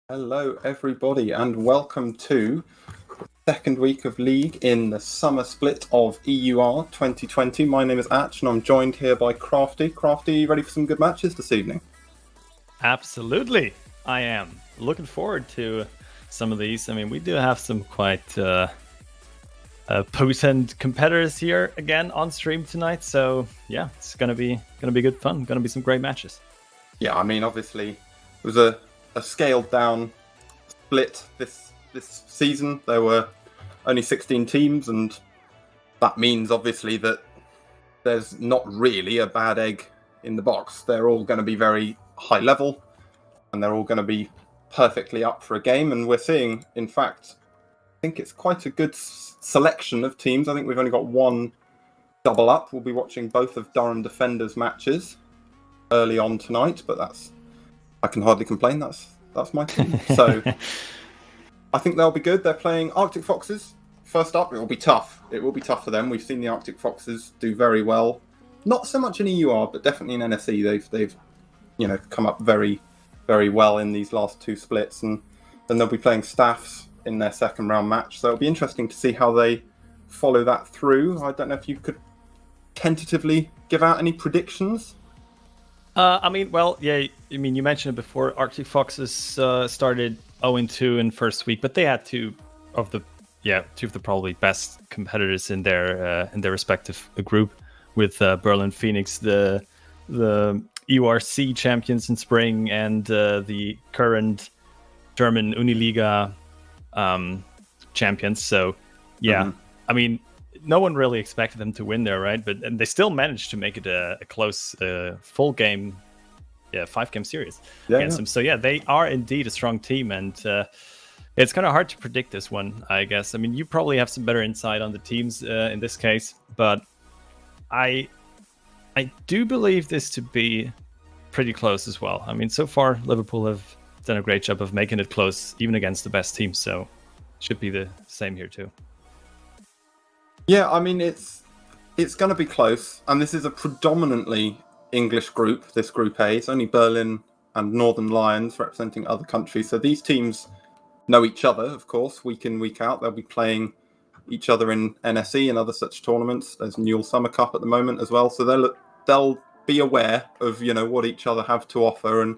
Hello everybody and welcome to the second week of League in the summer split of EUR 2020. My name is Atch and I'm joined here by Crafty. Crafty, you ready for some good matches this evening? Absolutely, I am. Looking forward to some of these. I mean, we do have some quite potent competitors here again on stream tonight. So yeah, it's gonna be good fun. Gonna be some great matches. Yeah, I mean, obviously it was a scaled down split this season. There were only 16 teams, and that means obviously that there's not really a bad egg in the box. They're all going to be very high level, and they're all going to be perfectly up for a game. And we're seeing, in fact, I think it's quite a good selection of teams. I think we've only got one double up. We'll be watching both of Durham Defenders matches early on tonight, but I can hardly complain. That's my team. So I think they'll be good. They're playing Arctic Foxes. First up, it will be tough. It will be tough for them. We've seen the Arctic Foxes do very well. Not so much in EUR, but definitely in NSE. They've come up very, very well in these last two splits, and then they'll be playing Staffs in their second round match. So it'll be interesting to see how they follow that through. I don't know if you could tentatively give out any predictions. You mentioned it before. Arctic Foxes started 0-2 in first week, but they had two of the probably best competitors in their respective group, with Berlin Phoenix, the EURC champions in spring, and the current German Uniliga champions. So no one really expected them to win there, right? And they still managed to make it a close full game, 5-game series against them. So they are indeed a strong team, and it's kind of hard to predict this one, I guess. I mean, you probably have some better insight on the teams in this case, but I do believe this to be pretty close as well. I mean, so far Liverpool have done a great job of making it close, even against the best teams. So it should be the same here too. Yeah, I mean, it's going to be close, and this is a predominantly English group, this Group A. It's only Berlin and Northern Lions representing other countries. So these teams know each other, of course, week in, week out. They'll be playing each other in NSE and other such tournaments. There's Newell Summer Cup at the moment as well. So they'll be aware of, what each other have to offer. And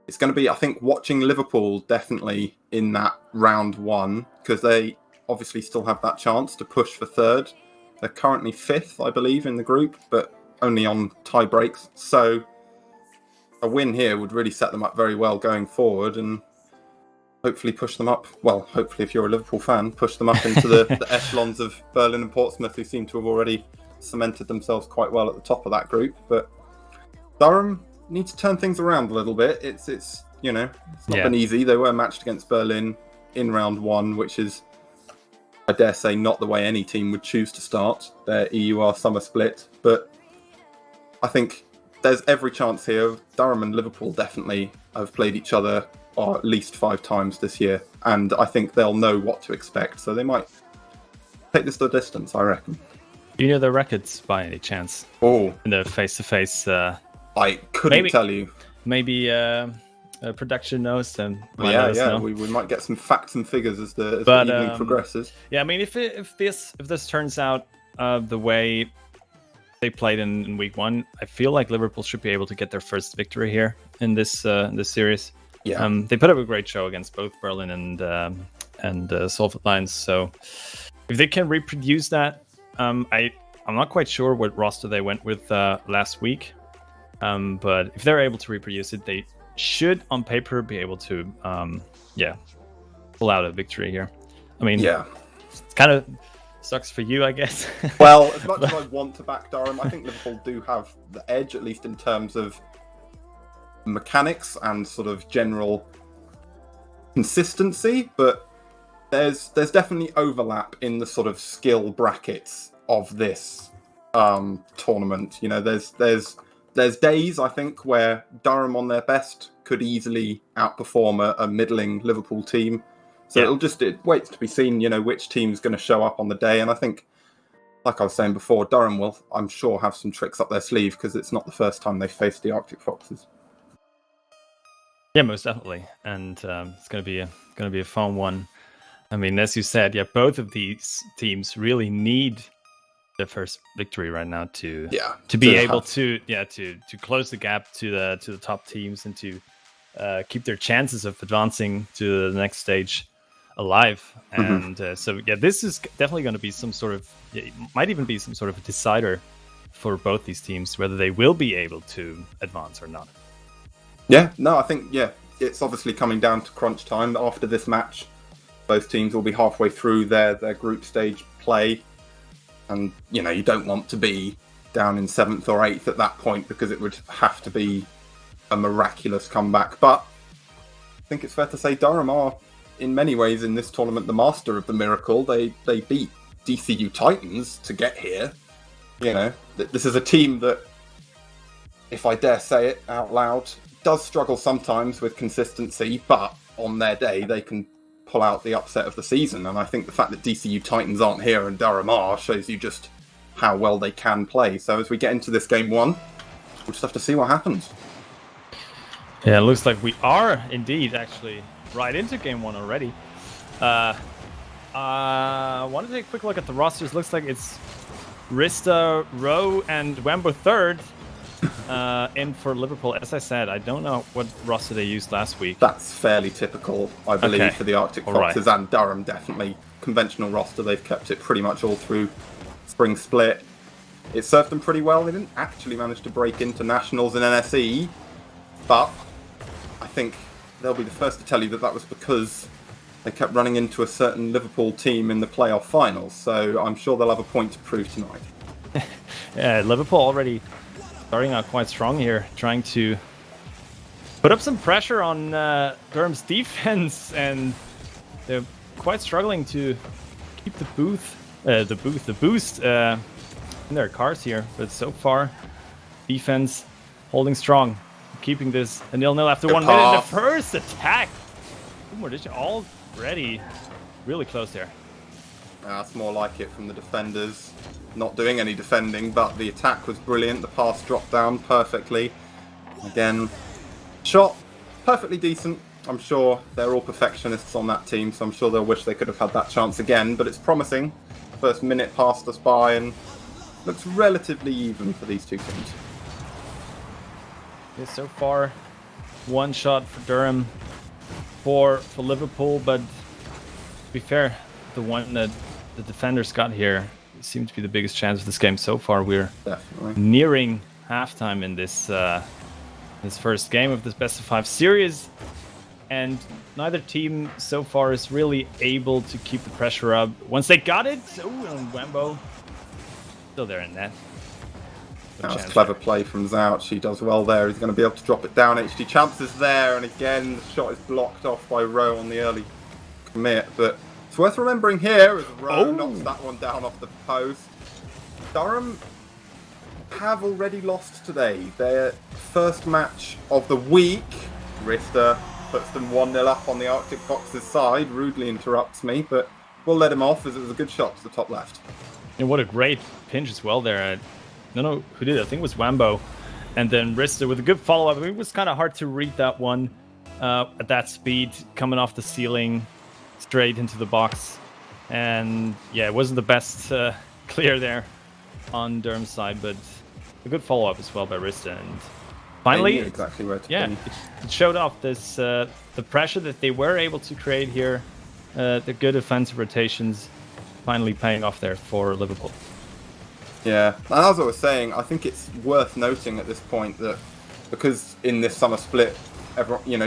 it's going to be, I think, watching Liverpool definitely in that round one, because they obviously still have that chance to push for third. They're currently fifth, I believe, in the group, but only on tie breaks. So a win here would really set them up very well going forward, and hopefully push them up. Well, hopefully, if you're a Liverpool fan, push them up into the echelons of Berlin and Portsmouth, who seem to have already cemented themselves quite well at the top of that group. But Durham need to turn things around a little bit. It's not been easy. They were matched against Berlin in round one, which is, I dare say, not the way any team would choose to start their EUR summer split. But I think there's every chance here. Durham and Liverpool definitely have played each other at least 5 times this year, and I think they'll know what to expect. So they might take this the distance, I reckon. Do you know the records by any chance? Oh, in the face-to-face. I couldn't tell you. Maybe production knows, and we might get some facts and figures as the evening progresses. Yeah, I mean, if this turns out the way they played in week one, I feel like Liverpool should be able to get their first victory here in this series. Yeah, they put up a great show against both Berlin and Salford Lions. So if they can reproduce that, I'm not quite sure what roster they went with last week, but if they're able to reproduce it, they should on paper be able to pull out a victory here. I mean, it kind of sucks for you, I guess. Well, as much as I want to back Durham, I think Liverpool do have the edge, at least in terms of mechanics and sort of general consistency, but there's definitely overlap in the sort of skill brackets of this tournament. There's days, I think, where Durham on their best could easily outperform a middling Liverpool team. So it waits to be seen, which team's going to show up on the day. And I think, like I was saying before, Durham will, I'm sure, have some tricks up their sleeve, because it's not the first time they've faced the Arctic Foxes. Yeah, most definitely, and it's going to be a fun one. I mean, as you said, both of these teams really need their first victory right now to be able to close the gap to the top teams, and to keep their chances of advancing to the next stage alive. And this is definitely going to be some sort of might even be some sort of a decider for both these teams, whether they will be able to advance or not. Yeah, no, I think, it's obviously coming down to crunch time. After this match, both teams will be halfway through their group stage play. And, you don't want to be down in 7th or 8th at that point, because it would have to be a miraculous comeback. But I think it's fair to say Durham are, in many ways, in this tournament, the master of the miracle. They beat DCU Titans to get here. You know, this is a team that, if I dare say it out loud, does struggle sometimes with consistency, but on their day they can pull out the upset of the season. And I think the fact that DCU Titans aren't here and Durham are shows you just how well they can play. So as we get into this game one, we'll just have to see what happens. Yeah, it looks like we are indeed actually right into game one already. I want to take a quick look at the rosters. Looks like it's Rista, Rowe, and Wambo third in for Liverpool. As I said, I don't know what roster they used last week. That's fairly typical, I believe, for the Arctic Foxes and Durham. Definitely conventional roster. They've kept it pretty much all through spring split. It served them pretty well. They didn't actually manage to break into nationals in NSE, but I think they'll be the first to tell you that that was because they kept running into a certain Liverpool team in the playoff finals. So I'm sure they'll have a point to prove tonight. Yeah, Liverpool already starting out quite strong here, trying to put up some pressure on Durham's defense, and they're quite struggling to keep the boost in their cars here. But so far, defense holding strong, keeping this a 0-0 after 1 minute. The first attack. Already really close there. That's more like it from the defenders. Not doing any defending, but the attack was brilliant. The pass dropped down perfectly. Again, shot perfectly decent. I'm sure they're all perfectionists on that team, so I'm sure they'll wish they could have had that chance again, but it's promising. First minute passed us by and looks relatively even for these two teams. Yeah, so far, one shot for Durham, for Liverpool, but to be fair, the one that the defenders got here seemed to be the biggest chance of this game so far. We're nearing halftime in this this first game of this best of 5 series, and neither team so far is really able to keep the pressure up. Once they got it, and Wambo still there in net. That's clever play from Zouch. He does well there. He's going to be able to drop it down. HD Champs is there, and again the shot is blocked off by Rowe on the early commit. But it's worth remembering here as Rowe knocks that one down off the post. Durham have already lost today. Their first match of the week. Rista puts them 1-0 up on the Arctic Fox's side. Rudely interrupts me, but we'll let him off as it was a good shot to the top left. And what a great pinch as well there. I don't know who did it. I think it was Wambo. And then Rista with a good follow-up. I mean, it was kind of hard to read that one at that speed, coming off the ceiling straight into the box. And yeah, it wasn't the best clear there on Durham's side, but a good follow-up as well by Rista. And finally, exactly where to be. It showed off this the pressure that they were able to create here, the good offensive rotations finally paying off there for Liverpool. Yeah, and as I was saying, I think it's worth noting at this point that because in this summer split,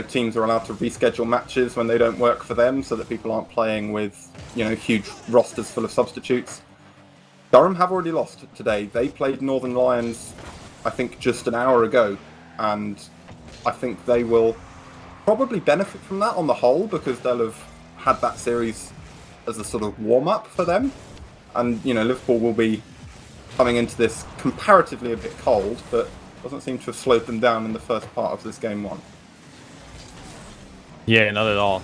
teams are allowed to reschedule matches when they don't work for them, so that people aren't playing with huge rosters full of substitutes. Durham have already lost today. They played Northern Lions, I think, just an hour ago, and I think they will probably benefit from that on the whole, because they'll have had that series as a sort of warm-up for them, and Liverpool will be coming into this comparatively a bit cold, but doesn't seem to have slowed them down in the first part of this game one. Yeah, not at all.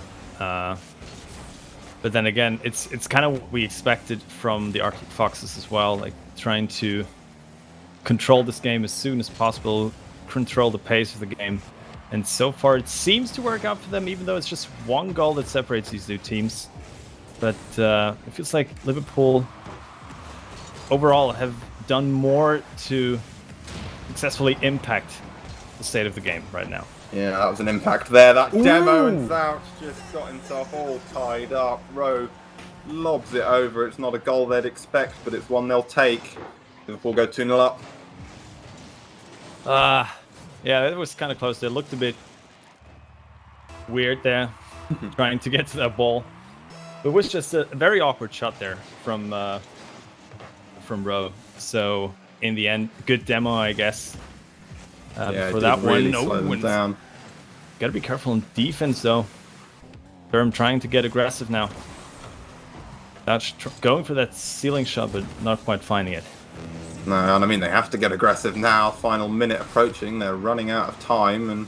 But then again, it's kind of what we expected from the Arctic Foxes as well, like trying to control this game as soon as possible, control the pace of the game. And so far, it seems to work out for them, even though it's just one goal that separates these two teams. But it feels like Liverpool overall have done more to successfully impact the state of the game right now. Yeah, that was an impact there. That demo, and Zouch just got himself all tied up. Rowe lobs it over. It's not a goal they'd expect, but it's one they'll take. Liverpool go 2-0 up. Yeah, it was kind of close. It looked a bit weird there, trying to get to that ball. It was just a very awkward shot there from Rowe. So in the end, good demo, I guess. For that really one, down. Gotta be careful in defense, though. Durham trying to get aggressive now. That's going for that ceiling shot, but not quite finding it. No, and I mean, they have to get aggressive now. Final minute approaching. They're running out of time. And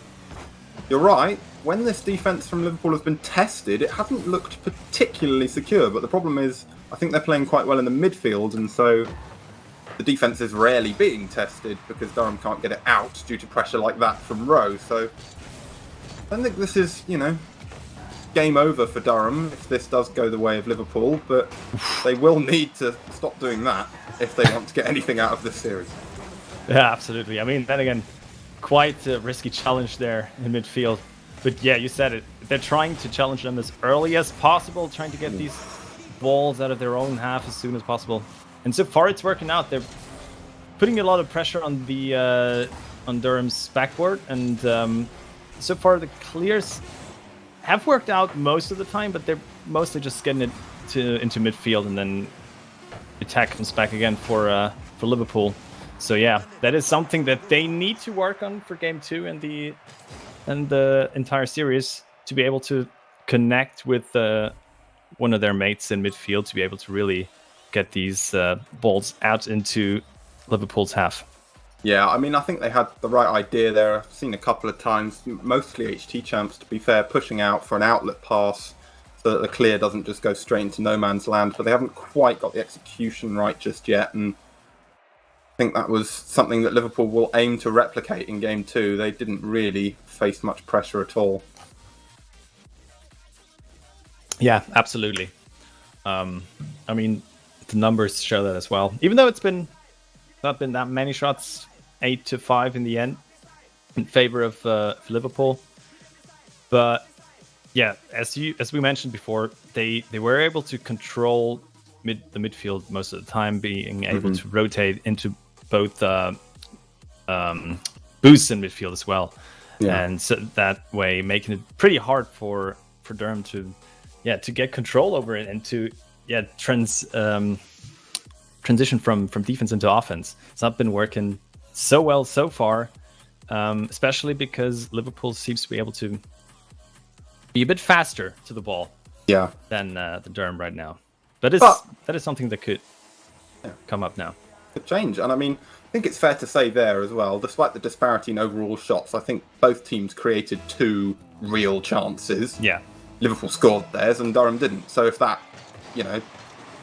you're right. When this defence from Liverpool has been tested, it hasn't looked particularly secure. But the problem is, I think they're playing quite well in the midfield. And so the defence is rarely being tested because Durham can't get it out due to pressure like that from Rowe. So I don't think this is, game over for Durham if this does go the way of Liverpool, but they will need to stop doing that if they want to get anything out of this series. Yeah, absolutely. I mean, then again, quite a risky challenge there in midfield. But yeah, you said it. They're trying to challenge them as early as possible, trying to get these balls out of their own half as soon as possible. And so far, it's working out. They're putting a lot of pressure on the on Durham's backboard, and so far the clears have worked out most of the time, but they're mostly just getting it into midfield, and then attack comes back again for Liverpool. So yeah, that is something that they need to work on for Game 2 and the entire series, to be able to connect with one of their mates in midfield, to be able to really get these balls out into Liverpool's half. Yeah, I mean, I think they had the right idea there. I've seen a couple of times, mostly HT champs, to be fair, pushing out for an outlet pass so that the clear doesn't just go straight into no man's land, but they haven't quite got the execution right just yet, and I think that was something that Liverpool will aim to replicate in Game 2. They didn't really face much pressure at all. Yeah, absolutely. I mean, the numbers show that as well. Even though it's not been that many shots, 8-5 in the end, in favor of Liverpool. But yeah, as we mentioned before, they were able to control the midfield most of the time, being able to rotate into both boosts in midfield as well. Yeah. And so that way making it pretty hard for Durham to get control over it and to transition from defense into offense. It's not been working so well so far, especially because Liverpool seems to be able to be a bit faster to the ball than the Durham right now. That is something that could come up now. Could change. And I mean, I think it's fair to say there as well, despite the disparity in overall shots, I think both teams created 2 real chances. Yeah. Liverpool scored theirs and Durham didn't. So if that,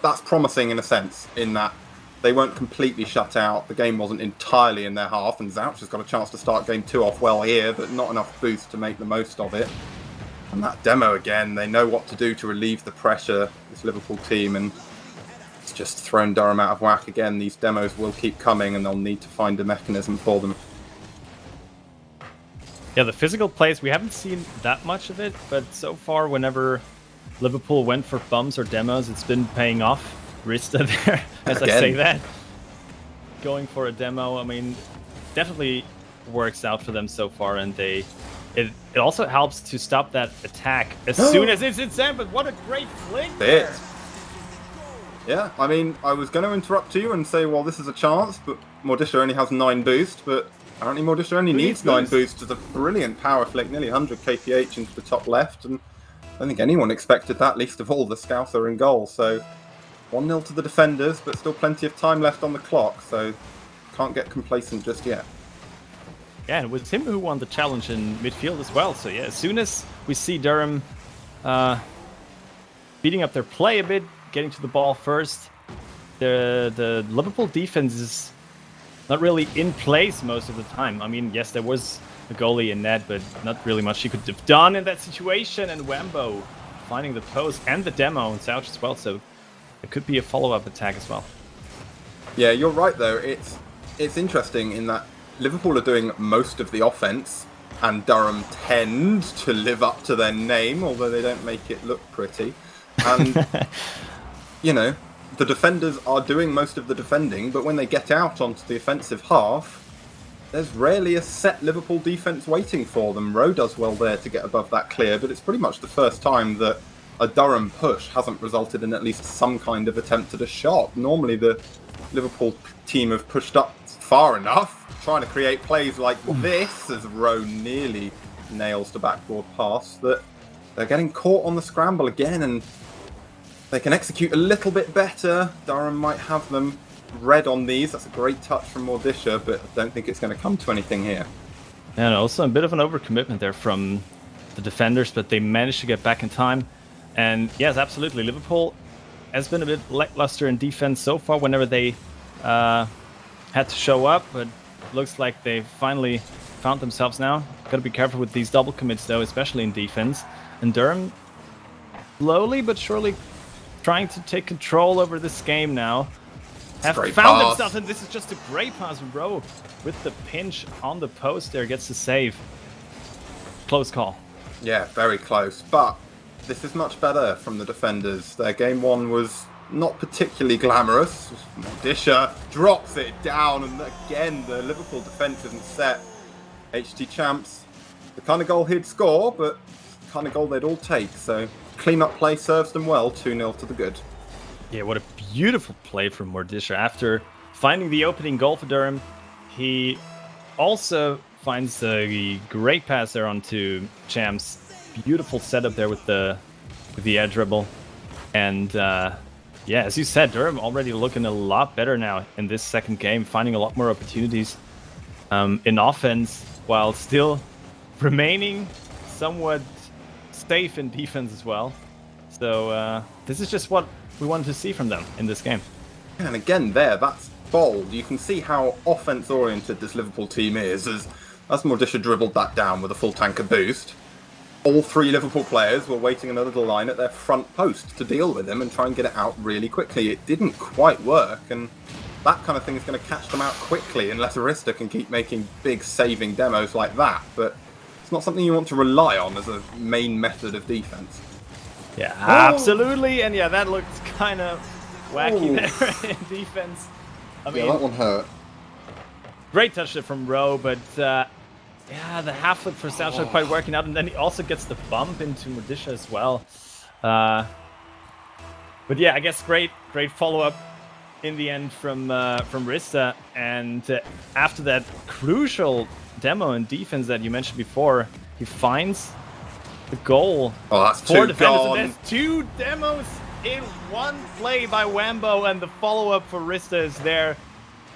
that's promising in a sense, in that they weren't completely shut out. The game wasn't entirely in their half, and Zouch has got a chance to start Game 2 off well here, but not enough boost to make the most of it. And that demo again, they know what to do to relieve the pressure, this Liverpool team, and it's just thrown Durham out of whack again. These demos will keep coming, and they'll need to find a mechanism for them. Yeah, the physical plays, we haven't seen that much of it, but so far, whenever Liverpool went for bumps or demos, it's been paying off. Rista there, as again. I say that. Going for a demo, I mean, definitely works out for them so far, and it also helps to stop that attack as soon as it's in Sam, but what a great flick there. Yeah, I mean, I was going to interrupt you and say, well, this is a chance, but Mordisha only has 9 boost, but apparently Mordisha only needs 9 boost. It's a brilliant power flick, nearly 100 kph into the top left, and I don't think anyone expected that, least of all the Scouther in goal. So 1-0 to the defenders, but still plenty of time left on the clock, so can't get complacent just yet. Yeah, and it was him who won the challenge in midfield as well. So yeah, as soon as we see Durham beating up their play a bit, getting to the ball first, the Liverpool defense is not really in place most of the time. I mean, yes, there was a goalie in net, but not really much he could have done in that situation. And Wembo finding the post and the demo and Zouch as well. So it could be a follow-up attack as well. Yeah, you're right though. It's interesting in that Liverpool are doing most of the offense, and Durham tend to live up to their name, although they don't make it look pretty. And the defenders are doing most of the defending, but when they get out onto the offensive half, there's rarely a set Liverpool defence waiting for them. Rowe does well there to get above that clear, but it's pretty much the first time that a Durham push hasn't resulted in at least some kind of attempt at a shot. Normally the Liverpool team have pushed up far enough, trying to create plays like this, as Rowe nearly nails the backboard pass, that they're getting caught on the scramble again, and they can execute a little bit better. Durham might have them red on these. That's a great touch from Mordisha, but I don't think it's going to come to anything here. And also a bit of an overcommitment there from the defenders, but they managed to get back in time. And yes, absolutely, Liverpool has been a bit lackluster in defense so far whenever they had to show up, but looks like they finally found themselves now. Got to be careful with these double commits though, especially in defense. And Durham slowly but surely trying to take control over this game now. Have found themselves, and this is just a great pass. Rowe with the pinch on the post there gets the save. Close call. Yeah, very close. But this is much better from the defenders. Their game one was not particularly glamorous. Disher drops it down, and again, the Liverpool defence isn't set. HT champs, the kind of goal he'd score, but the kind of goal they'd all take. So clean-up play serves them well, 2-0 to the good. Yeah, what a beautiful play from Mordisha. After finding the opening goal for Durham, he also finds a great pass there onto Champs. Beautiful setup there with the air dribble. And yeah, as you said, Durham already looking a lot better now in this second game, finding a lot more opportunities in offense, while still remaining somewhat safe in defense as well. So this is just what we wanted to see from them in this game. And again that's bold. You can see how offense-oriented this Liverpool team is. As Mordisha dribbled that down with a full tanker boost, all three Liverpool players were waiting another little line at their front post to deal with him and try and get it out really quickly. It didn't quite work, and that kind of thing is going to catch them out quickly unless Arista can keep making big saving demos like that. But it's not something you want to rely on as a main method of defense. Yeah, absolutely. And yeah, that looked kind of wacky there in defense. I mean, yeah, that one hurt. Great touch there from Rowe, but yeah, the half flip for South not quite working out, and then he also gets the bump into Mordisha as well. But yeah, I guess great follow-up in the end from Rista, and after that crucial demo in defense that you mentioned before, he finds the goal. Oh, that's for two defenders. gone. And there's two demos in one play by Wambo, and the follow-up for Rista is there.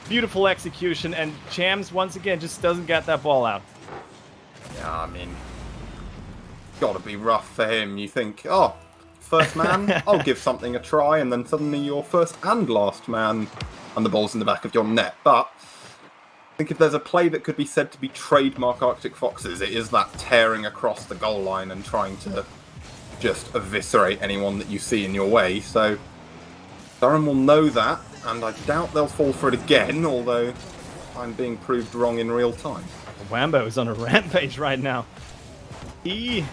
Beautiful execution, and Chams once again just doesn't get that ball out. Yeah, I mean, gotta be rough for him. You think, oh, first man, I'll give something a try, and then suddenly you're first and last man, and the ball's in the back of your net. But I think if there's a play that could be said to be trademark Arctic Foxes, it is that tearing across the goal line and trying to just eviscerate anyone that you see in your way. So Durham will know that, and I doubt they'll fall for it again, although I'm being proved wrong in real time. Wambo is on a rampage right now. He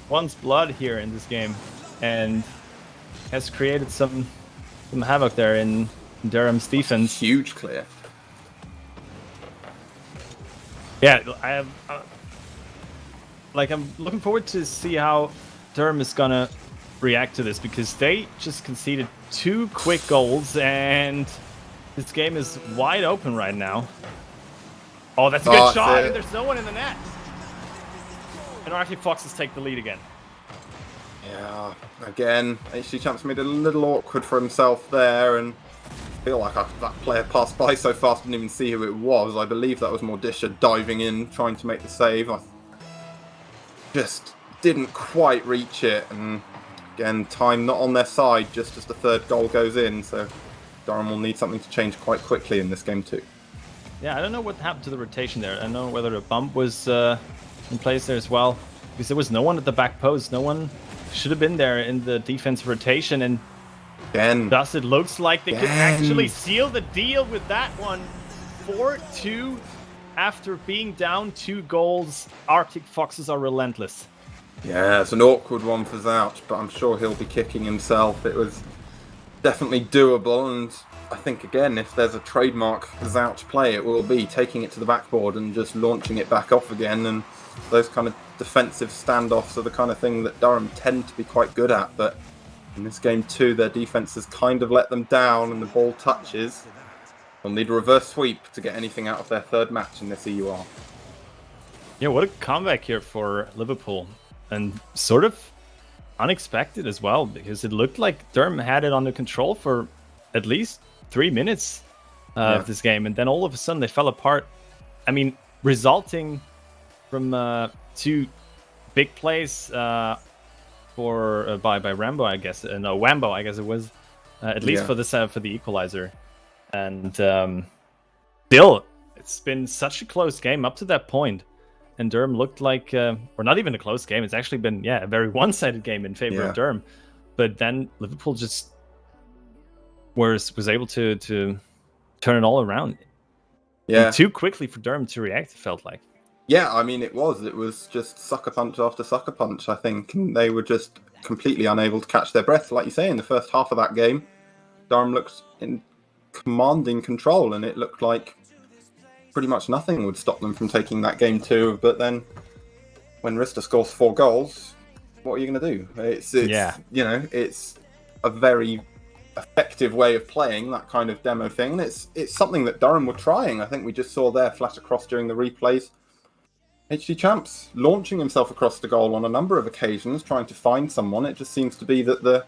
wants blood here in this game and has created some havoc there in Durham's defense. Huge clear. Yeah, I'm looking forward to see how Durham is gonna react to this, because they just conceded 2 quick goals and this game is wide open right now. Oh, that's a good shot, and there's no one in the net. And Arctic Foxes take the lead again. Yeah, again, HC Champs made it a little awkward for himself there, and I feel like that player passed by so fast I didn't even see who it was. I believe that was Mordisha diving in, trying to make the save. I just didn't quite reach it, and again, time not on their side just as the third goal goes in, so Durham will need something to change quite quickly in this game too. Yeah, I don't know what happened to the rotation there. I don't know whether a bump was in place there as well, because there was no one at the back post. No one should have been there in the defense rotation, and thus it looks like they could actually seal the deal with that one. 4-2 after being down 2 goals. Arctic Foxes are relentless. Yeah, it's an awkward one for Zouch, but I'm sure he'll be kicking himself. It was definitely doable, and I think, again, if there's a trademark Zouch play, it will be taking it to the backboard and just launching it back off again. And those kind of defensive standoffs are the kind of thing that Durham tend to be quite good at. But in this game too, their defense has kind of let them down, and the ball touches. They'll need a reverse sweep to get anything out of their third match in this EUR. Yeah, what a comeback here for Liverpool. And sort of unexpected as well, because it looked like Durham had it under control for at least 3 minutes of this game, and then all of a sudden they fell apart. I mean, resulting from 2 big plays by Rambo, I guess. No, Wambo, I guess it was. At least for the equalizer, and still, it's been such a close game up to that point, and Durham looked like, or not even a close game. It's actually been a very one-sided game in favor of Durham, but then Liverpool just was able to turn it all around. Yeah, and too quickly for Durham to react. It felt like. Yeah, I mean, it was just sucker punch after sucker punch, I think, and they were just completely unable to catch their breath. Like you say, in the first half of that game, Durham looked in commanding control, and it looked like pretty much nothing would stop them from taking that game too. But then, when Rista scores 4 goals, what are you going to do? It's it's a very effective way of playing that kind of demo thing. And it's something that Durham were trying. I think we just saw there flash across during the replays. HD Champs launching himself across the goal on a number of occasions, trying to find someone. It just seems to be that the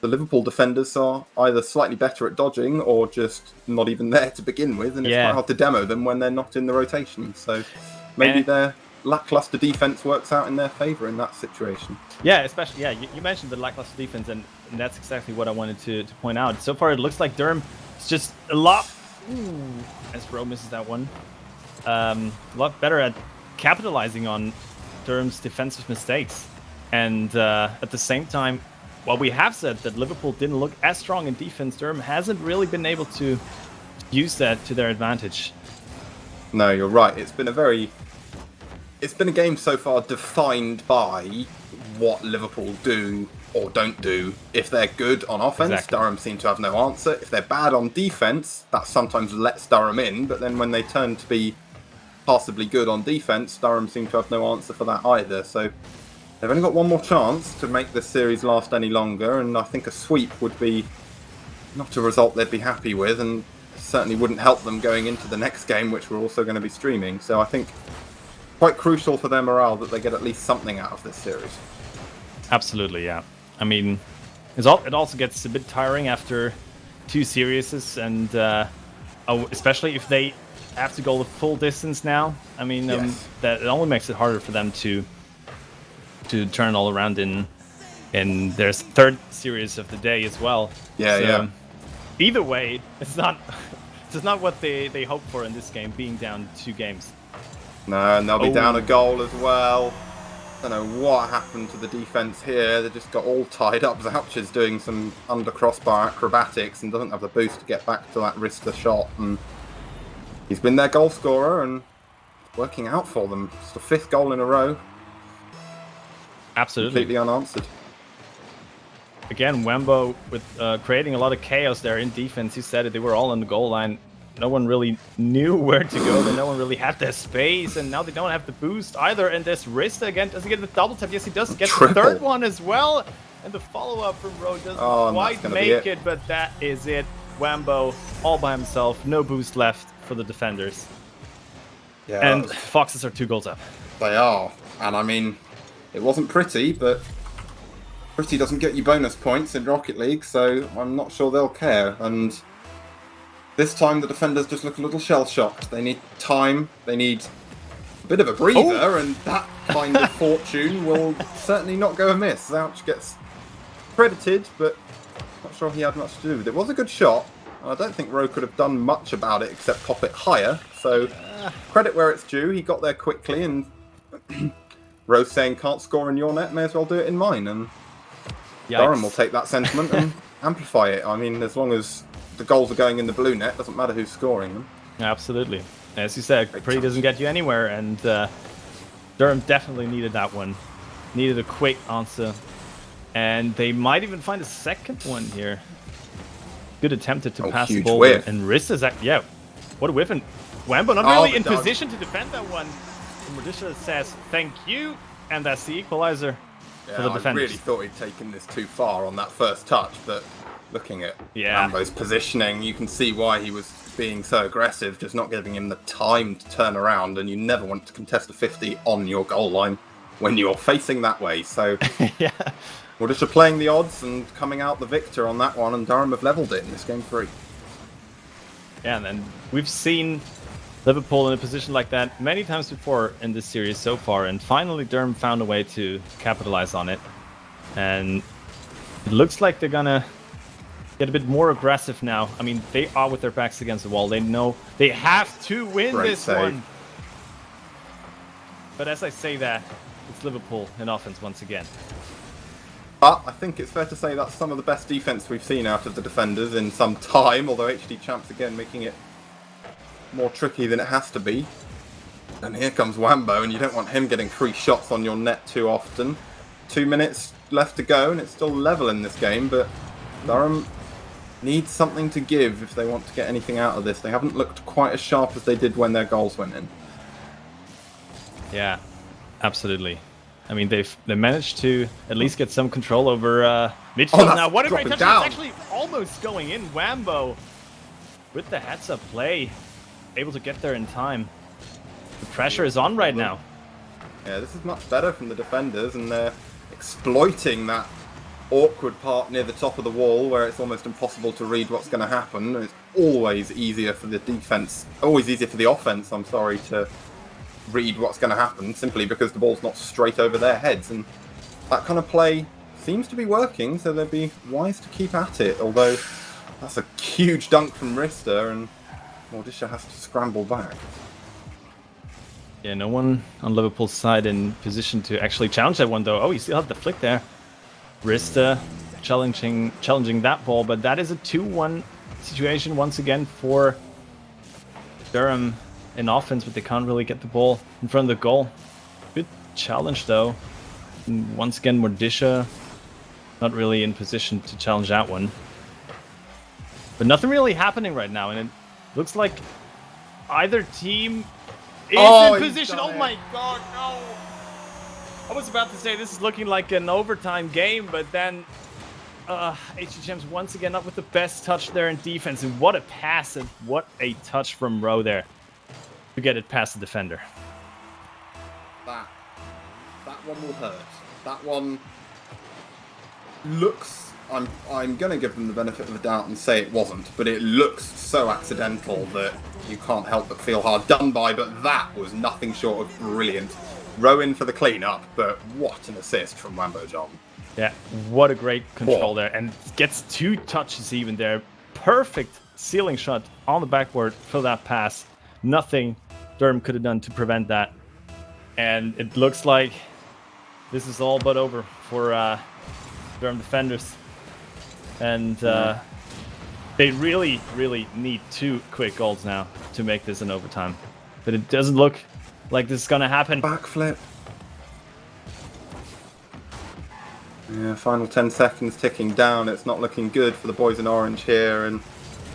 Liverpool defenders are either slightly better at dodging or just not even there to begin with, and it's quite hard to demo them when they're not in the rotation. So maybe their lackluster defense works out in their favour in that situation. Yeah, especially, you mentioned the lackluster defense, and that's exactly what I wanted to point out. So far, it looks like Durham is just a lot, as Rowe misses that one, a lot better at capitalizing on Durham's defensive mistakes. And at the same time, while we have said that Liverpool didn't look as strong in defense, Durham hasn't really been able to use that to their advantage. No, you're right. It's been a game so far defined by what Liverpool do or don't do. If they're good on offense, Durham seem to have no answer. If they're bad on defense, that sometimes lets Durham in, but then when they turn to be passably good on defense, Durham seem to have no answer for that either. So they've only got one more chance to make this series last any longer, and I think a sweep would be not a result they'd be happy with, and certainly wouldn't help them going into the next game, which we're also going to be streaming. So I think quite crucial for their morale that they get at least something out of this series. Absolutely, yeah. I mean, it also gets a bit tiring after 2 series, and especially if they have to go the full distance now. I mean, that it only makes it harder for them to turn it all around in their 3rd series of the day as well. Either way, it's not what they hoped for in this game, being down 2 games. No, and they'll be down a goal as well. I don't know what happened to the defense here. They just got all tied up. Zouch is doing some under crossbar acrobatics and doesn't have the boost to get back to that wrister shot. And he's been their goal scorer and working out for them. It's the 5th goal in a row. Absolutely. Completely unanswered. Again, Wambo with creating a lot of chaos there in defense. He said it. They were all on the goal line. No one really knew where to go. No one really had their space, and now they don't have the boost either. And there's Rista again. Does he get the double tap? Yes, he does. Get the 3rd one as well. And the follow-up from Rowe doesn't quite make it, but that is it. Wambo all by himself. No boost left for the defenders. Yeah, and Foxes are 2 goals up. They are. And I mean, it wasn't pretty, but pretty doesn't get you bonus points in Rocket League, so I'm not sure they'll care. And this time the defenders just look a little shell-shocked. They need time, they need a bit of a breather, and that kind of fortune will certainly not go amiss. Zouch gets credited, but not sure he had much to do with it. It was a good shot, and I don't think Rowe could have done much about it except pop it higher, so credit where it's due. He got there quickly, and Rowe saying can't score in your net, may as well do it in mine, and Durham will take that sentiment and amplify it. I mean, as long as the goals are going in the blue net, doesn't matter who's scoring them. Absolutely. As you said, pretty doesn't get you anywhere, and Durham definitely needed that one. Needed a quick answer. And they might even find a 2nd one here. Good attempted to pass the ball. Whiff. And Rista's what a whiff. And Wambo not really in position to defend that one. And Modisha says, thank you. And that's the equalizer for the defenders. I really thought he'd taken this too far on that first touch, but looking at Rambo's positioning, you can see why he was being so aggressive, just not giving him the time to turn around, and you never want to contest a 50 on your goal line when you're facing that way. So we're just playing the odds and coming out the victor on that one, and Durham have levelled it in this game 3. Yeah, and we've seen Liverpool in a position like that many times before in this series so far, and finally Durham found a way to capitalize on it. And it looks like they're gonna get a bit more aggressive now. I mean, they are with their backs against the wall. They know they have to win this one. But as I say that, it's Liverpool in offense once again. But I think it's fair to say that's some of the best defense we've seen out of the defenders in some time, although HD Champs again making it more tricky than it has to be. And here comes Wambo, and you don't want him getting free shots on your net too often. 2 minutes left to go, and it's still level in this game, but Durham needs something to give if they want to get anything out of this. They haven't looked quite as sharp as they did when their goals went in. Yeah, absolutely. I mean, they managed to at least get some control over midfield. Oh, now, what a great touch! Down. It's actually almost going in. Wambo with the heads-up play, able to get there in time. The pressure is on right now. Yeah, this is much better from the defenders, and they're exploiting that awkward part near the top of the wall where it's almost impossible to read what's going to happen. It's always easier for the defense, always easier for the offense, I'm sorry, to read what's going to happen simply because the ball's not straight over their heads, and that kind of play seems to be working, so they'd be wise to keep at it, although that's a huge dunk from Rista and Mordisha has to scramble back. Yeah, no one on Liverpool's side in position to actually challenge that one though. Oh, you still have the flick there. Rista challenging that ball, but that is a 2-1 situation once again for Durham in offense, but they can't really get the ball in front of the goal. Good challenge though. And once again, Mordisha not really in position to challenge that one. But nothing really happening right now, and it looks like either team is in position. Oh my god, no! I was about to say this is looking like an overtime game, but then HHM's once again up with the best touch there in defense. And what a pass and what a touch from Rowe there to get it past the defender. That one will hurt. That one looks... I'm going to give them the benefit of the doubt and say it wasn't, but it looks so accidental that you can't help but feel hard done by, but that was nothing short of brilliant. Rowan for the clean-up, but what an assist from Wambo John. Yeah, what a great control there, and gets 2 touches even there. Perfect ceiling shot on the backboard for that pass. Nothing Durham could have done to prevent that. And it looks like this is all but over for Durham defenders. And they really, really need 2 quick goals now to make this an overtime. But it doesn't look like this is going to happen. Backflip. Yeah, final 10 seconds ticking down. It's not looking good for the boys in orange here. And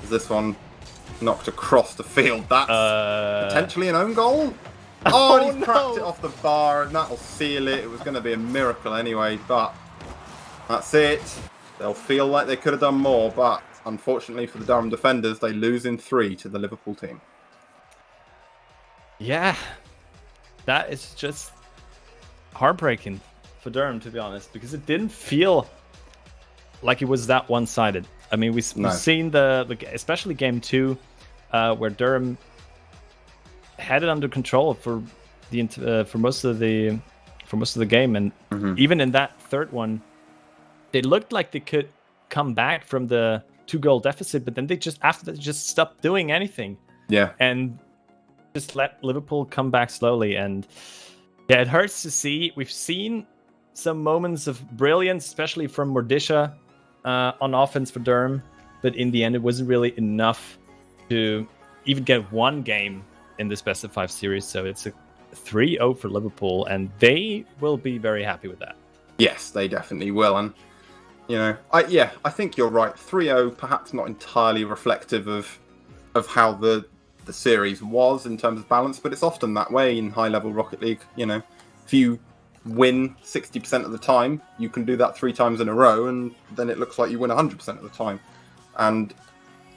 this one knocked across the field. That's potentially an own goal. Oh, he's cracked it off the bar, and that'll seal it. It was going to be a miracle anyway, but that's it. They'll feel like they could have done more, but unfortunately for the Durham defenders, they lose in 3 to the Liverpool team. Yeah, that is just heartbreaking for Durham, to be honest, because it didn't feel like it was that one-sided. I mean, we've seen the especially game 2, where Durham had it under control for most of the game, and even in that third one, they looked like they could come back from the 2-goal deficit, but then they just after that just stopped doing anything. Yeah, and just let Liverpool come back slowly. And yeah, it hurts to see. We've seen some moments of brilliance, especially from Mordisha on offense for Durham, but in the end, it wasn't really enough to even get one game in this best of 5 series. So it's a 3-0 for Liverpool, and they will be very happy with that. Yes, they definitely will. And you know, I think you're right. 3-0, perhaps not entirely reflective of how the series was in terms of balance, but it's often that way in high-level Rocket League. You know, if you win 60% of the time, you can do that 3 times in a row, and then it looks like you win 100% of the time. And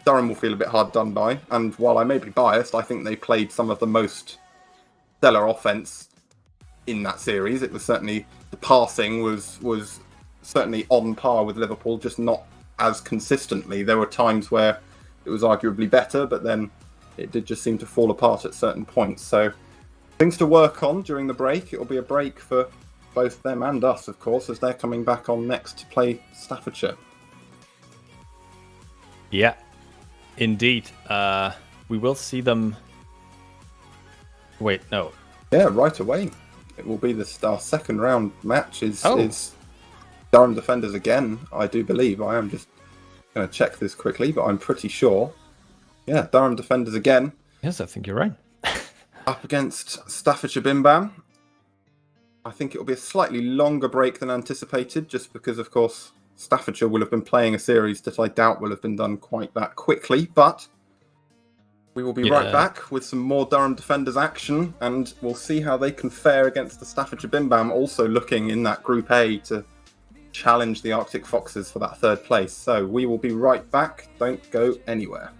Durham will feel a bit hard done by. And while I may be biased, I think they played some of the most stellar offense in that series. It was certainly, the passing was certainly on par with Liverpool, just not as consistently. There were times where it was arguably better, but then it did just seem to fall apart at certain points. So things to work on during the break. It will be a break for both them and us, of course, as they're coming back on next to play Staffordshire. Yeah, indeed. We will see them. Wait, no. Yeah, right away. It will be our second round match is Durham Defenders again, I do believe. I am just going to check this quickly, but I'm pretty sure. Yeah, Durham Defenders again. Yes, I think you're right. Up against Staffordshire Bim Bam. I think it will be a slightly longer break than anticipated, just because, of course, Staffordshire will have been playing a series that I doubt will have been done quite that quickly, but we will be right back with some more Durham Defenders action, and we'll see how they can fare against the Staffordshire Bim Bam, also looking in that Group A to challenge the Arctic Foxes for that third place. So we will be right back. Don't go anywhere.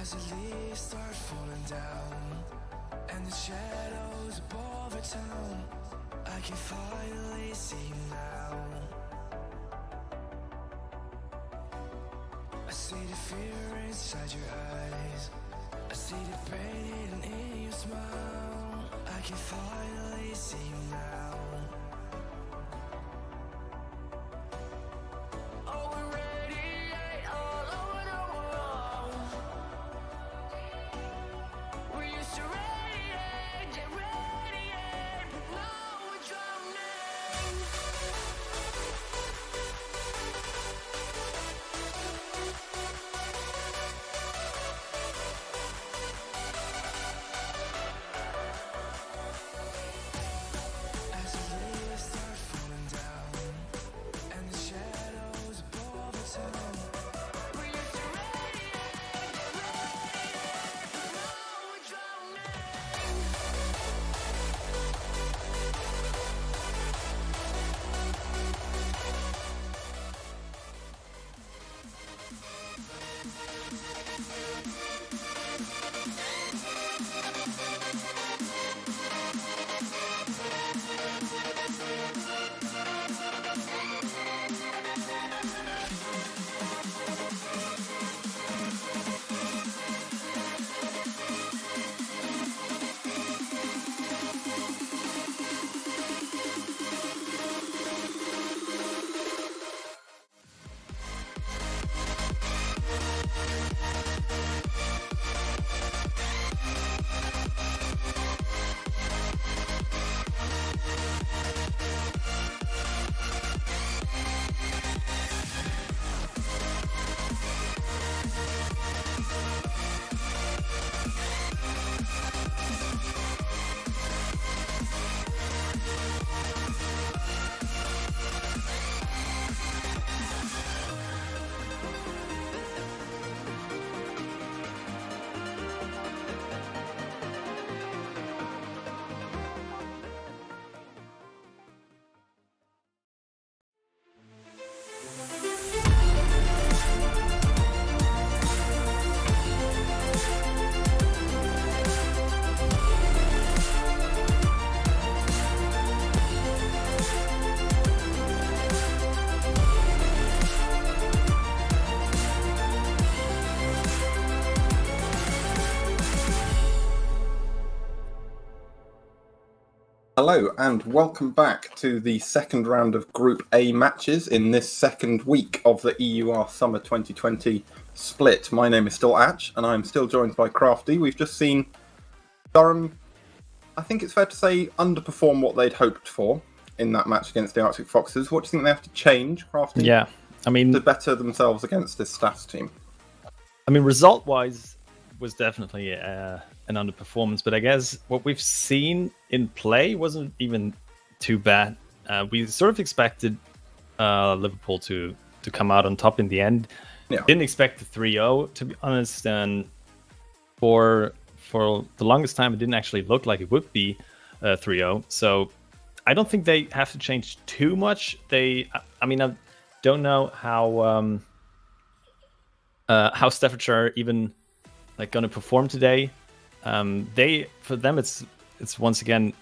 As the leaves start falling down and the shadows above the town, I can finally see you now. I see the fear inside your eyes, I see the pain hidden in your smile. I can finally see you now. Hello and welcome back to the second round of Group A matches in this second week of the EUR Summer 2020 split. My name is still Atch and I'm still joined by Crafty. We've just seen Durham, I think it's fair to say, underperform what they'd hoped for in that match against the Arctic Foxes. What do you think they have to change, Crafty? Yeah, I mean, to better themselves against this Staffs team? I mean, result-wise was definitely an underperformance, but I guess what we've seen in play wasn't even too bad. We sort of expected Liverpool to come out on top in the end. Yeah. Didn't expect the 3-0, to be honest, and for the longest time, it didn't actually look like it would be 3-0. So I don't think they have to change too much. I don't know how Staffordshire are even going to perform today. For them it's once again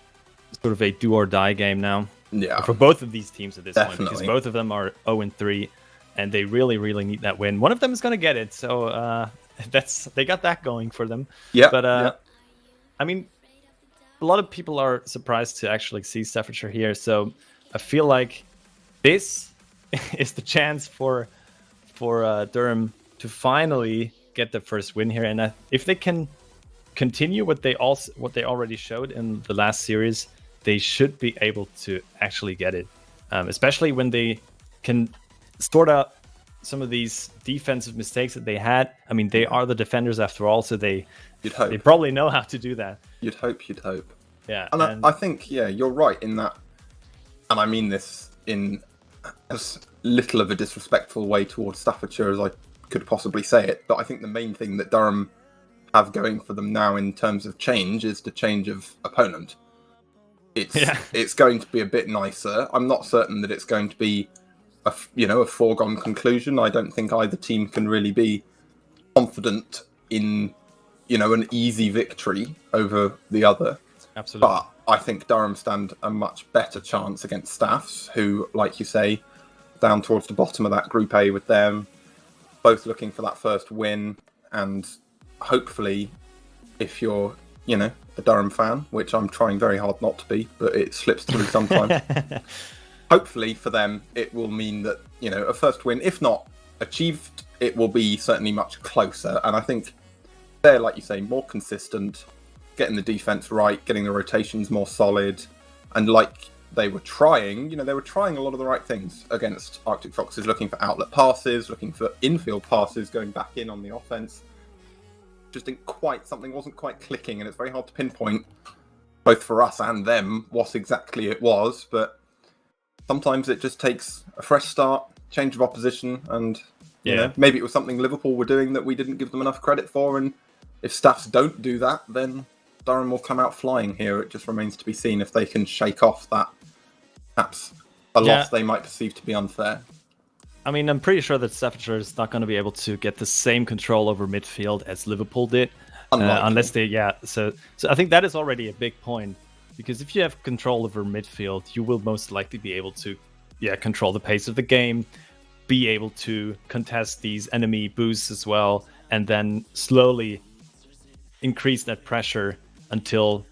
sort of a do or die game now. Yeah. For both of these teams at this Definitely. point, because both of them are 0-3, and they really, really need that win. One of them is going to get it, so they got that going for them. Yeah. But I mean, a lot of people are surprised to actually see Staffordshire here, so I feel like this is the chance for Durham to finally get the first win here, and if they can continue what they already showed in the last series, they should be able to actually get it, especially when they can sort out some of these defensive mistakes that they had. I mean, they are the defenders after all, so they probably know how to do that. You'd hope. Yeah, and I think, you're right in that, and I mean this in as little of a disrespectful way towards Staffordshire as I could possibly say it, but I think the main thing that Durham have going for them now in terms of change is the change of opponent. It's going to be a bit nicer. I'm not certain that it's going to be a foregone conclusion. I don't think either team can really be confident in an easy victory over the other. Absolutely. But I think Durham stand a much better chance against Staffs, who, like you say, down towards the bottom of that Group A with them, both looking for that first win. And hopefully, if you're, a Durham fan, which I'm trying very hard not to be, but it slips through sometimes. Hopefully for them, it will mean that, a first win, if not achieved, it will be certainly much closer. And I think they're, like you say, more consistent, getting the defense right, getting the rotations more solid, and like they were trying a lot of the right things against Arctic Foxes, looking for outlet passes, looking for infield passes, going back in on the offense. Something wasn't quite clicking, and it's very hard to pinpoint, both for us and them, what exactly it was, but sometimes it just takes a fresh start, change of opposition, and maybe it was something Liverpool were doing that we didn't give them enough credit for, and if Staffs don't do that, then Durham will come out flying here. It just remains to be seen if they can shake off that perhaps a loss they might perceive to be unfair. I mean, I'm pretty sure that Staffordshire is not going to be able to get the same control over midfield as Liverpool did, unless they. So I think that is already a big point, because if you have control over midfield, you will most likely be able to, control the pace of the game, be able to contest these enemy boosts as well, and then slowly increase that pressure until,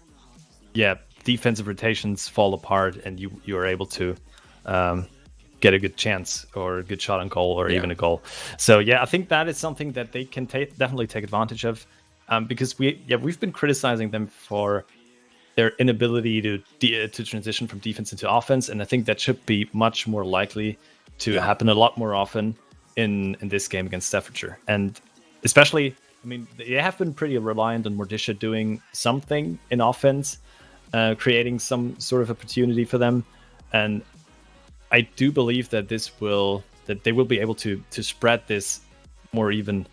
defensive rotations fall apart and you are able to get a good chance or a good shot on goal or even a goal. So I think that is something that they can definitely take advantage of, because we've been criticizing them for their inability to transition from defense into offense, and I think that should be much more likely to happen a lot more often in this game against Staffordshire. And especially, I mean, they have been pretty reliant on Mordisha doing something in offense, creating some sort of opportunity for them, and I do believe that they will be able to spread this more evenly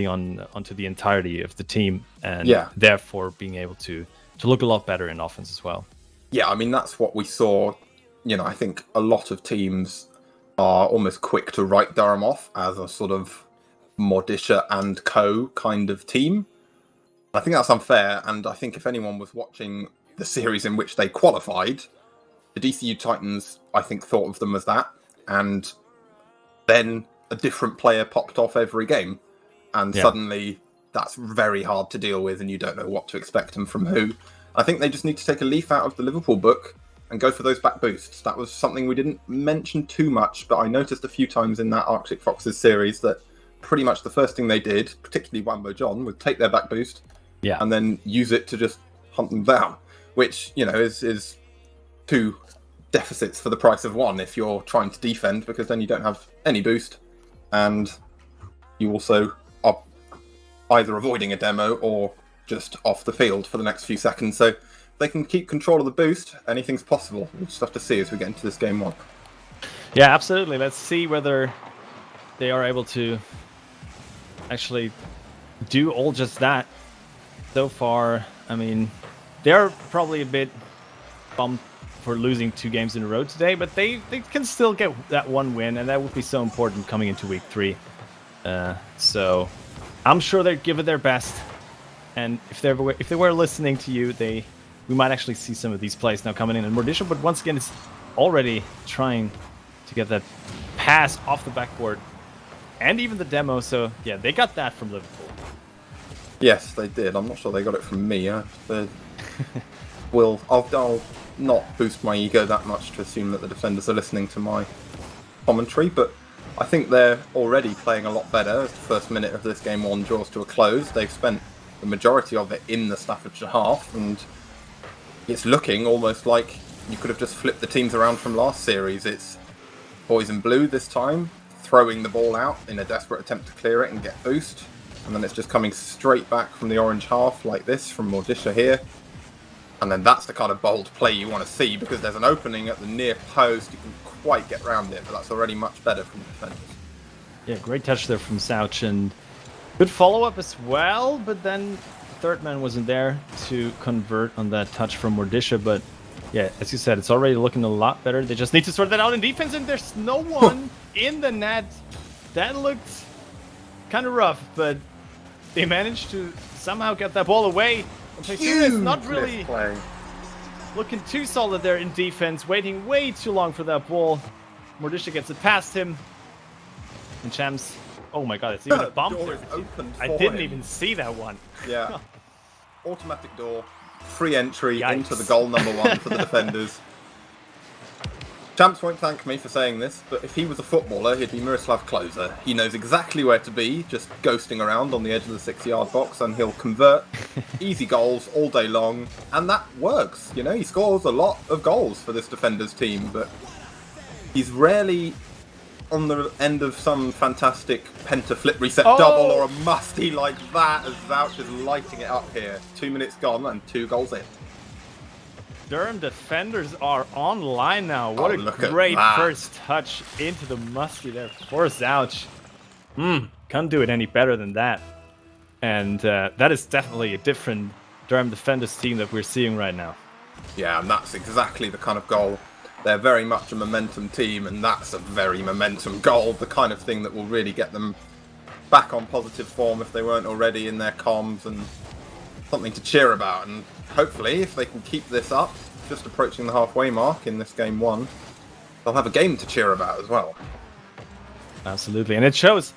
onto the entirety of the team, and therefore being able to look a lot better in offense as well. Yeah, I mean, that's what we saw. I think a lot of teams are almost quick to write Durham off as a sort of Mordisha and co kind of team. I think that's unfair, and I think if anyone was watching the series in which they qualified, the DCU Titans, I think, thought of them as that, and then a different player popped off every game, and suddenly that's very hard to deal with, and you don't know what to expect them from who. I think they just need to take a leaf out of the Liverpool book and go for those back boosts. That was something we didn't mention too much, but I noticed a few times in that Arctic Foxes series that pretty much the first thing they did, particularly Wambo John, would take their back boost and then use it to just hunt them down, which, you know, is two deficits for the price of one if you're trying to defend, because then you don't have any boost and you also are either avoiding a demo or just off the field for the next few seconds. So if they can keep control of the boost, anything's possible. We'll just have to see as we get into this game one. Yeah, absolutely. Let's see whether they are able to actually do all just that. So far, I mean, they're probably a bit bummed for losing 2 games in a row today, but they can still get that one win, and that would be so important coming into week 3. So I'm sure they'd give it their best, and if they were listening to you, we might actually see some of these plays now coming in. And Mordisha, but once again, it's already trying to get that pass off the backboard, and even the demo. So yeah, they got that from Liverpool. Yes, they did. I'm not sure they got it from me. I'll not boost my ego that much to assume that the defenders are listening to my commentary, but I think they're already playing a lot better as the first minute of this game 1 draws to a close. They've spent the majority of it in the Staffordshire half, and it's looking almost like you could have just flipped the teams around from last series. It's boys in blue this time, throwing the ball out in a desperate attempt to clear it and get boost, and then it's just coming straight back from the orange half like this from Mordisha here. And then that's the kind of bold play you want to see, because there's an opening at the near post. You can quite get around it, but that's already much better from the defenders. Yeah, great touch there from Sauch, and good follow-up as well, but then the third man wasn't there to convert on that touch from Mordisha. But yeah, as you said, it's already looking a lot better. They just need to sort that out in defense, and there's no one in the net. That looked kind of rough, but they managed to somehow get that ball away. It's not really looking too solid there in defense, waiting way too long for that ball. Mordisha gets it past him. And Shams, oh my god, it's even a bump there. I didn't even see that one. Yeah. Automatic door, free entry into the goal number 1 for the defenders. Champs won't thank me for saying this, but if he was a footballer, he'd be Miroslav Klose. He knows exactly where to be, just ghosting around on the edge of the 6-yard box, and he'll convert easy goals all day long, and that works. You know, he scores a lot of goals for this defenders team, but he's rarely on the end of some fantastic penta flip reset double or a musty like that, as Zouch is lighting it up here. 2 minutes gone and 2 goals in. Durham defenders are online now. What a great first touch into the musky there for Zouch. Can't do it any better than that. And that is definitely a different Durham defenders team that we're seeing right now. Yeah, and that's exactly the kind of goal. They're very much a momentum team, and that's a very momentum goal. The kind of thing that will really get them back on positive form if they weren't already in their comms, and something to cheer about. And hopefully, if they can keep this up, just approaching the halfway mark in this game 1, they'll have a game to cheer about as well. Absolutely, and it shows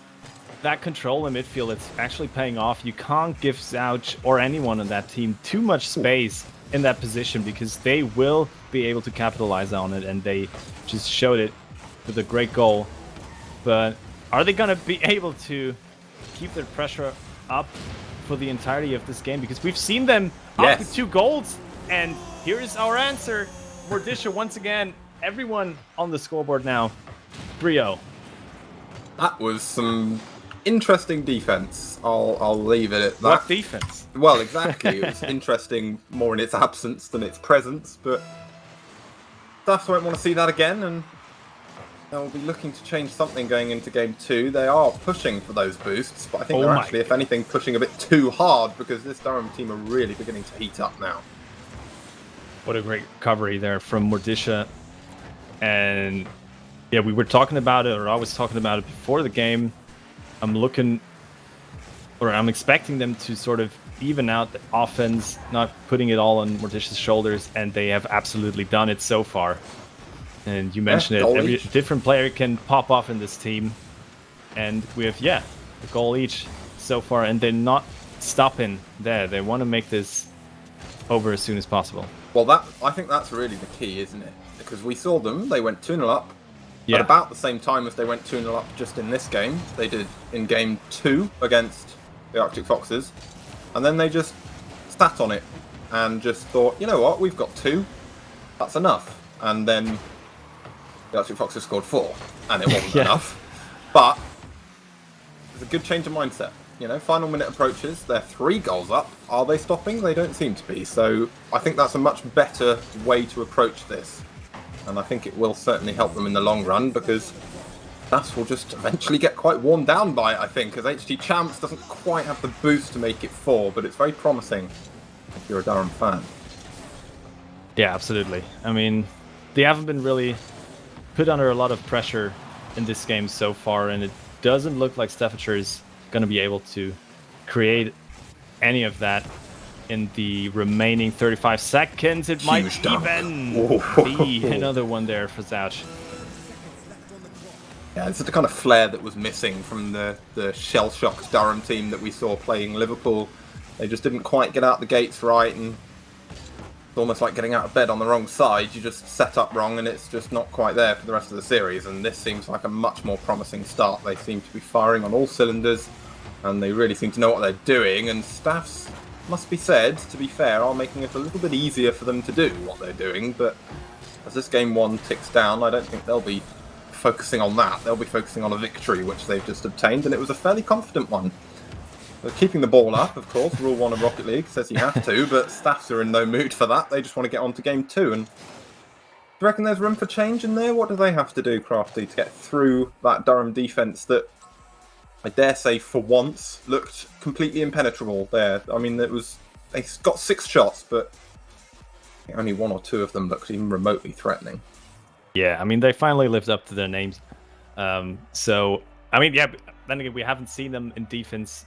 that control in midfield. It's actually paying off. You can't give Zouch or anyone on that team too much space in that position, because they will be able to capitalize on it, and they just showed it with a great goal. But are they going to be able to keep their pressure up for the entirety of this game? Because we've seen them up with 2 goals, and here is our answer. Mordisha once again, everyone on the scoreboard now, 3-0. That was some interesting defense. I'll leave it at that. What defense? Well, exactly. It was interesting more in its absence than its presence, but Staffs won't want to see that again, and they'll be looking to change something going into game 2. They are pushing for those boosts, but I think they're actually, if anything, pushing a bit too hard, because this Durham team are really beginning to heat up now. What a great recovery there from Mordisha. And yeah, we were talking about it, or I was talking about it before the game. I'm expecting them to sort of even out the offense, not putting it all on Mordisha's shoulders, and they have absolutely done it so far. And you mentioned it, every different player can pop off in this team. And we have, a goal each so far, and they're not stopping there. They want to make this over as soon as possible. Well, I think that's really the key, isn't it? Because we saw them, they went 2-0 up Yeah. at about the same time as they went 2-0 up just in this game. They did in game 2 against the Arctic Foxes. And then they just sat on it and just thought, you know what, we've got 2, that's enough. And then the Arctic Foxes scored 4, and it wasn't enough. But it's a good change of mindset. You know, final minute approaches, they're 3 goals up. Are they stopping? They don't seem to be. So I think that's a much better way to approach this. And I think it will certainly help them in the long run, because SAFs will just eventually get quite worn down by it, I think, because HT Champs doesn't quite have the boost to make it 4, but it's very promising if you're a Durham fan. Yeah, absolutely. I mean, they haven't been really put under a lot of pressure in this game so far, and it doesn't look like Staffordshire is going to be able to create any of that in the remaining 35 seconds. It might even be another one there for Zouch. Yeah, this is the kind of flair that was missing from the shell-shocked Durham team that we saw playing Liverpool. They just didn't quite get out the gates right, and it's almost like getting out of bed on the wrong side. You just set up wrong, and it's just not quite there for the rest of the series. And this seems like a much more promising start. They seem to be firing on all cylinders, and they really seem to know what they're doing. And Staffs, must be said, to be fair, are making it a little bit easier for them to do what they're doing. But as this game 1 ticks down, I don't think they'll be focusing on that. They'll be focusing on a victory, which they've just obtained, and it was a fairly confident one. They're keeping the ball up, of course. Rule 1 of Rocket League says you have to, but Staffs are in no mood for that. They just want to get on to game 2. And do you reckon there's room for change in there? What do they have to do, Crafty, to get through that Durham defence that, I dare say, for once, looked completely impenetrable there? I mean, they got 6 shots, but I think only 1 or 2 of them looked even remotely threatening. Yeah, I mean, they finally lived up to their names. So, I mean, yeah, then again, we haven't seen them in defense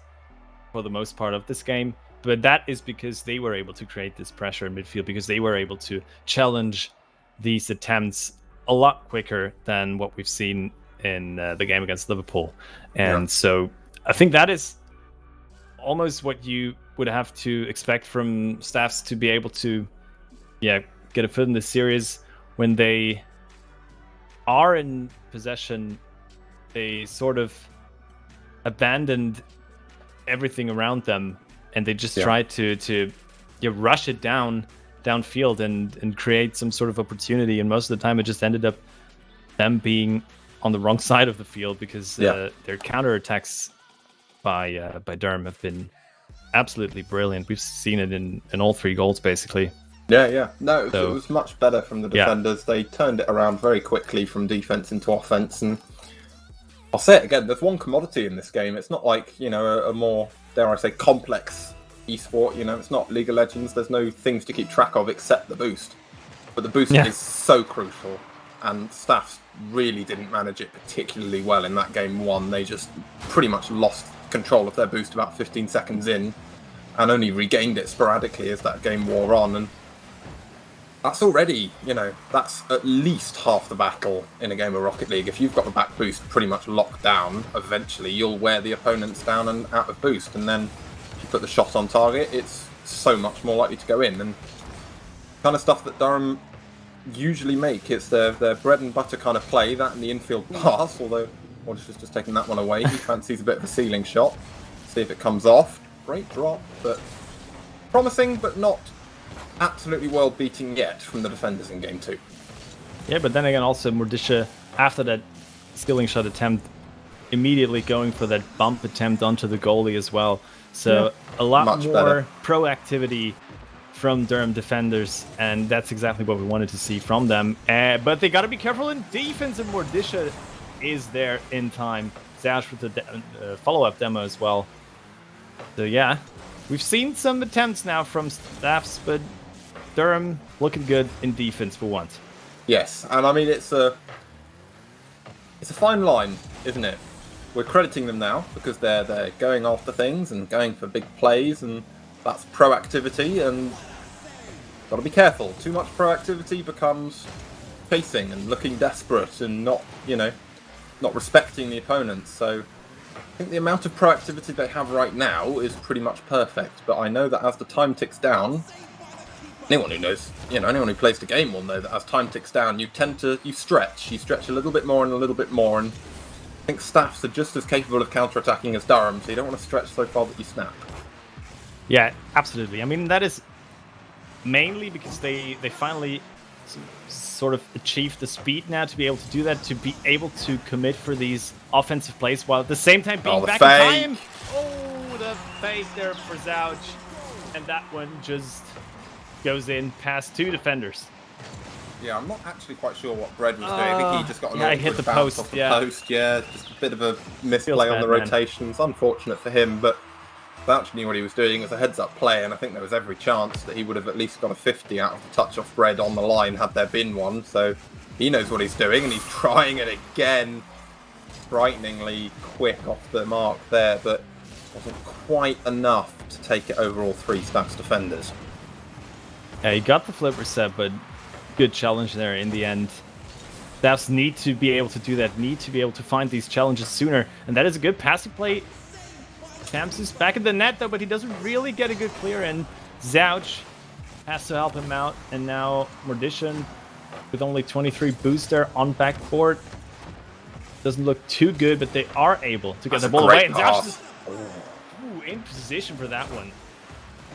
for the most part of this game, but that is because they were able to create this pressure in midfield, because they were able to challenge these attempts a lot quicker than what we've seen in the game against Liverpool. And so I think that is almost what you would have to expect from Staffs to be able to get a foot in the series. When they are in possession, they sort of abandoned everything around them, and they just tried to rush it downfield and create some sort of opportunity. And most of the time, it just ended up them being on the wrong side of the field, because their counterattacks by Durham have been absolutely brilliant. We've seen it in all 3 goals, basically. Yeah. No, it was much better from the defenders. They turned it around very quickly from defense into offense. And I'll say it again, there's one commodity in this game. It's not like, you know, a more, dare I say, complex esport. You know, it's not League of Legends. There's no things to keep track of except the boost. But the boost is so crucial. And Staffs really didn't manage it particularly well in that game 1. They just pretty much lost control of their boost about 15 seconds in, and only regained it sporadically as that game wore on. And that's already, you know, that's at least half the battle in a game of Rocket League. If you've got the back boost pretty much locked down, eventually you'll wear the opponents down and out of boost. And then if you put the shot on target, it's so much more likely to go in. And kind of stuff that Durham usually make, it's their bread and butter kind of play, that and the infield pass, although Wallace has just taken that one away. He fancies a bit of a ceiling shot. See if it comes off. Great drop, but promising, but not absolutely world-beating yet from the defenders in game 2. Yeah, but then again, also Mordisha, after that skilling shot attempt, immediately going for that bump attempt onto the goalie as well. So a lot more better proactivity from Durham defenders, and that's exactly what we wanted to see from them. But they got to be careful in defense, and Mordisha is there in time. Zouch with the follow-up demo as well. So yeah, we've seen some attempts now from Staffs, but Durham looking good in defense for once. Yes, and I mean it's a fine line, isn't it? We're crediting them now because they're going after things and going for big plays, and that's proactivity, and got to be careful. Too much proactivity becomes chasing and looking desperate and not respecting the opponents. So I think the amount of proactivity they have right now is pretty much perfect, but I know that as the time ticks down, anyone who knows, anyone who plays the game will know that as time ticks down, you stretch. You stretch a little bit more and a little bit more, and I think Staffs are just as capable of counter-attacking as Durham, so you don't want to stretch so far that you snap. Yeah, absolutely. I mean, that is mainly because they finally sort of achieved the speed now to be able to do that, to be able to commit for these offensive plays while at the same time being back in time. Oh, the fake there for Zouch. And that one just goes in past two defenders. Yeah, I'm not actually quite sure what Bread was doing. I think he just got an hit the bounce post. off the post. Yeah, just a bit of a misplay on the rotations. Unfortunate for him, but Zouch knew what he was doing as a heads-up play, and I think there was every chance that he would have at least got a 50 out of the touch off Bread on the line had there been one. So he knows what he's doing, and he's trying it again. Frighteningly quick off the mark there, but wasn't quite enough to take it over all three Staffs defenders. Yeah, he got the flip reset, but good challenge there in the end. Staffs need to be able to do that, need to be able to find these challenges sooner, and that is a good passing play. Tamsus back in the net though, but he doesn't really get a good clear, and Zouch has to help him out, and now Mordician with only 23 booster on backboard. Doesn't look too good, but they are able to get the ball away. And Zouch is in position for that one.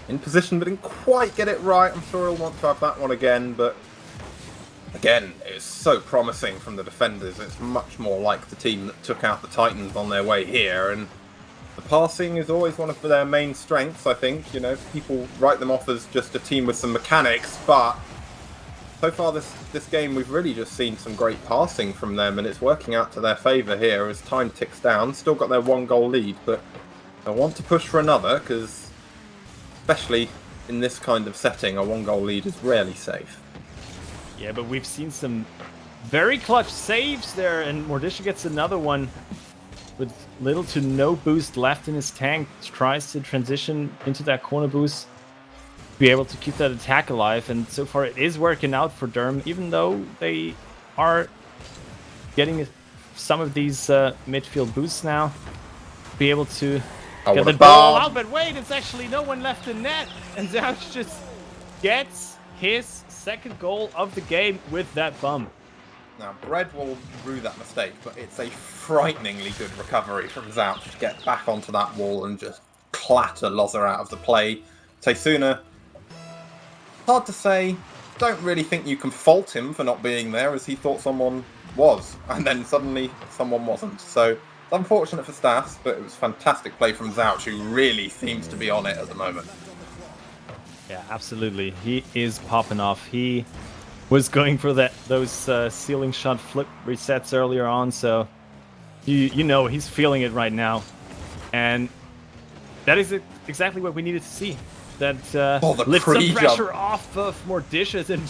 In position, but didn't quite get it right. I'm sure he'll want to have that one again, but again, it's so promising from the defenders. It's much more like the team that took out the Titans on their way here, and the passing is always one of their main strengths, I think. People write them off as just a team with some mechanics, but so far this game we've really just seen some great passing from them, and it's working out to their favour here as time ticks down. Still got their 1-goal lead, but I want to push for another, because especially in this kind of setting, a 1-goal lead is rarely safe. Yeah, but we've seen some very clutch saves there, and Mordician gets another one with little to no boost left in his tank. Tries to transition into that corner boost, be able to keep that attack alive, and so far it is working out for Durham, even though they are getting some of these midfield boosts now. Be able to get the ball out, but wait, it's actually no one left in net, and Zouch just gets his second goal of the game with that bump. Now, Bread will rue that mistake, but it's a frighteningly good recovery from Zouch to get back onto that wall and just clatter Loza out of the play. Taysuna, hard to say. Don't really think you can fault him for not being there, as he thought someone was, and then suddenly someone wasn't. So it's unfortunate for Staffs, but it was fantastic play from Zouch, who really seems to be on it at the moment. Yeah, absolutely. He is popping off. He was going for those ceiling shot flip resets earlier on, so you know he's feeling it right now, and that is exactly what we needed to see. That lifts some pressure off of more dishes, and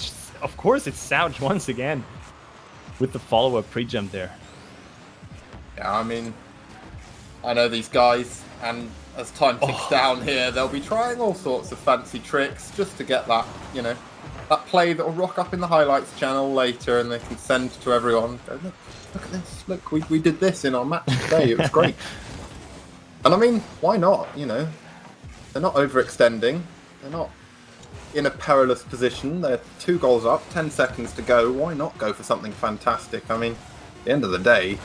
of course it's Zouch once again with the follow-up pre-jump there. Yeah, I mean, I know these guys, and as time ticks down here, they'll be trying all sorts of fancy tricks just to get that, that play that will rock up in the highlights channel later, and they can send to everyone. Go, look at this. Look, we did this in our match today. It was great. And I mean, why not? They're not overextending. They're not in a perilous position. They're 2 goals up, 10 seconds to go. Why not go for something fantastic? I mean, at the end of the day,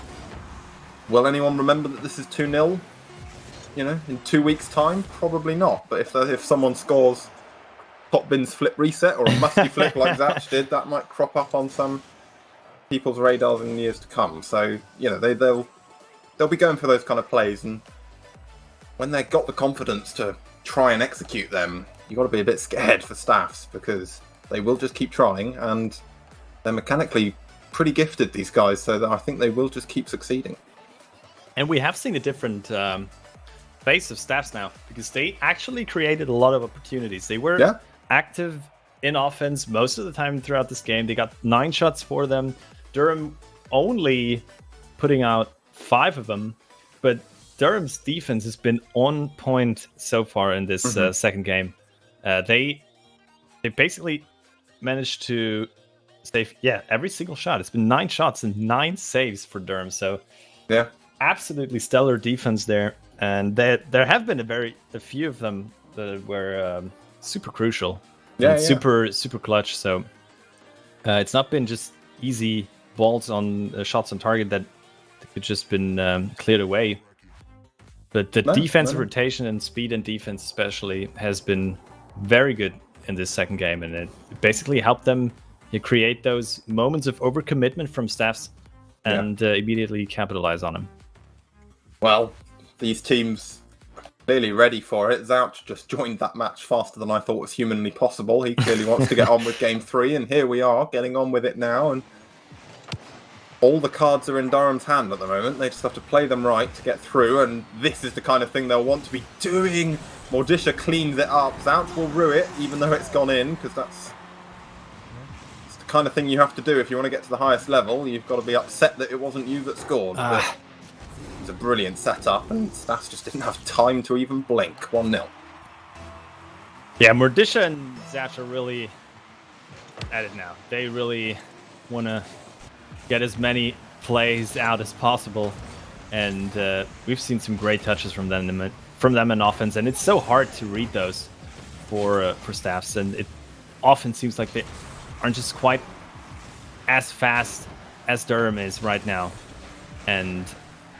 will anyone remember that this is 2-0? In 2 weeks' time? Probably not. But if someone scores Top Bin's flip reset or a musty flip like Zouch did, that might crop up on some people's radars in the years to come. So, they'll be going for those kind of plays, and when they've got the confidence to try and execute them, you've got to be a bit scared for Staffs, because they will just keep trying, and they're mechanically pretty gifted, these guys, so that I think they will just keep succeeding. And we have seen a different face of Staffs now, because they actually created a lot of opportunities. They were active in offense most of the time throughout this game. They got 9 shots for them. Durham only putting out 5 of them, but Durham's defense has been on point so far in this second game. They basically managed to save every single shot. It's been 9 shots and 9 saves for Durham. So absolutely stellar defense there. And there have been a few of them that were super crucial. And super clutch. So it's not been just easy balls on shots on target that could just been cleared away. But the defensive rotation and speed and defense especially has been very good in this second game, and it basically helped them create those moments of overcommitment from staffs and immediately capitalize on them. Well, these teams are clearly ready for it. Zouch just joined that match faster than I thought was humanly possible. He clearly wants to get on with Game 3, and here we are, getting on with it now. And all the cards are in Durham's hand at the moment. They just have to play them right to get through, and this is the kind of thing they'll want to be doing. Mordisha cleans it up. Zouch will rue it, even though it's gone in, because that's the kind of thing you have to do if you want to get to the highest level. You've got to be upset that it wasn't you that scored. But it was a brilliant setup, and Stas just didn't have time to even blink. 1-0. Yeah, Mordisha and Zouch are really at it now. They really want to get as many plays out as possible, and we've seen some great touches from them in offense, and it's so hard to read those for staffs, and it often seems like they aren't just quite as fast as Durham is right now, and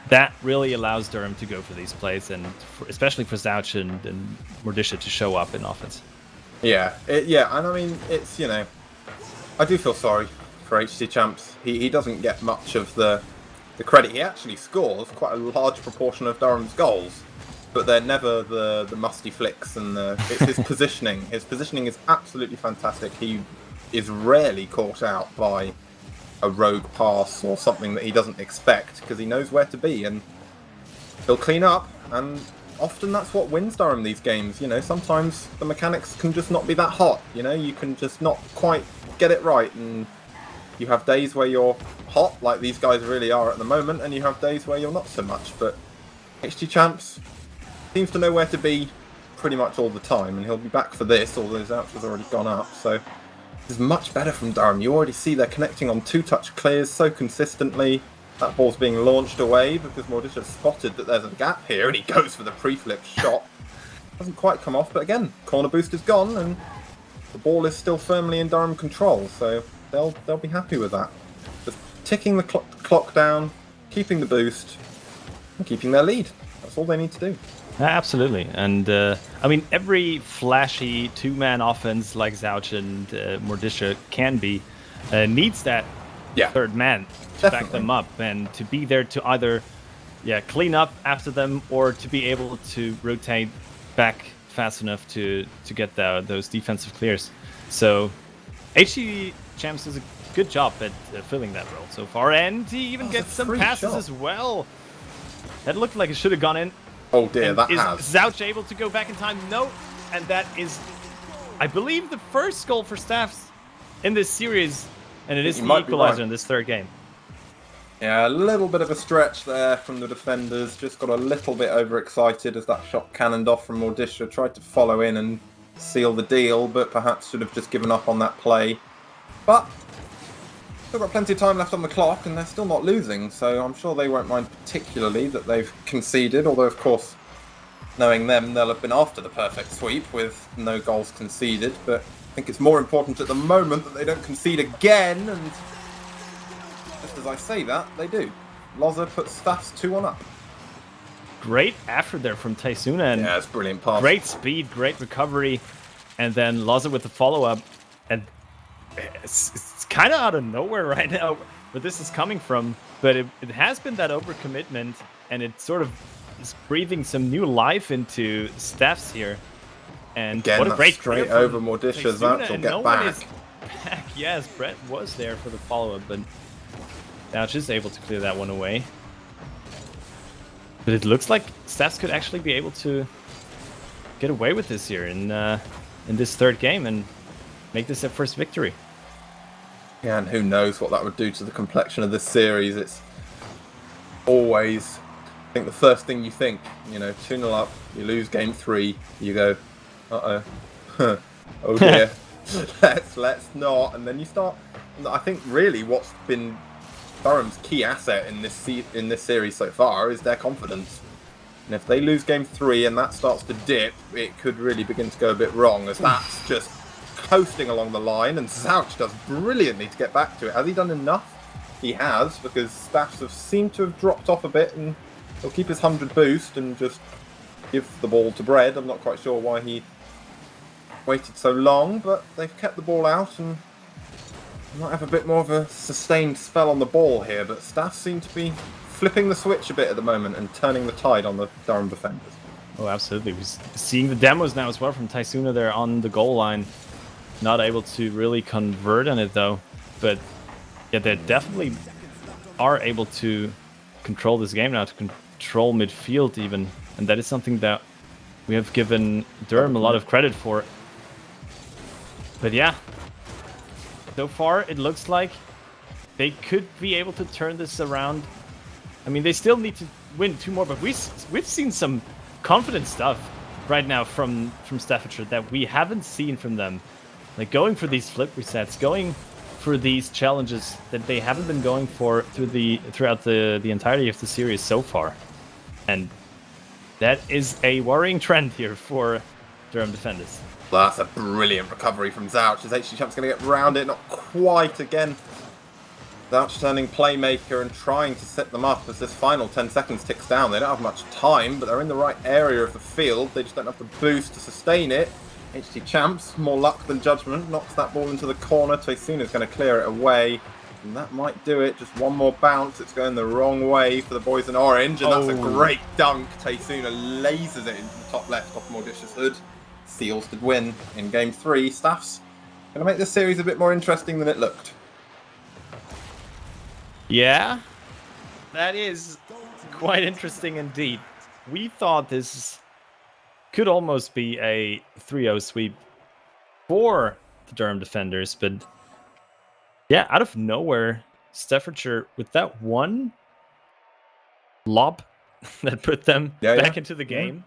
that really allows Durham to go for these plays, and especially for Zouch and Mordisha to show up in offense. And I mean, it's, I do feel sorry for HC Champs. He doesn't get much of the credit. He actually scores quite a large proportion of Durham's goals, but they're never the musty flicks, and it's his positioning. His positioning is absolutely fantastic. He is rarely caught out by a rogue pass or something that he doesn't expect, because he knows where to be, and he'll clean up, and often that's what wins Durham these games. Sometimes the mechanics can just not be that hot. You can just not quite get it right, and you have days where you're hot, like these guys really are at the moment, and you have days where you're not so much. But HG Champs seems to know where to be pretty much all the time, and he'll be back for this, although his ouch has already gone up. So this is much better from Durham. You already see they're connecting on two-touch clears so consistently. That ball's being launched away because Mordisha spotted that there's a gap here, and he goes for the pre-flip shot. Doesn't quite come off, but again, corner boost is gone, and the ball is still firmly in Durham control, so they'll be happy with that. Just ticking the clock down, keeping the boost, and keeping their lead. That's all they need to do. Absolutely, and I mean, every flashy two-man offense like Zouch and Mordisha can be needs that third man to back them up, and to be there to either clean up after them, or to be able to rotate back fast enough to get those defensive clears. So HG Champs does a good job at filling that role so far, and he even gets some passes as well. That looked like it should have gone in. Oh dear, and that is has. Zouch able to go back in time? No, and that is, I believe, the first goal for Staffs in this series, and it is the equalizer in this third game. Yeah, a little bit of a stretch there from the defenders. Just got a little bit overexcited as that shot cannoned off from Mordisha. Tried to follow in and seal the deal, but perhaps should have just given up on that play. But still got plenty of time left on the clock, and they're still not losing, so I'm sure they won't mind particularly that they've conceded, although of course, knowing them, they'll have been after the perfect sweep with no goals conceded, but I think it's more important at the moment that they don't concede again, and just as I say that, they do. Loza puts Staffs 2-1 up. Great effort there from Taisuna, and it's brilliant pass. Great speed, great recovery, and then Loza with the follow-up, and it's kind of out of nowhere right now where this is coming from, but it has been that overcommitment, and it sort of is breathing some new life into Staffs here. And again, what a great straight over Mordisha. Zouch will get back. Yes, Brett was there for the follow-up, but Zouch is able to clear that one away. But it looks like Staffs could actually be able to get away with this here in this third game and make this their first victory. Yeah, and who knows what that would do to the complexion of this series. It's always, I think the first thing you think, 2-0 up, you lose game 3, you go, uh-oh, oh dear, let's not, and then you start. I think really what's been Durham's key asset in this series so far is their confidence. And if they lose game 3 and that starts to dip, it could really begin to go a bit wrong, as that's just coasting along the line, and Zouch does brilliantly to get back to it. Has he done enough? He has, because Staffs have seemed to have dropped off a bit, and he'll keep his 100 boost and just give the ball to Bread. I'm not quite sure why he waited so long, but they've kept the ball out, and might have a bit more of a sustained spell on the ball here, but Staffs seem to be flipping the switch a bit at the moment and turning the tide on the Durham defenders. Oh, absolutely. We're seeing the demos now as well from Taisuna there on the goal line. Not able to really convert on it, though. But yeah, they definitely are able to control this game now, to control midfield even. And that is something that we have given Durham a lot of credit for. But yeah, so far it looks like they could be able to turn this around. I mean, they still need to win 2 more, but we've seen some confident stuff right now from Staffordshire that we haven't seen from them. Like going for these flip resets, going for these challenges that they haven't been going for throughout the entirety of the series so far. And that is a worrying trend here for Durham defenders. Well, that's a brilliant recovery from Zouch, as HG Champ's going to get round it, not quite again. Zouch turning playmaker and trying to set them up as this final 10 seconds ticks down. They don't have much time, but they're in the right area of the field. They just don't have the boost to sustain it. HG Champs, more luck than judgment, knocks that ball into the corner. Taisuna's going to clear it away, and that might do it. Just one more bounce. It's going the wrong way for the boys in orange, and that's a great dunk. Taisuna lasers it into the top left off Mauritius Hood. Seals did win in Game 3. Staffs going to make this series a bit more interesting than it looked. Yeah, that is quite interesting indeed. We thought this could almost be a 3-0 sweep for the Durham defenders, but yeah, out of nowhere, Staffordshire with that one lob that put them back into the game.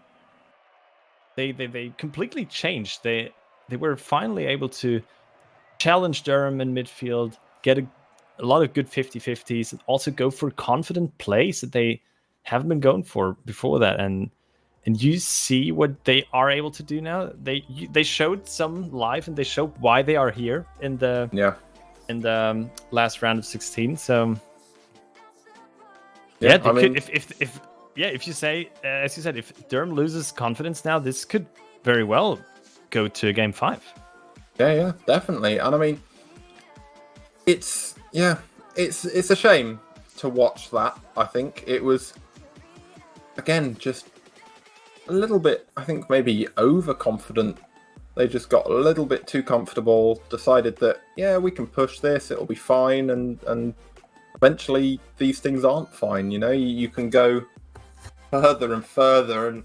They completely changed. They were finally able to challenge Durham in midfield, get a lot of good 50-50s, and also go for confident plays that they haven't been going for before that. And you see what they are able to do now. They showed some live, and they showed why they are here in the last round of 16. So yeah, they could, if you say, as you said, if Durham loses confidence now, this could very well go to Game 5. Yeah, definitely. And I mean, it's a shame to watch that. I think it was, again, just a little bit, I think maybe overconfident. They just got a little bit too comfortable, decided that, yeah, we can push this, it'll be fine, and eventually these things aren't fine, you know? You can go further and further, and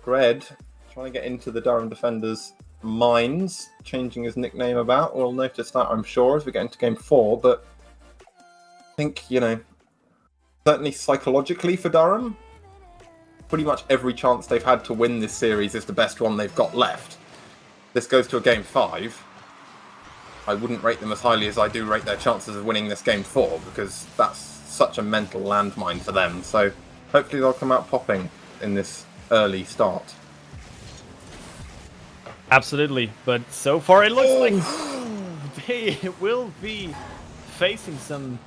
Gred, trying to get into the Durham defenders' minds, changing his nickname about. We'll notice that, I'm sure, as we get into Game 4, but I think, you know, certainly psychologically for Durham, pretty much every chance they've had to win this series is the best one they've got left. This goes to a Game 5. I wouldn't rate them as highly as I do rate their chances of winning this Game 4, because that's such a mental landmine for them. So hopefully they'll come out popping in this early start. Absolutely, but so far it looks like they will be facing some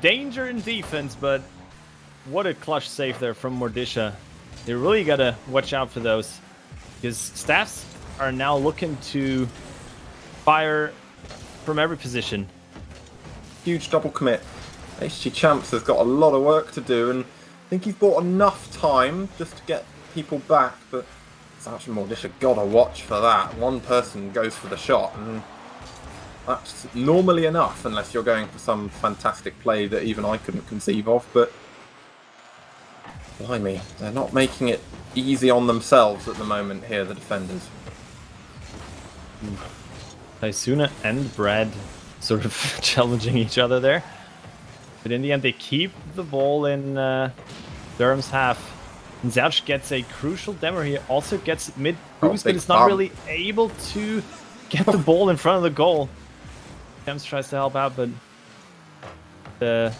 danger in defense, but what a clutch save there from Mordisha. They really gotta watch out for those, because Staffs are now looking to fire from every position. Huge double commit. HG Champs has got a lot of work to do, and I think he's bought enough time just to get people back, but Zouch and Mordisha gotta watch for that. One person goes for the shot, and that's normally enough, unless you're going for some fantastic play that even I couldn't conceive of, but blimey, they're not making it easy on themselves at the moment here, the defenders. Taisuna and Brad sort of challenging each other there. But in the end, they keep the ball in Durham's half. And Zouch gets a crucial demo here. Also gets mid-boost, but is not really able to get the ball in front of the goal. James tries to help out, but the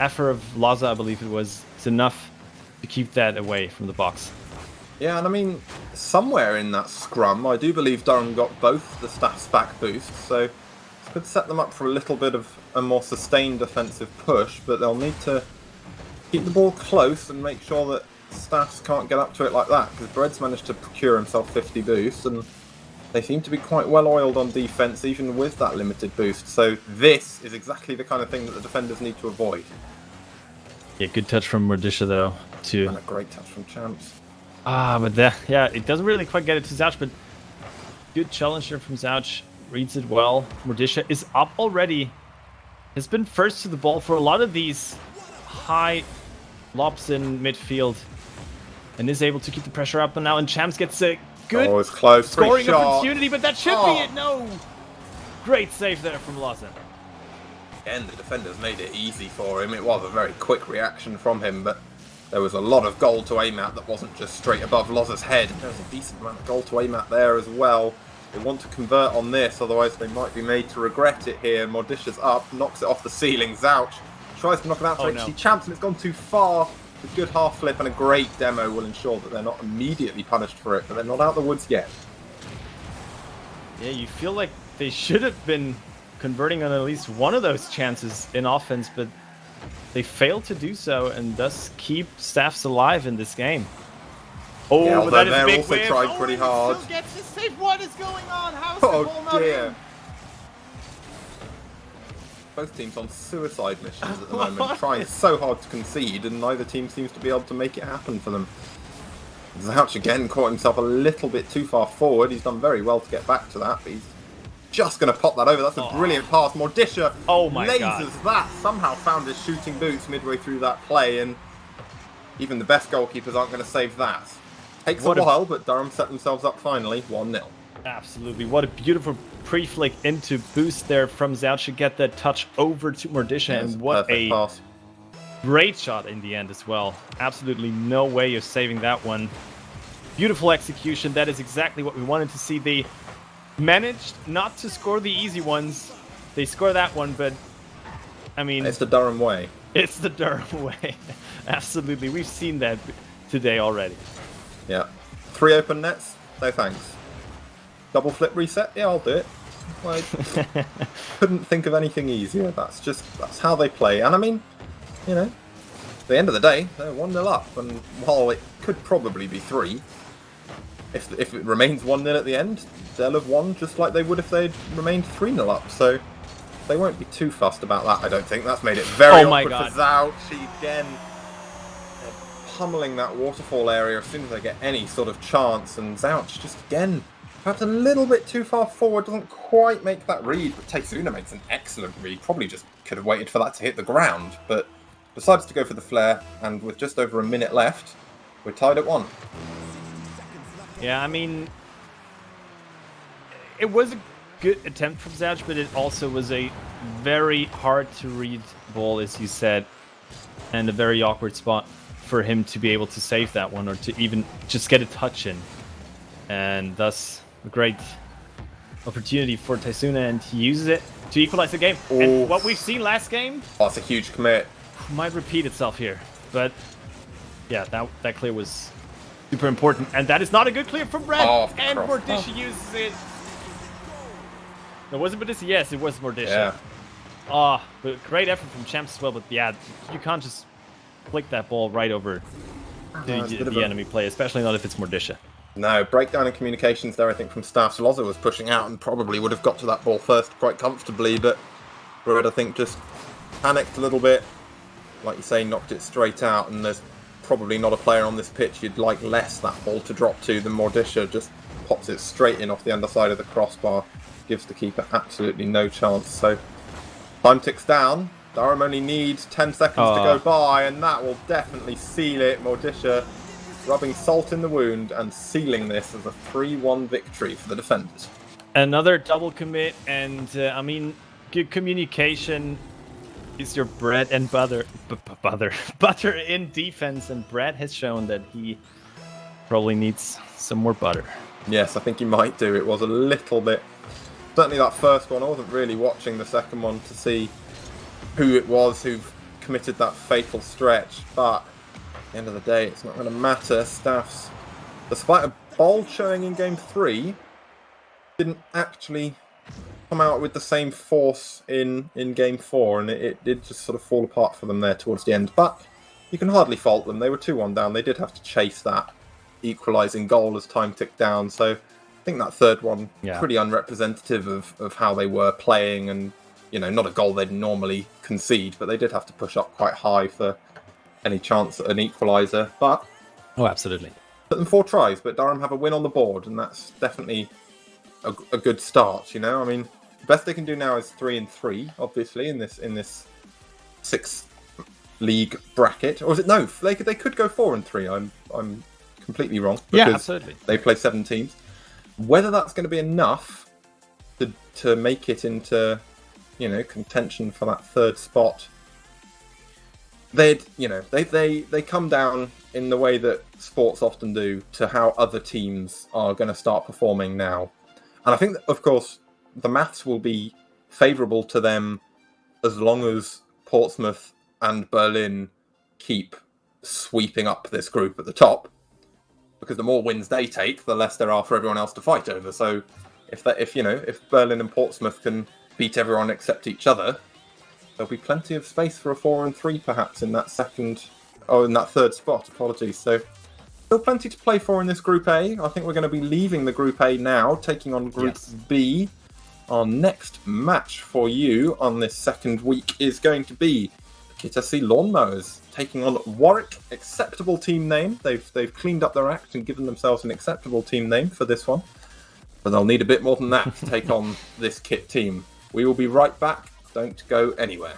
effort of Laza, I believe it was, is enough to keep that away from the box. Yeah, and I mean, somewhere in that scrum. I do believe Durham got both the staff's back boosts, so this could set them up for a little bit of a more sustained offensive push, but they'll need to keep the ball close and make sure that staffs can't get up to it like that, because Bread's managed to procure himself 50 boosts, and they seem to be quite well oiled on defense even with that limited boost. So this is exactly the kind of thing that the defenders need to avoid. Yeah, good touch from Mordisha though, too. And a great touch from Champs. But it doesn't really quite get it to Zouch, but good challenge here from Zouch. Reads it well. Mordisha is up already. Has been first to the ball for a lot of these high lobs in midfield, and is able to keep the pressure up. And now, and Champs gets a good it's close. scoring opportunity, but that should be it. No, great save there from Lawson. Again, the defenders made it easy for him. It was a very quick reaction from him, but there was a lot of goal to aim at that wasn't just straight above Loz's head. There was a decent amount of goal to aim at there as well. They want to convert on this, otherwise they might be made to regret it here. Mordisha's up, knocks it off the ceiling. Zouch tries to knock it out to HC Champs, and it's gone too far. A good half flip and a great demo will ensure that they're not immediately punished for it, but they're not out of the woods yet. Yeah, you feel like they should have been converting on at least one of those chances in offense, but they failed to do so and thus keep staffs alive in this game. Oh, yeah, but that is a big also whiff. tried pretty hard. Still gets the save. What is going on? How's the ball not in? Both teams on suicide missions at the moment, trying so hard to concede, and neither team seems to be able to make it happen for them. Zouch again caught himself a little bit too far forward. He's done very well to get back to that, but he's just going to pop that over. That's a brilliant pass. Mordisha lasers that. Somehow found his shooting boots midway through that play, and even the best goalkeepers aren't going to save that. Takes a while, but Durham set themselves up finally, 1-0. Absolutely. What a beautiful pre-flick into boost there from Zouch to get that touch over to Mordisha, and what a pass. Great shot in the end as well. Absolutely no way you're saving that one. Beautiful execution. That is exactly what we wanted to see. They managed not to score the easy ones. They score that one, but I mean... It's the Durham way. It's the Durham way. Absolutely. We've seen that today already. Yeah. 3 open nets? No thanks. Double flip reset? Yeah, I'll do it. Like, couldn't think of anything easier. That's how they play. And I mean, you know, at the end of the day, they're 1-0 up. And while it could probably be 3, if it remains 1-0 at the end, they'll have won just like they would if they'd remained 3-0 up. So they won't be too fussed about that, I don't think. That's made it very awkward for Zouch again. Pummeling that waterfall area as soon as they get any sort of chance, and Zouch just again perhaps a little bit too far forward, doesn't quite make that read, but Taesuna makes an excellent read. Probably just could have waited for that to hit the ground, but decides to go for the flare, and with just over a minute left, we're tied at 1. Yeah, I mean, it was a good attempt from Zouch, but it also was a very hard to read ball, as you said, and a very awkward spot for him to be able to save that one, or to even just get a touch in. And thus, a great opportunity for Taesuna, and he uses it to equalize the game. Oof. And what we've seen last game... Oh, it's a huge commit. Might repeat itself here. But, yeah, that clear was super important. And that is not a good clear from Brad. And Mordisha uses it. No, was it Mordisha? Yes, it was Mordisha. Yeah. But great effort from Champs as well. But, yeah, you can't just flick that ball right over the enemy player, especially not if it's Mordisha. No, breakdown in communications there, I think, from staff. Loza was pushing out and probably would have got to that ball first quite comfortably, but Brad, I think, just panicked a little bit. Like you say, knocked it straight out, and there's probably not a player on this pitch you'd like less that ball to drop to than Mordisha. Just pops it straight in off the underside of the crossbar. Gives the keeper absolutely no chance. So, time ticks down. Durham only needs 10 seconds to go by, and that will definitely seal it. Mordisha rubbing salt in the wound and sealing this as a 3-1 victory for the defenders. Another double commit, and I mean, good communication is your bread and butter in defense, and Brad has shown that he probably needs some more butter. Yes, I think he might do. It was a little bit... Certainly that first one, I wasn't really watching the second one to see who it was who committed that fatal stretch, but at the end of the day, it's not going to matter. Staffs, despite a bold showing in Game 3 didn't actually come out with the same force in Game 4, and it did just sort of fall apart for them there towards the end. But you can hardly fault them. They were 2-1 down. They did have to chase that equalising goal as time ticked down. So I think that third one, pretty unrepresentative of how they were playing, and not a goal they'd normally concede, but they did have to push up quite high for any chance at an equaliser. But absolutely. Took them 4 tries, but Durham have a win on the board, and that's definitely a good start. I mean, the best they can do now is 3-3, obviously, in this 6th league bracket. Or is it no? They could go 4-3. I'm completely wrong. Yeah, absolutely. They play 7 teams. Whether that's going to be enough to make it into contention for that 3rd spot, they come down in the way that sports often do to how other teams are going to start performing now. And I think that, of course, the maths will be favourable to them as long as Portsmouth and Berlin keep sweeping up this group at the top, because the more wins they take, the less there are for everyone else to fight over. So if Berlin and Portsmouth can beat everyone except each other, there'll be plenty of space for a 4-3 perhaps in that 3rd spot. Apologies. So still plenty to play for in this Group A. I think we're going to be leaving the Group A now, taking on Group B. Our next match for you on this 2nd week is going to be Kitasi Lawnmowers taking on Warwick. Acceptable team name. They've cleaned up their act and given themselves an acceptable team name for this one. But they'll need a bit more than that to take on this Kit team. We will be right back. Don't go anywhere.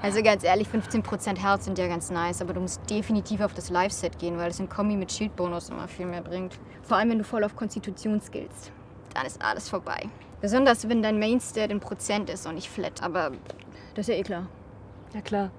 Also ganz ehrlich, 15% Herz sind ja ganz nice, aber du musst definitiv auf das Live-Set gehen, weil es in Kombi mit Schildbonus immer viel mehr bringt. Vor allem, wenn du voll auf Konstitution skillst. Dann ist alles vorbei. Besonders, wenn dein Mainstat in Prozent ist und nicht flat, aber das ist ja eh klar. Ja klar.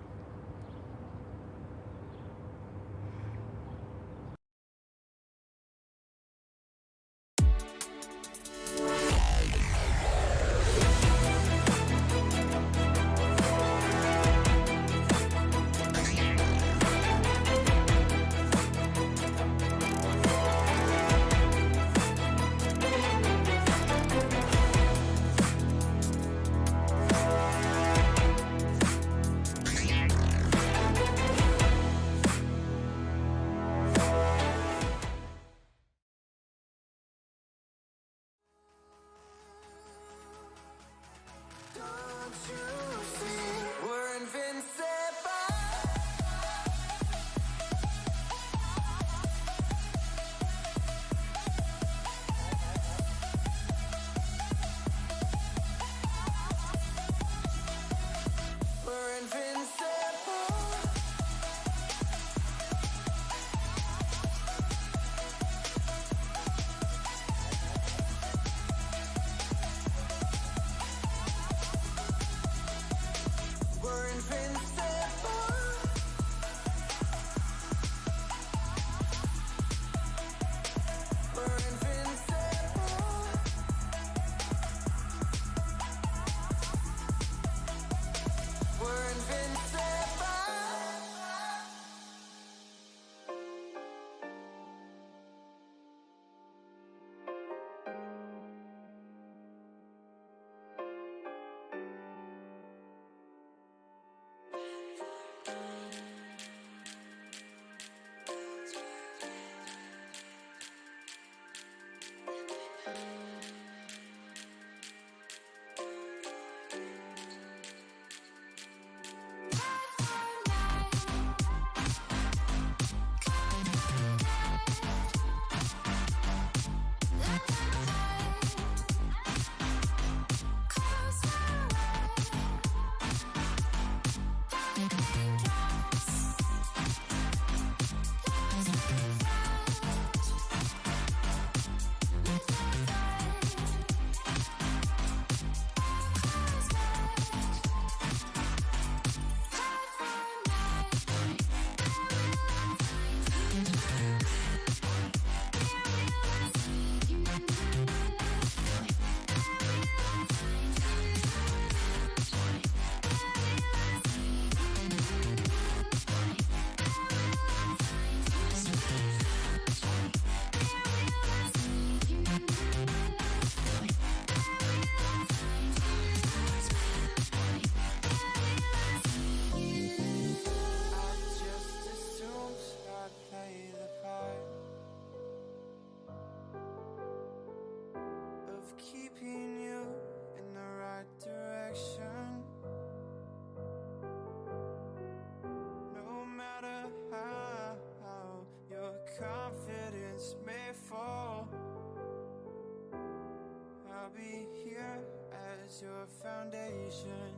I'll be here as your foundation.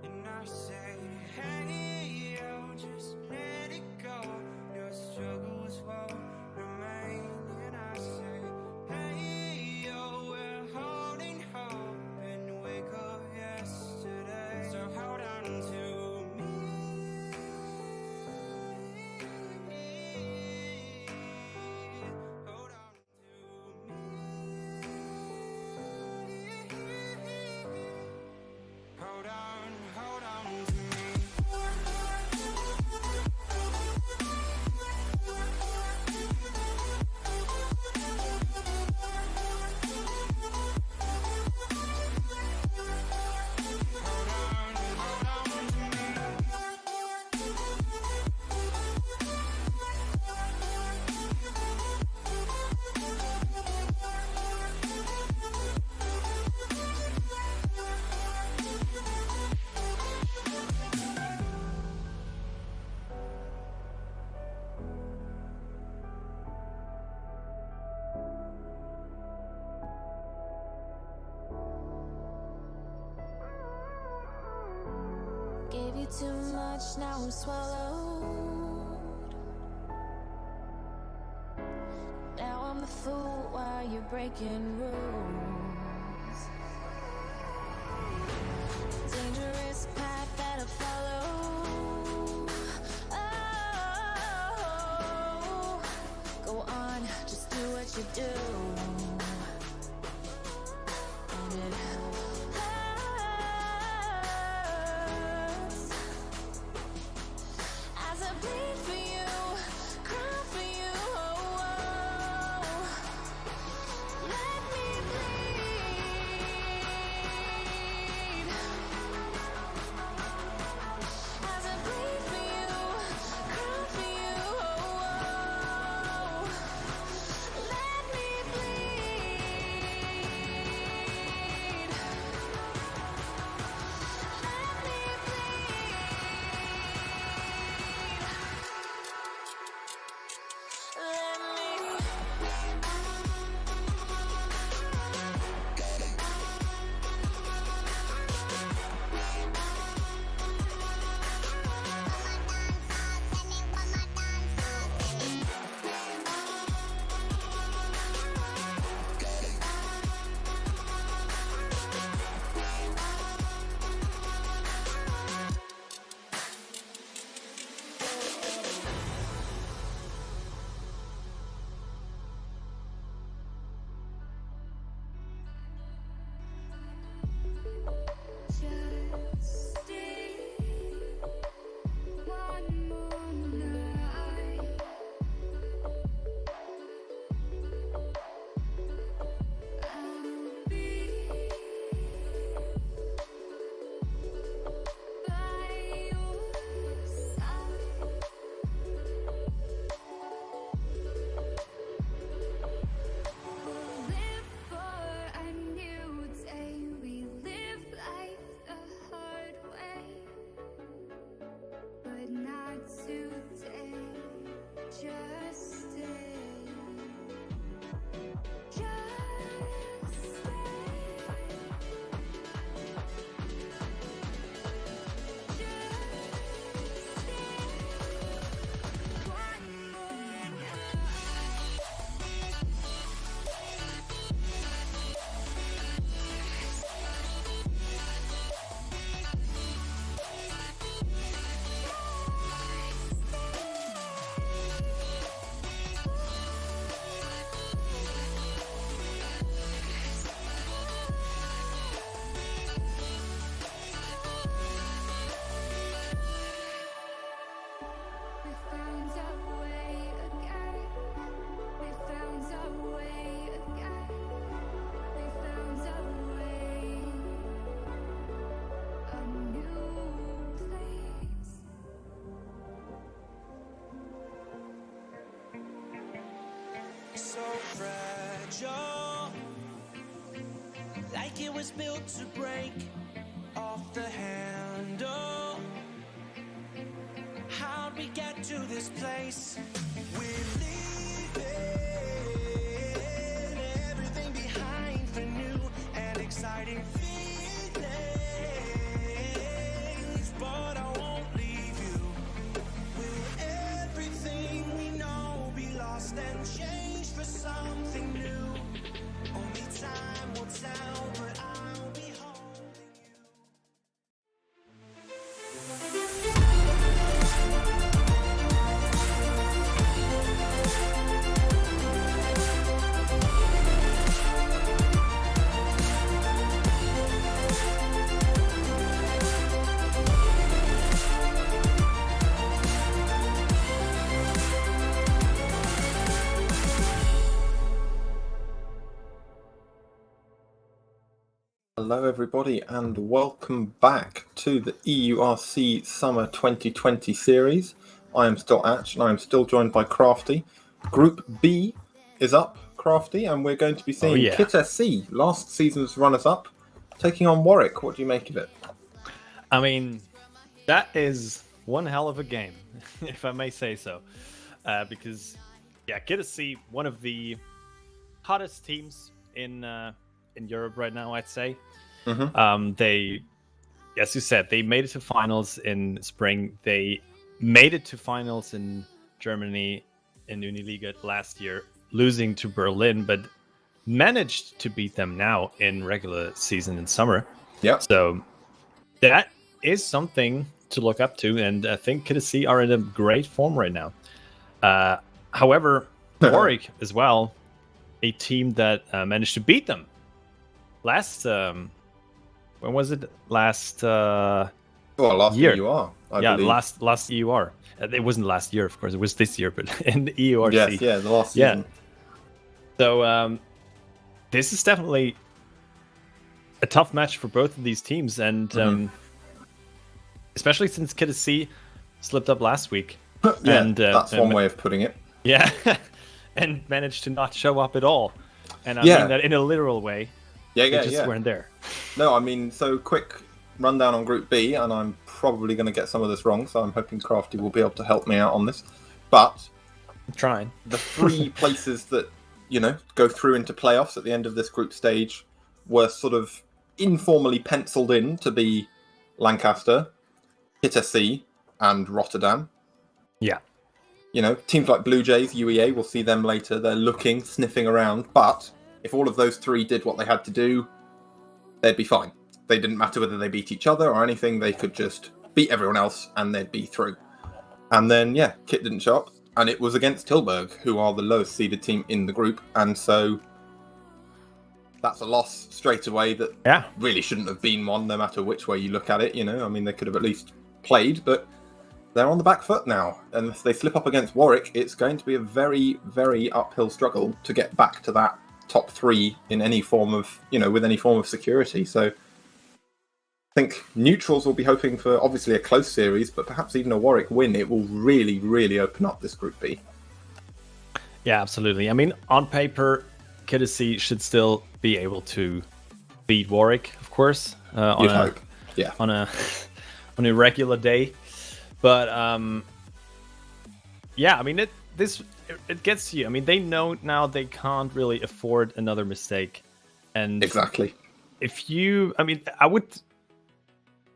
And I say, hey, yo, just let it go. Your struggles won't remain. And I say, hey, yo, we're holding hope and wake up yesterday. So hold on to me. Hold on to me. Hold on to me. Gave you too much, now I'm swallowed. Now I'm a fool while you're breaking rules. Dangerous path that I follow. Oh, go on, just do what you do. And it as I bleed for you, cry for you, oh, oh. Let me bleed. As I bleed for you, cry for you, oh, oh. Let me bleed. Let me like it was built to break off the handle. How'd we get to this place? We're leaving everything behind Hello, everybody, and welcome back to the EURC Summer 2020 series. I am still Atch, and I am still joined by Crafty. Group B is up, Crafty, and we're going to be seeing yeah. Kit SC, last season's runners-up, taking on Warwick. What do you make of it? I mean, that is one hell of a game, if I may say so. Because, yeah, Kit SC, one of the hottest teams in Europe right now, I'd say. They, as you said, they made it to finals in spring. They made it to finals in Germany in Uniliga last year, losing to Berlin, but managed to beat them now in regular season in summer. Yeah. So that is something to look up to, and I think KTC are in a great form right now. However, Warwick as well, a team that managed to beat them last. When was it? Last last year. EUR, I believe. last EUR. It wasn't last year, of course. It was this year, but in the EURC. Yes, yeah, the last season. So this is definitely a tough match for both of these teams, and especially since KTC slipped up last week. Yeah, and, that's one way of putting it. Yeah, and managed to not show up at all. And I Yeah. mean that in a literal way. Yeah, They just weren't there. No, I mean, so quick rundown on Group B, and I'm probably going to get some of this wrong, so I'm hoping Crafty will be able to help me out on this. But I'm trying. the three places that, go through into playoffs at the end of this group stage were sort of informally penciled in to be Lancaster, Kit SC, and Rotterdam. Yeah. Teams like Blue Jays, UEA, we'll see them later. They're looking, sniffing around, but if all of those three did what they had to do, they'd be fine. They didn't matter whether they beat each other or anything. They could just beat everyone else and they'd be through. And then, Kit didn't show up. And it was against Tilburg, who are the lowest seeded team in the group. And so that's a loss straight away that really shouldn't have been one, no matter which way you look at it. I mean, they could have at least played, but they're on the back foot now. And if they slip up against Warwick, it's going to be a very, very uphill struggle to get back to that top three in any form of, with any form of security. So I think neutrals will be hoping for obviously a close series, but perhaps even a Warwick win. It will really, really open up this Group B. Yeah, absolutely. I mean, on paper, KTC should still be able to beat Warwick, of course, on a regular day. But I mean, it gets to you. I mean, they know now they can't really afford another mistake. And exactly. I would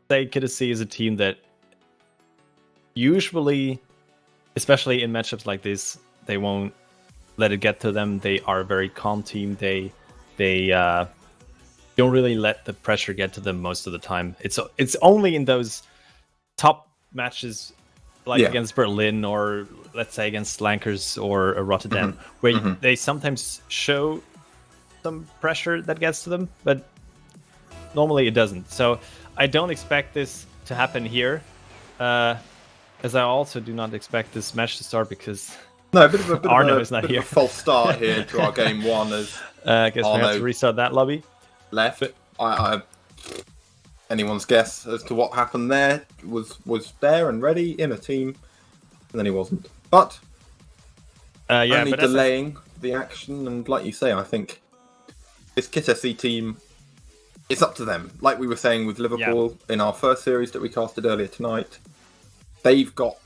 say KTC is a team that usually, especially in matchups like this, they won't let it get to them. They are a very calm team. They don't really let the pressure get to them most of the time. It's only in those top matches against Berlin or let's say against Lankers or Rotterdam, where they sometimes show some pressure that gets to them, but normally it doesn't. So I don't expect this to happen here, as I also do not expect this match to start because Arno is not here. A false start here to our game one as I guess Arno we have to restart that lobby. Left. I anyone's guess as to what happened there was there and ready in a team, and then he wasn't. But only delaying the action, and like you say, I think this Kit SC team, it's up to them. Like we were saying with Liverpool in our first series that we casted earlier tonight, they've got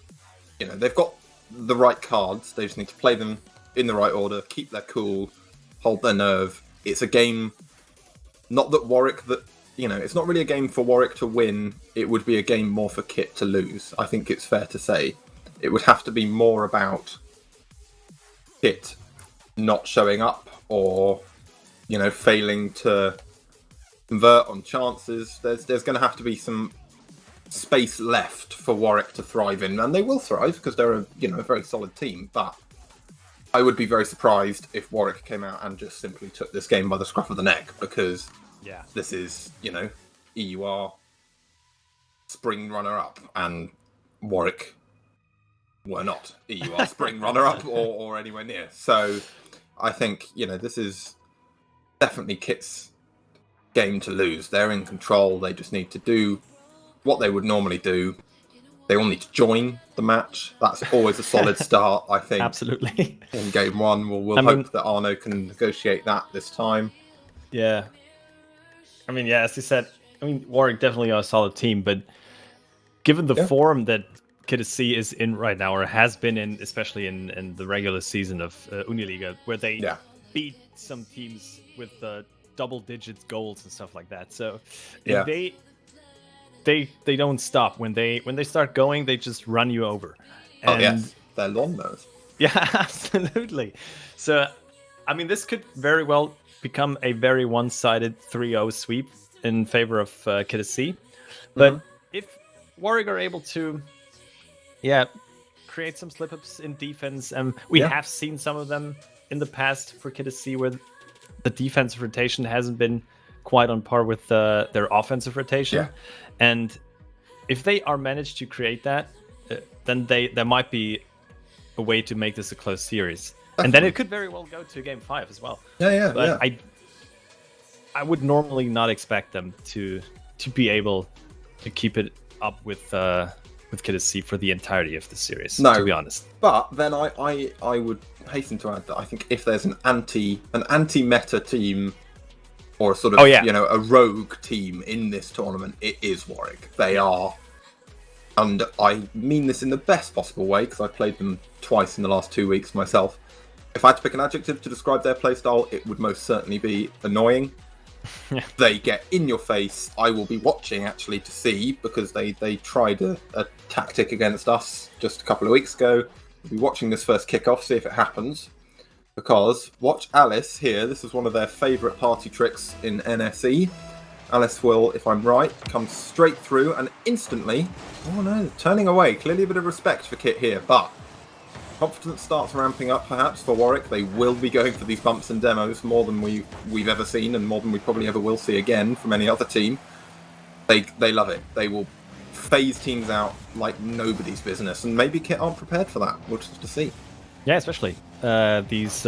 the right cards. They just need to play them in the right order, keep their cool, hold their nerve. It's a game, not that Warwick it's not really a game for Warwick to win. It would be a game more for Kit to lose. I think it's fair to say. It would have to be more about Kit not showing up or, failing to convert on chances. There's going to have to be some space left for Warwick to thrive in. And they will thrive because they're a very solid team. But I would be very surprised if Warwick came out and just simply took this game by the scruff of the neck, because this is, EUR spring runner-up, and Warwick were not EUR spring runner-up or anywhere near. So I think, this is definitely Kit's game to lose. They're in control. They just need to do what they would normally do. They all need to join the match. That's always a solid start, I think. Absolutely. In game one, we'll hope that Arno can negotiate that this time. Yeah. I mean, yeah, as you said, Warwick definitely are a solid team, but given the form that Kiddersi is in right now, or has been in, especially in the regular season of Uniliga, where they beat some teams with double-digit goals and stuff like that. So they don't stop. When they start going, they just run you over. And, they're lawnmowers. Yeah, absolutely. So, I mean, this could very well become a very one-sided 3-0 sweep in favor of Kiddersi. But if Warwick are able to, create some slip-ups in defense, we have seen some of them in the past for Kiddersi where the defensive rotation hasn't been quite on par with their offensive rotation. Yeah. And if they are managed to create that, then there might be a way to make this a close series. Definitely. And then it could very well go to game 5 as well. But I would normally not expect them to be able to keep it up with Kiddersi for the entirety of the series, to be honest. But then I would hasten to add that I think if there's an anti-meta team or a sort of a rogue team in this tournament, it is Warwick. They are, and I mean this in the best possible way because I've played them twice in the last 2 weeks myself. If I had to pick an adjective to describe their playstyle, it would most certainly be annoying. They get in your face. I will be watching actually to see, because they tried a tactic against us just a couple of weeks ago. We'll be watching this first kickoff, see if it happens. Because watch Alice here. This is one of their favourite party tricks in NSE. Alice will, if I'm right, come straight through and instantly... Oh no, turning away. Clearly a bit of respect for Kit here, but confidence starts ramping up perhaps for Warwick. They will be going for these bumps and demos more than we've ever seen, and more than we probably ever will see again from any other team. They love it. They will phase teams out like nobody's business, and maybe Kit aren't prepared for that. We'll just have to see. Yeah, especially these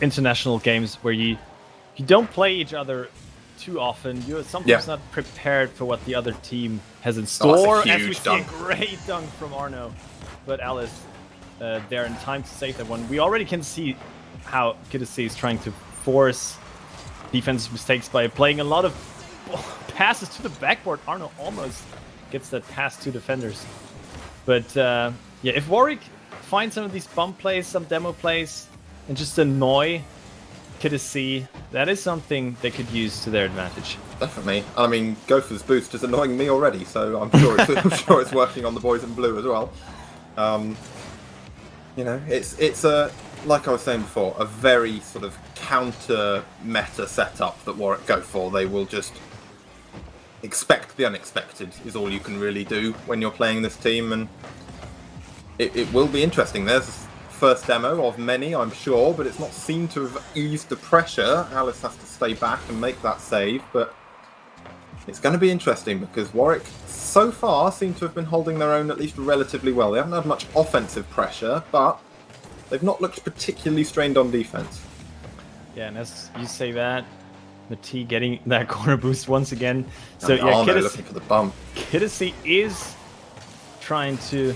international games where you don't play each other too often. You're sometimes not prepared for what the other team has in store. As we see a great dunk from Arno, but Alice there in time to save that one. We already can see how Kiddersi is trying to force defensive mistakes by playing a lot of passes to the backboard. Arno almost gets that pass to defenders. But if Warwick find some of these bump plays, some demo plays, and just annoy Kiddersi, that is something they could use to their advantage. Definitely. I mean, Gopher's boost is annoying me already, so I'm sure it's working on the boys in blue as well. It's a, like I was saying before, a very sort of counter meta setup that Warwick go for. They will just expect the unexpected is all you can really do when you're playing this team, and it will be interesting. There's a first demo of many, I'm sure, but it's not seemed to have eased the pressure. Alice has to stay back and make that save, but it's going to be interesting because Warwick so far seem to have been holding their own at least relatively well. They haven't had much offensive pressure, but they've not looked particularly strained on defense. Yeah, and as you say that, Mati getting that corner boost once again. So and Arno looking for the bump. Kiddersi is trying to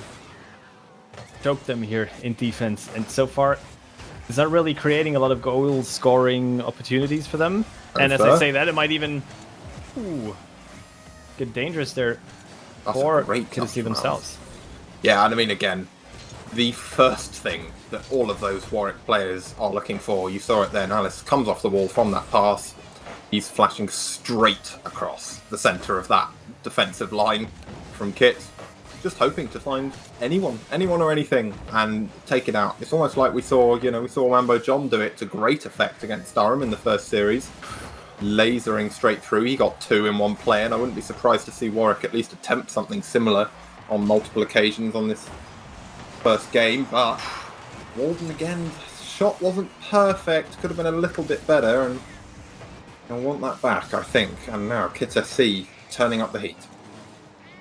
choke them here in defense, and so far is not really creating a lot of goal scoring opportunities for them. And as I say that, it might even get dangerous there for Kiddersi themselves. Yeah, and I mean, again, the first thing that all of those Warwick players are looking for, you saw it then, Alice comes off the wall from that pass. He's flashing straight across the centre of that defensive line from Kit, just hoping to find anyone or anything and take it out. It's almost like we saw Wambo John do it to great effect against Durham in the first series, lasering straight through. He got 2 in one play, and I wouldn't be surprised to see Warwick at least attempt something similar on multiple occasions on this first game. But Walden again, shot wasn't perfect, could have been a little bit better, and I want that back, I think. And now Kiddersi turning up the heat.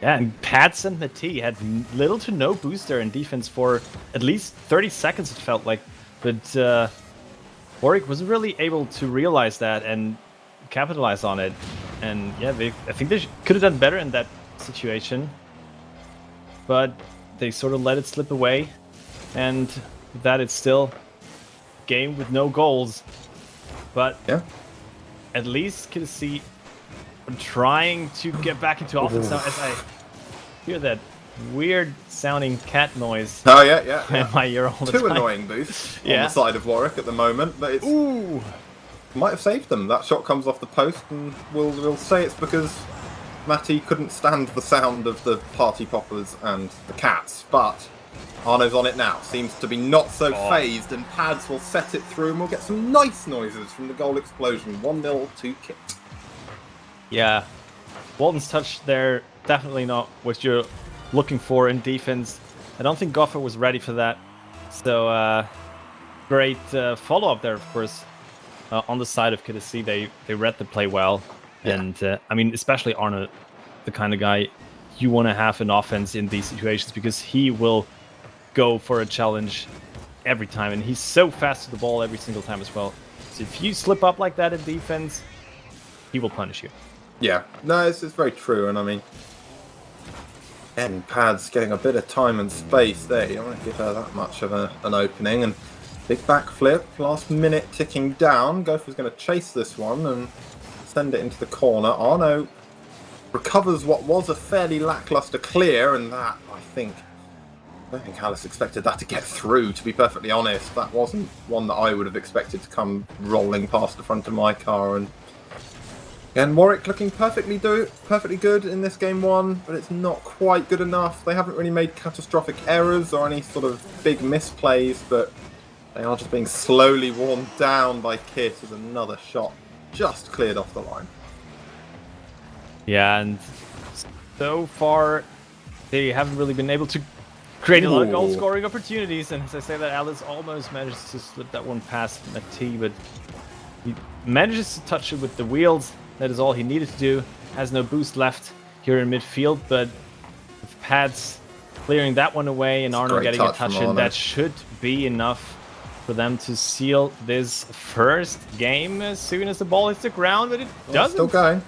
Yeah, and Pats and Mati had little to no booster in defense for at least 30 seconds, it felt like. But Warwick wasn't really able to realize that and capitalize on it. And yeah, I think they could have done better in that situation. But they sort of let it slip away. And with that, it's still a game with no goals. But Yeah. at least can see I'm trying to get back into offense now as I hear that weird sounding cat noise Oh yeah. in my ear all the Two time. annoying boosts on Yeah. the side of Warwick at the moment, but it's Ooh. might have saved them. That shot comes off the post, and we'll say it's because Matty couldn't stand the sound of the party poppers and the cats. But Arno's on it now. Seems to be not so phased, and Pads will set it through, and we'll get some nice noises from the goal explosion. 1-0 to Kit. Yeah. Walton's touch there, definitely not what you're looking for in defense. I don't think Goffer was ready for that. So, great follow-up there, of course. On the side of Kidesi, they read the play well. Yeah. And, I mean, especially Arno, the kind of guy you want to have in offense in these situations, because he will go for a challenge every time. And he's so fast to the ball every single time as well. So if you slip up like that in defense, he will punish you. Yeah, no, it's very true, and I mean, and Pads getting a bit of time and space there. You don't want to give her that much of an opening, and big backflip, last minute ticking down. Gopher's going to chase this one and send it into the corner. Arno recovers what was a fairly lackluster clear, and that, I don't think Alice expected that to get through, to be perfectly honest. That wasn't one that I would have expected to come rolling past the front of my car. And Warwick looking perfectly good in this game one, but it's not quite good enough. They haven't really made catastrophic errors or any sort of big misplays, but they are just being slowly worn down by Kit as another shot just cleared off the line. Yeah, and so far they haven't really been able to create a lot of goal-scoring opportunities. And as I say that, Alice almost manages to slip that one past Mati, but he manages to touch it with the wheels. That is all he needed to do. Has no boost left here in midfield, but with Pads clearing that one away and Arno getting a touch in, that should be enough for them to seal this first game as soon as the ball hits the ground, but it doesn't. Still going.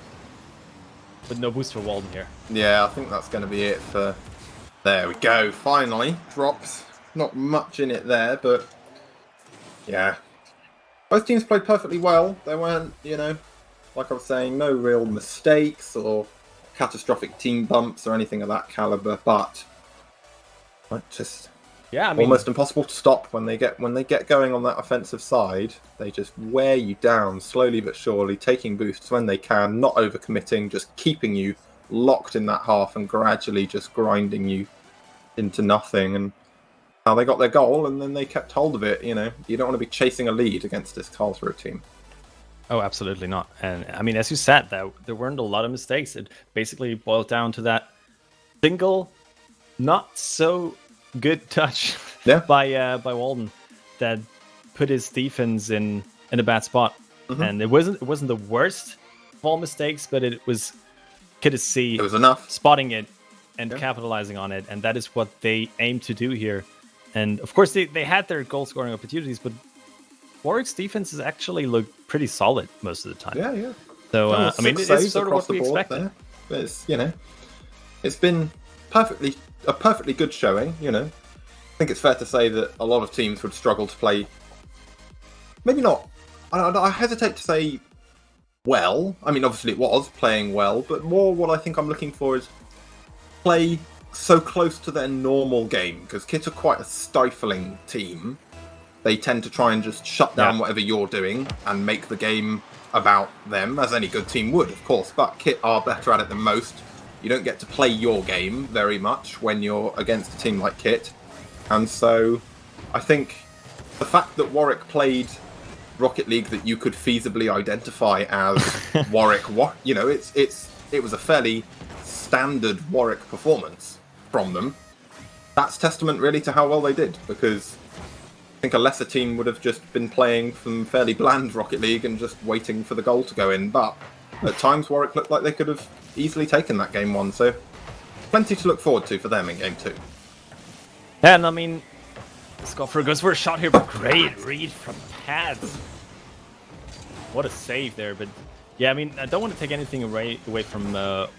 But no boost for Walden here. Yeah, I think that's going to be it for... There we go, finally. Drops. Not much in it there, but... Yeah. Both teams played perfectly well. There weren't, like I was saying, no real mistakes or catastrophic team bumps or anything of that caliber, but just almost impossible to stop when they get going on that offensive side. They just wear you down slowly but surely, taking boosts when they can, not overcommitting, just keeping you locked in that half and gradually just grinding you into nothing. And how they got their goal, and then they kept hold of it. You don't want to be chasing a lead against this Karlsruhe team. Oh, absolutely not. And I mean, as you said, there weren't a lot of mistakes. It basically boiled down to that single, not so good touch by Walden that put his defense in a bad spot. Mm-hmm. And it wasn't the worst of all mistakes, but it was good to see. It was enough spotting it and capitalizing on it, and that is what they aim to do here. And of course, they had their goal scoring opportunities, but Warwick's defense has actually looked pretty solid most of the time. Yeah. So, I mean, it's sort of what we expected. It's, it's been a perfectly good showing, I think it's fair to say that a lot of teams would struggle to play, maybe not, I hesitate to say well. I mean, obviously it was playing well, but more what I think I'm looking for is play so close to their normal game, because Kit are quite a stifling team. They tend to try and just shut down whatever you're doing and make the game about them, as any good team would, of course. But Kit are better at it than most. You don't get to play your game very much when you're against a team like Kit. And so I think the fact that Warwick played Rocket League that you could feasibly identify as Warwick, it was a fairly standard Warwick performance from them. That's testament really to how well they did, because I think a lesser team would have just been playing some fairly bland Rocket League and just waiting for the goal to go in. But at times Warwick looked like they could have easily taken that game one, so plenty to look forward to for them in game two. And I mean, Scoffer goes for a shot here, but great read from Pads. What a save there, but Yeah, I mean, I don't want to take anything away from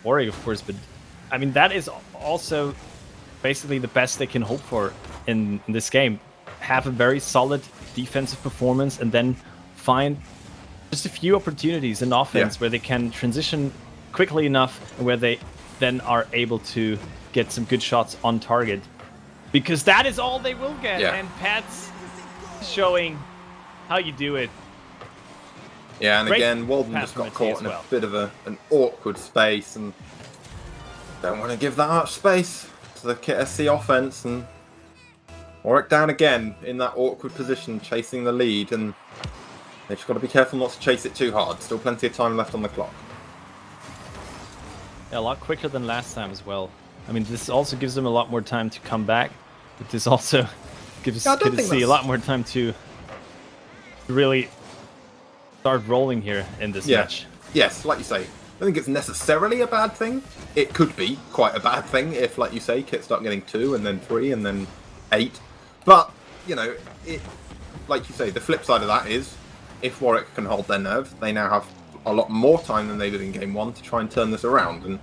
Warwick, of course, but I mean, that is also basically the best they can hope for in this game. Have a very solid defensive performance and then find just a few opportunities in offense where they can transition quickly enough and where they then are able to get some good shots on target. Because that is all they will get. Yeah. And Pat's showing how you do it. Yeah, and Great again, Walden pass just from got Matty caught as in a well. bit of an awkward space and don't want to give that much space to the KSC offense. And Warwick down again in that awkward position, chasing the lead, and they've just got to be careful not to chase it too hard. Still plenty of time left on the clock. Yeah, a lot quicker than last time as well. I mean, this also gives them a lot more time to come back, but this also gives Yeah, I don't think KSC a that's- lot more time to really start rolling here in this match. Yes, like you say, I don't think it's necessarily a bad thing. It could be quite a bad thing if, like you say, Kit start getting 2 and then 3 and then 8. But, you know, it, like you say, the flip side of that is if Warwick can hold their nerve, they now have a lot more time than they did in Game 1 to try and turn this around. And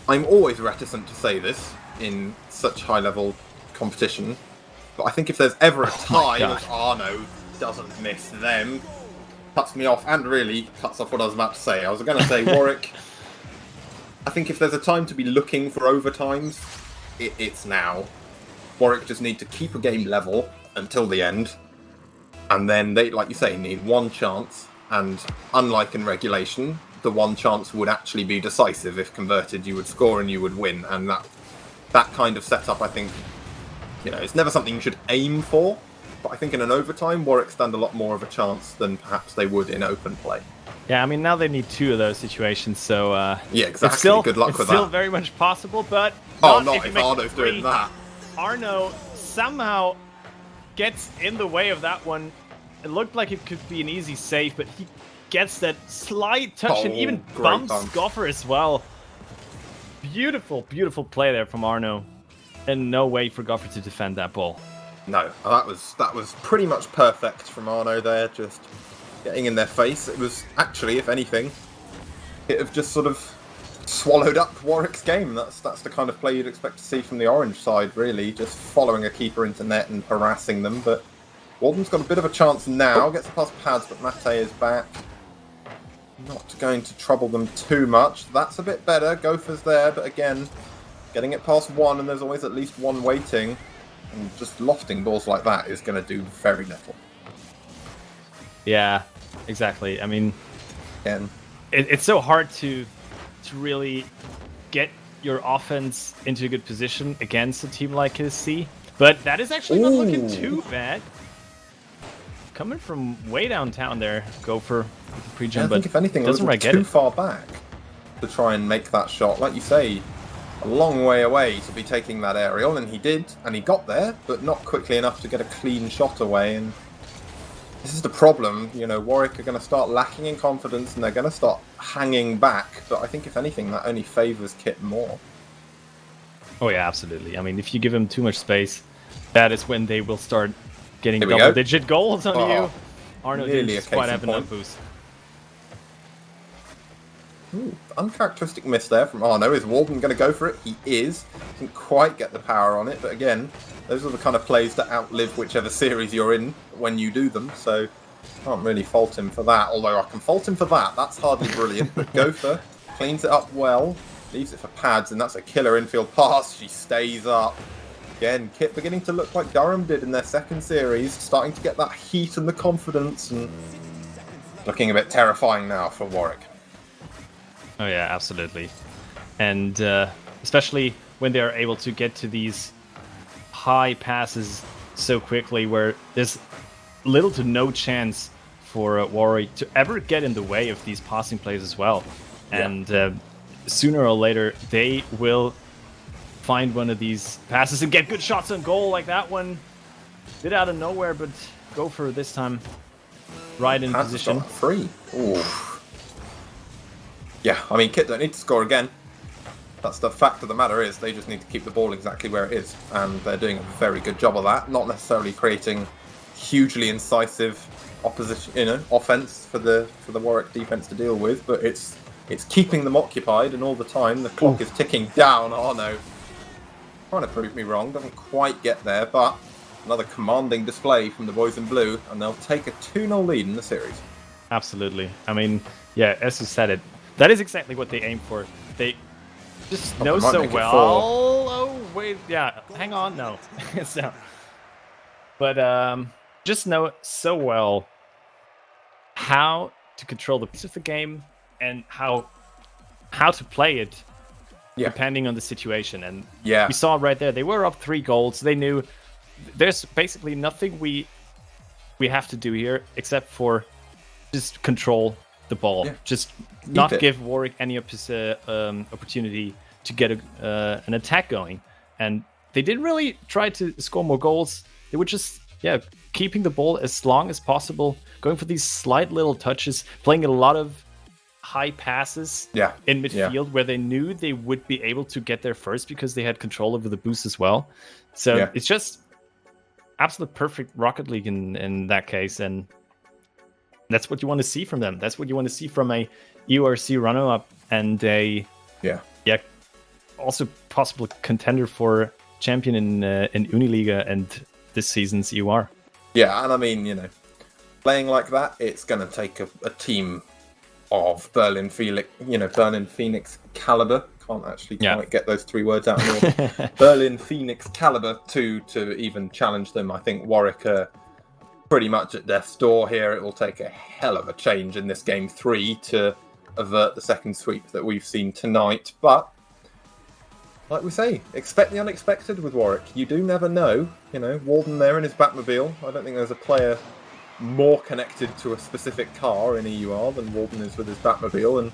I'm always reticent to say this in such high-level competition, but I think if there's ever a time God. as Arno doesn't miss them, cuts me off and really cuts off what I was about to say. I was going to say Warwick. I think if there's a time to be looking for overtimes, it's now. Warwick just need to keep a game level until the end, and then they, like you say, need one chance. And unlike in regulation, the one chance would actually be decisive. If converted, you would score and you would win. And that kind of setup, I think, you know, it's never something you should aim for. But I think in an overtime, Warwick stand a lot more of a chance than perhaps they would in open play. Yeah, I mean, now they need 2 of those situations, so Yeah, exactly. it's still, Good luck it's with still that. very much possible, but Not if if you make Arno's 3. doing that. Arno somehow gets in the way of that one. It looked like it could be an easy save, but he gets that slight touch and Oh, even great bumps bump. Goffer as well. Beautiful, beautiful play there from Arno. And no way for Goffer to defend that ball. No, that was pretty much perfect from Arno there, just getting in their face. It was actually, if anything, it have just sort of swallowed up Warwick's game. That's the kind of play you'd expect to see from the orange side, really, just following a keeper into net and harassing them. But Walden's got a bit of a chance now, gets past pads, but Mate is back. Not going to trouble them too much. That's a bit better. Gopher's there, but again, getting it past 1, and there's always at least 1 waiting. And just lofting balls like that is going to do very little. Yeah, exactly. I mean, Again, it's so hard to really get your offense into a good position against a team like KSC. But that is actually not looking Ooh. too bad. Coming from way downtown there, Gopher with the I pre-jump, think but if anything, it doesn't was quite get too it. far back to try and make that shot. Like you say, a long way away to be taking that aerial, and he did, and he got there, but not quickly enough to get a clean shot away. And this is the problem, you know, Warwick are going to start lacking in confidence, and they're going to start hanging back. But I think if anything, that only favours Kit more. Oh yeah, absolutely. I mean, if you give them too much space, that is when they will start getting Here we go. double-digit goals on Oh, you. Arno nearly didn't a just quite case have in enough point. boost. Ooh, uncharacteristic miss there from Arno. Is Walden going to go for it? He is. Didn't quite get the power on it, but again, those are the kind of plays that outlive whichever series you're in when you do them, so can't really fault him for that, although I can fault him for that. That's hardly brilliant, but Gopher cleans it up well, leaves it for pads, and that's a killer infield pass. She stays up. Again, Kit beginning to look like Durham did in their second series, starting to get that heat and the confidence, and looking a bit terrifying now for Warwick. Oh yeah, absolutely. And especially when they are able to get to these high passes so quickly, where there's little to no chance for Warwick to ever get in the way of these passing plays as well. Yeah. And sooner or later, they will find one of these passes and get good shots on goal, like that one. Bit out of nowhere, but go for this time. Right in Pads position. got that free. Ooh. Yeah, I mean, Kit don't need to score again. That's the fact of the matter is they just need to keep the ball exactly where it is, and they're doing a very good job of that. Not necessarily creating hugely incisive opposition, offense for the Warwick defense to deal with, but it's keeping them occupied, and all the time the clock is ticking down. Arno trying to prove me wrong, doesn't quite get there, but another commanding display from the boys in blue, and they'll take a 2-0 lead in the series. Absolutely. I mean, yeah, as you said it, that is exactly what they aim for. They just know they might so make it well. 4. Oh wait, yeah, hang on, no, it's down. But just know so well how to control the piece of the game and how to play it, depending on the situation. And we saw right there, they were up 3 goals. They knew there's basically nothing we have to do here except for just control the ball. Just not give Warwick any opportunity to get an attack going. And they didn't really try to score more goals. They were just keeping the ball as long as possible, going for these slight little touches, playing a lot of high passes in midfield where they knew they would be able to get there first because they had control over the boost as well. So it's just absolute perfect Rocket League in that case, and that's what you want to see from them. That's what you want to see from a EURC runner-up and a also possible contender for champion in Uniliga and this season's EUR. Yeah, and I mean, playing like that, it's going to take a team of Berlin Phoenix caliber. Can't actually quite get those 3 words out. Berlin Phoenix caliber to even challenge them. I think Warwick are pretty much at death's door here. It will take a hell of a change in this game 3 to avert the second sweep that we've seen tonight. But like we say, expect the unexpected with Warwick. You do never know. Walden there in his Batmobile. I don't think there's a player more connected to a specific car in EUR than Walden is with his Batmobile. And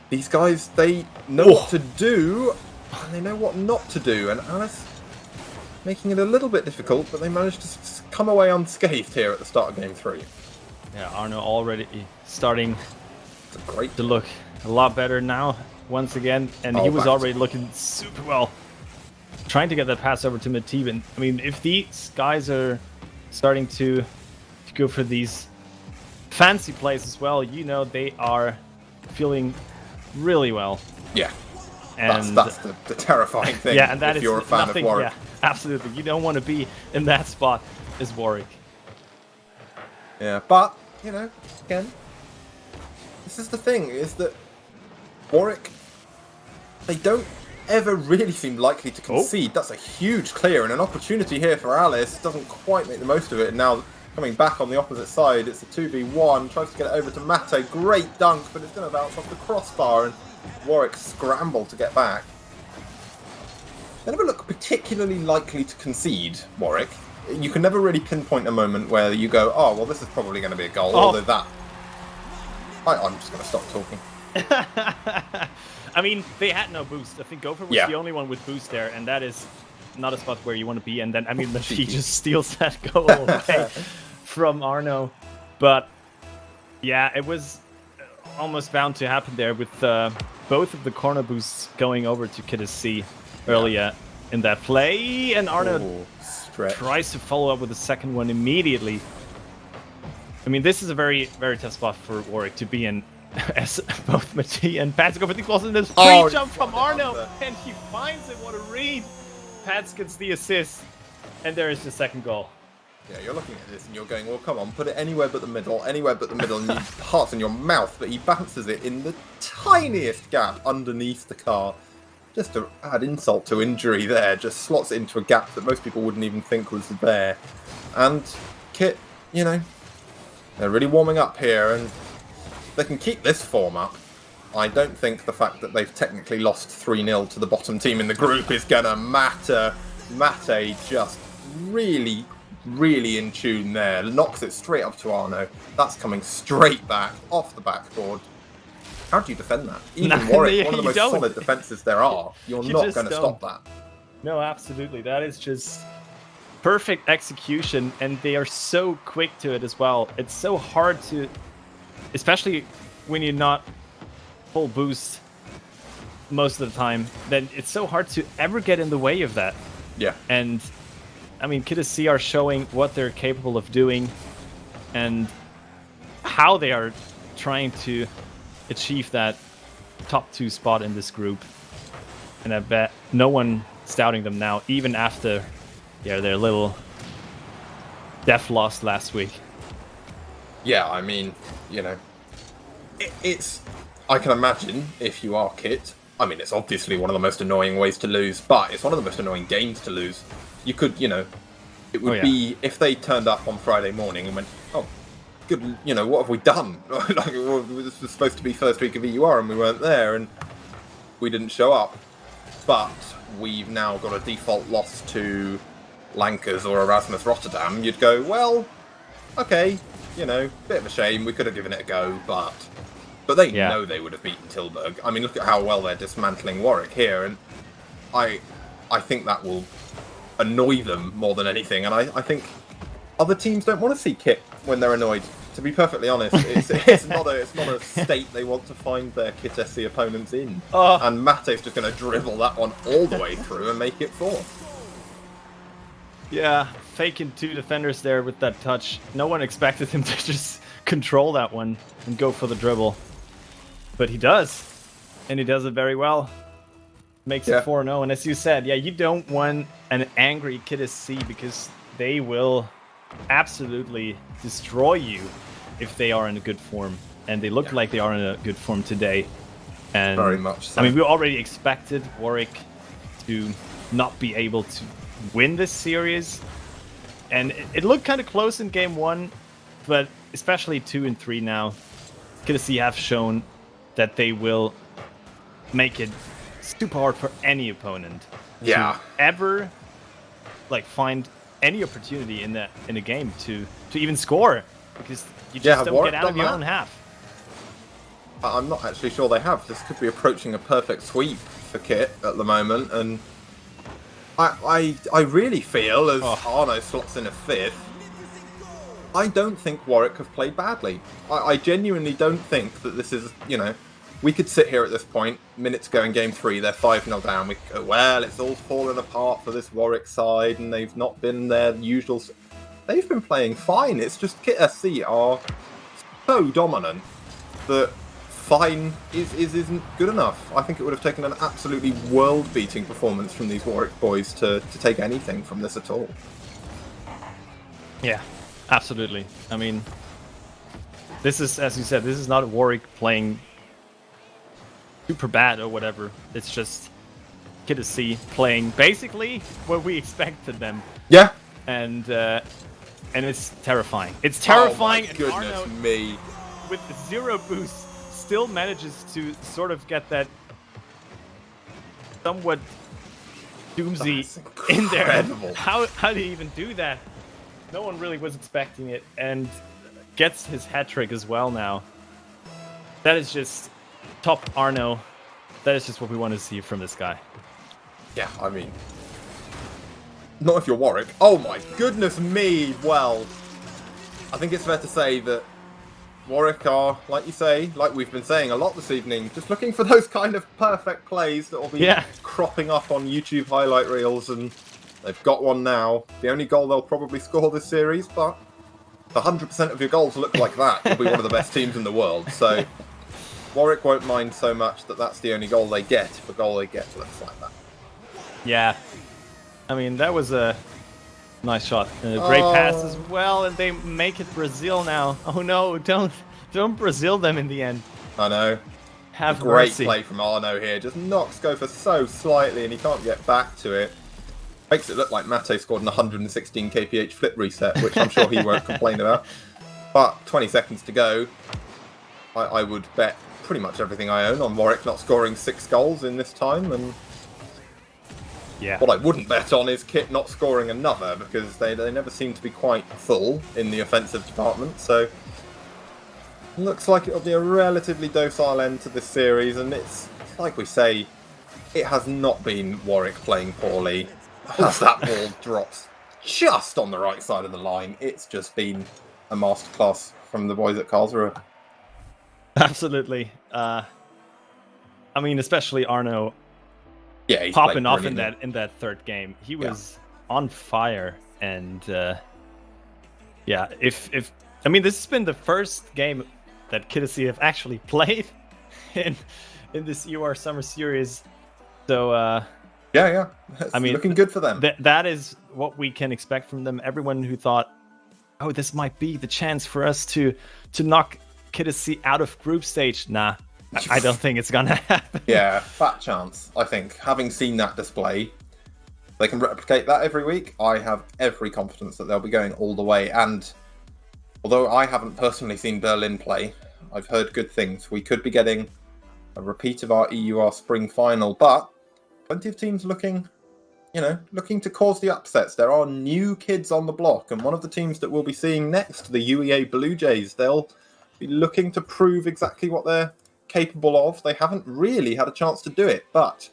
these guys, they know what to do, and they know what not to do. And Alice making it a little bit difficult, but they managed to come away unscathed here at the start of Game 3. Yeah, Arno already starting to look a lot better now, once again. And he was already looking super well. Trying to get that pass over to Matib. And I mean, if these guys are starting to go for these fancy plays as well, they are feeling really well. Yeah. And that's the terrifying thing. Yeah, and that if is you're a fan nothing, of Warwick. Yeah, absolutely. You don't want to be in that spot as Warwick. Yeah, but, again, this is the thing, is that Warwick, they don't ever really seem likely to concede. That's a huge clear, and an opportunity here for Alice. Doesn't quite make the most of it, and now coming back on the opposite side, it's a 2v1, tries to get it over to Mate. Great dunk, but it's going to bounce off the crossbar, and Warwick scramble to get back. They never look particularly likely to concede, Warwick. You can never really pinpoint a moment where you go, oh, well, this is probably going to be a goal, although that... I'm just going to stop talking. I mean, they had no boost. I think Gopher was the only one with boost there, and that is not a spot where you want to be. And then, I mean, he just steals that goal away from Arno. But, yeah, it was almost bound to happen there with both of the corner boosts going over to Kidder C earlier in that play. And Arno tries to follow up with the second one immediately. I mean, this is a very, very tough spot for Warwick to be in, as both Mati and Pats go for the balls, and there's free jump from Arno, and he finds it. What a read! Pats gets the assist, and there is the second goal. Yeah, you're looking at this and you're going, well, come on, put it anywhere but the middle, and your heart's in your mouth, but he bounces it in the tiniest gap underneath the car. Just to add insult to injury there, just slots it into a gap that most people wouldn't even think was there. And Kit, they're really warming up here, and they can keep this form up. I don't think the fact that they've technically lost 3-0 to the bottom team in the group is going to matter. Mate just really, really in tune there. Knocks it straight up to Arno. That's coming straight back, off the backboard. How do you defend that? Even Warwick, one of the most solid defences there are. You're not going to stop that. No, absolutely. That is just perfect execution, and they are so quick to it as well. It's so hard to, especially when you're not full boost most of the time, then it's so hard to ever get in the way of that. Yeah. And I mean, Kidder C are showing what they're capable of doing, and how they are trying to achieve that top 2 spot in this group. And I bet no one doubting them now, even after their little death loss last week. Yeah, I mean, it's... I can imagine if you are Kit, I mean, it's obviously one of the most annoying ways to lose, but it's one of the most annoying games to lose. You could, it would be if they turned up on Friday morning and went, oh, good, what have we done? Like, well, this was supposed to be first week of EUR and we weren't there and we didn't show up. But we've now got a default loss to Lankers or Erasmus Rotterdam. You'd go, well, okay, bit of a shame. We could have given it a go, but they know they would have beaten Tilburg. I mean, look at how well they're dismantling Warwick here, and I think that will annoy them more than anything. And I think other teams don't want to see Kit when they're annoyed. To be perfectly honest, it's not a state they want to find their Kit SC opponents in. And Mate's just going to dribble that one all the way through and make it 4. Yeah, faking 2 defenders there with that touch. No one expected him to just control that one and go for the dribble. But he does. And he does it very well. Makes it 4-0. And as you said, you don't want an angry Kit SC because they will absolutely destroy you if they are in a good form. And they look like they are in a good form today. And very much so. I mean, we already expected Warwick to not be able to win this series. And it looked kind of close in game 1, but especially 2 and 3 now, KSC have shown that they will make it super hard for any opponent to ever find any opportunity in a game to even score, because you just don't get out of your own half. I'm not actually sure they have. This could be approaching a perfect sweep for Kit at the moment, and I really feel, as Arno slots in a 5th, I don't think Warwick have played badly. I genuinely don't think that this is, we could sit here at this point, minutes ago in game 3, they're 5-0 down, we could go, well, it's all fallen apart for this Warwick side, and they've not been their usual... They've been playing fine, it's just Kit SC are so dominant that fine isn't good enough. I think it would have taken an absolutely world-beating performance from these Warwick boys to take anything from this at all. Yeah, absolutely. I mean, this is, as you said, this is not Warwick playing super bad or whatever. It's just Kit SC playing basically what we expected them. Yeah. And it's terrifying. It's terrifying. Oh my goodness Arno, me. with 0 boost, still manages to sort of get that somewhat Doomsy in there. How did he even do that? No one really was expecting it, and gets his hat trick as well now. That is just top Arno. That is just what we want to see from this guy. Yeah, I mean, not if you're Warwick. Oh my goodness me! Well, I think it's fair to say that Warwick are, like you say, like we've been saying a lot this evening, just looking for those kind of perfect plays that will be cropping up on YouTube highlight reels, and they've got one now. The only goal they'll probably score this series, but if 100% of your goals look like that, you'll be one of the best teams in the world. So Warwick won't mind so much that that's the only goal they get, if the goal they get looks like that. Yeah. I mean, that was a nice shot. A great pass as well, and they make it Brazil now. Oh no, don't Brazil them in the end. I know. Have great mercy. Play from Arno here. Just knocks Gopher so slightly and he can't get back to it. Makes it look like Mate scored an 116 kph flip reset, which I'm sure he won't complain about. But 20 seconds to go. I would bet pretty much everything I own on Warwick not scoring 6 goals in this time, and what I wouldn't bet on is Kit not scoring another, because they never seem to be quite full in the offensive department. So looks like it'll be a relatively docile end to this series, and it's like we say, it has not been Warwick playing poorly. As that ball drops just on the right side of the line, it's just been a masterclass from the boys at Karlsruhe. Absolutely. I mean, especially Arno. Yeah, he's popping off in that third game. He was on fire, and if I mean, this has been the first game that Kiddersi have actually played in this EUR Summer Series. So, yeah. It's looking good for them. That is what we can expect from them. Everyone who thought, oh, this might be the chance for us to knock Kiddersi out of group stage. Nah, I don't think it's gonna happen. Yeah, fat chance. I think having seen that display, they can replicate that every week. I have every confidence that they'll be going all the way. And although I haven't personally seen Berlin play, I've heard good things. We could be getting a repeat of our EUR spring final, but plenty of teams looking to cause the upsets. There are new kids on the block, and one of the teams that we'll be seeing next, the UEA Blue Jays, they'll be looking to prove exactly what they're capable of. They haven't really had a chance to do it, but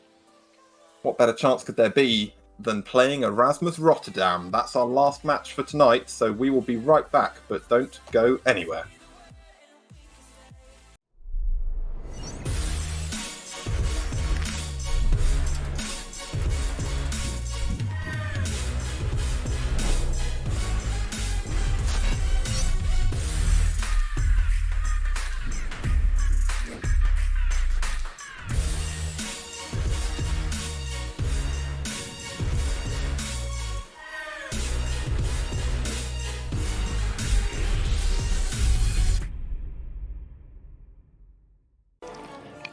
what better chance could there be than playing Erasmus Rotterdam? That's our last match for tonight, so we will be right back, but don't go anywhere.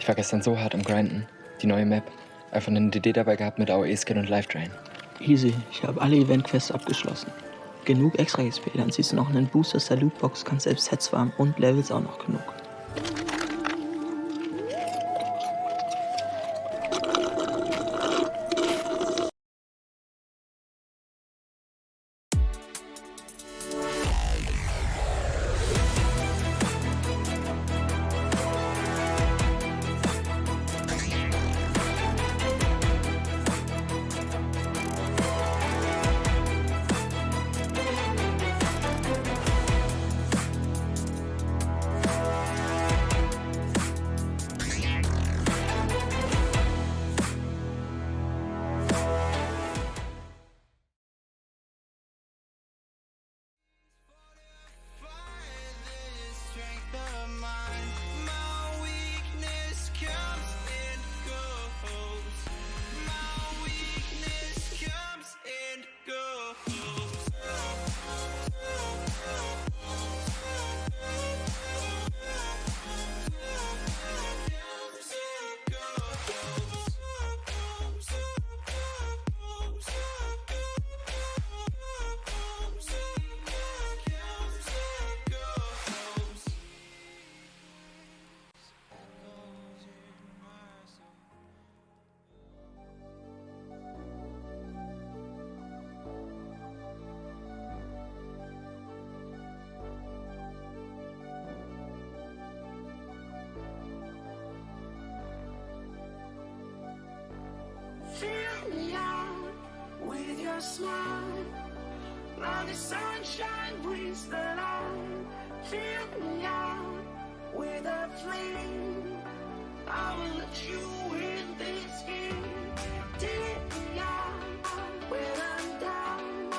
Ich war gestern so hart am Grinden. Die neue Map. Einfach einen DD dabei gehabt mit AOE-Skin und Life-Drain. Easy, ich habe alle Event-Quests abgeschlossen. Genug extra XP, dann ziehst du noch einen Booster aus der Lootbox, kannst selbst Sets farmen und Levels auch noch genug. Fill me out with your smile. Now the sunshine brings the light. Fill me out with a flame. I will let you in this game. Take me out when I'm down.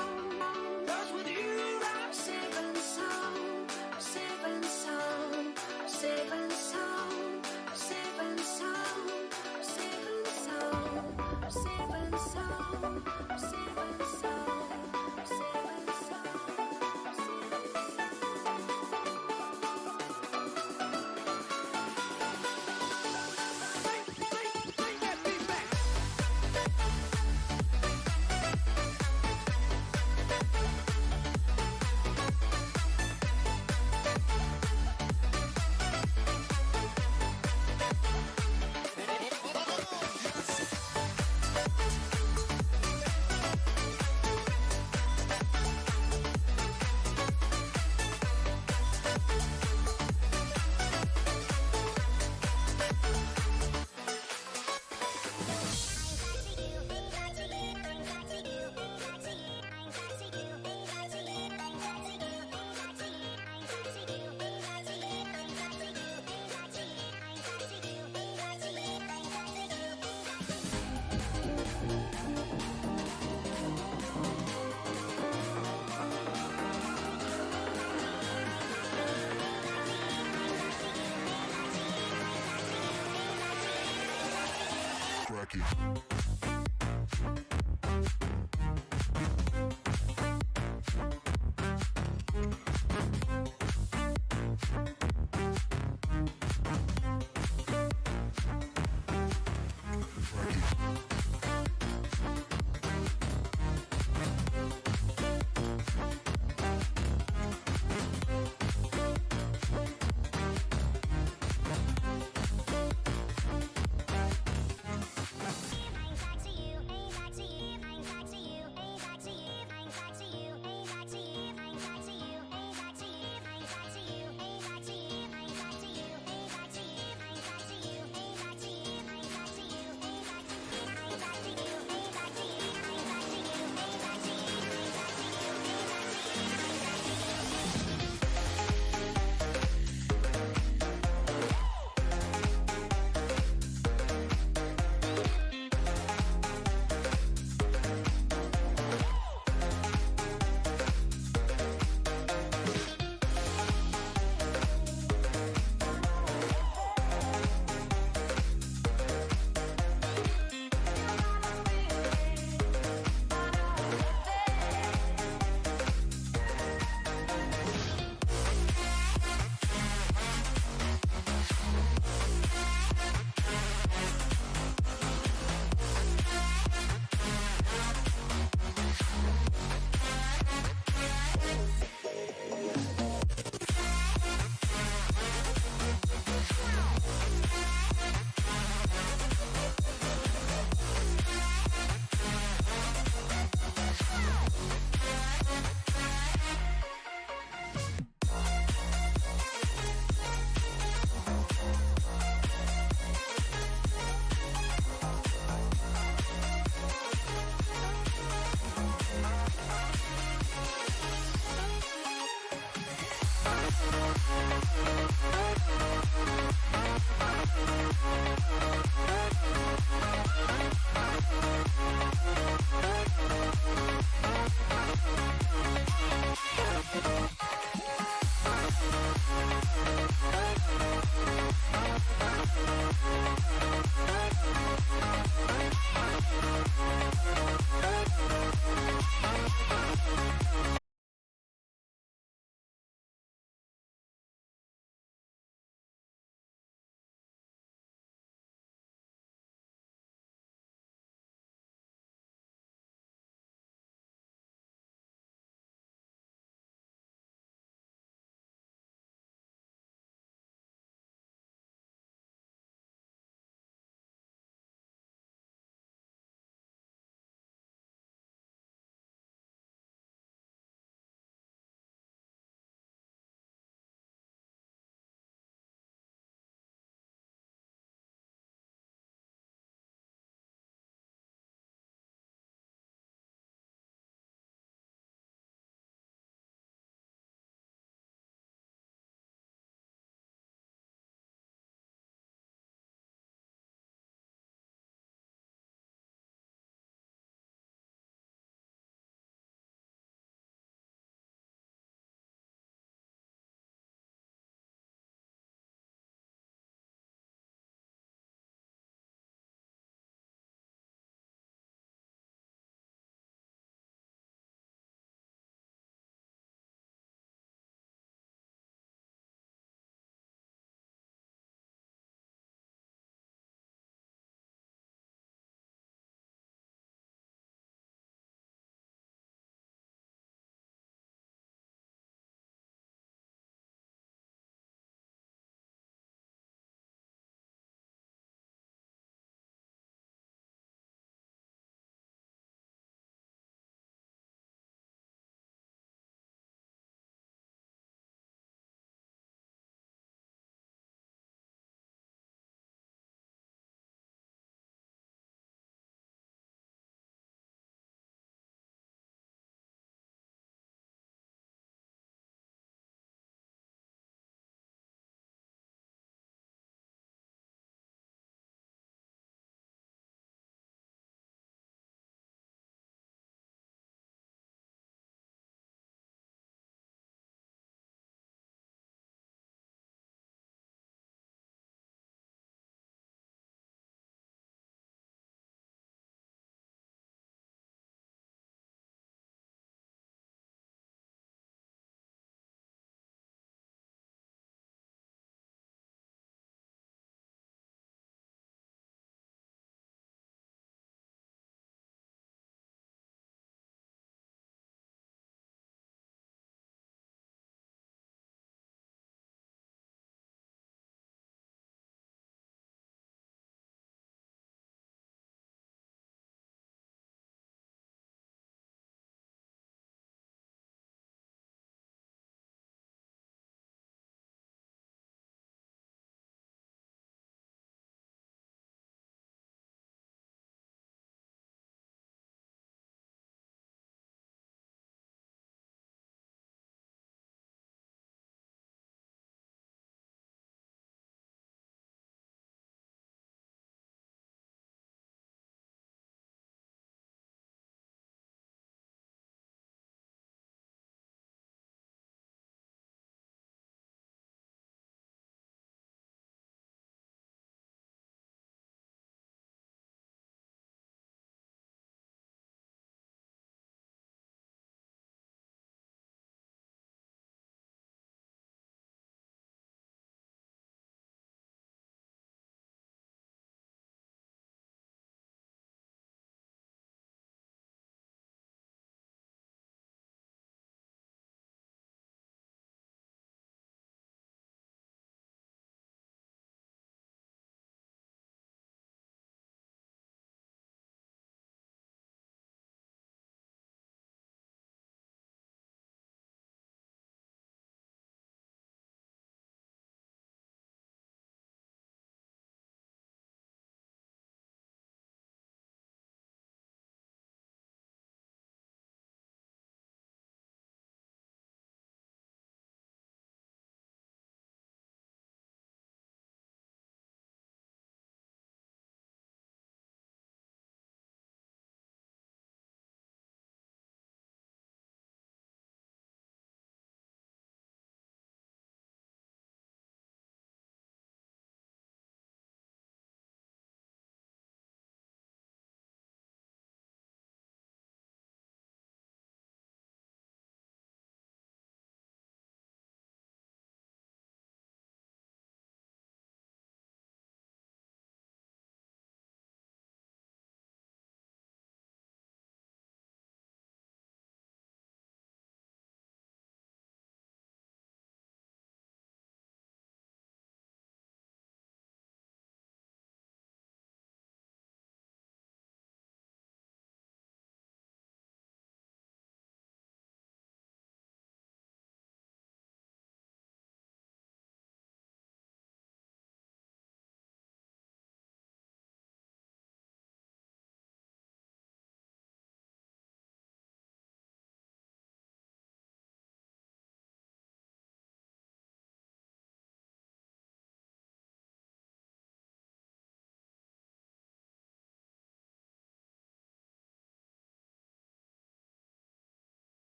'Cause with you I'm safe and sound. I'm safe and sound. I'm safe and sound. I'm safe and sound. I'm safe and sound. I'm safe and sound. I'm safe and sound. I'm safe and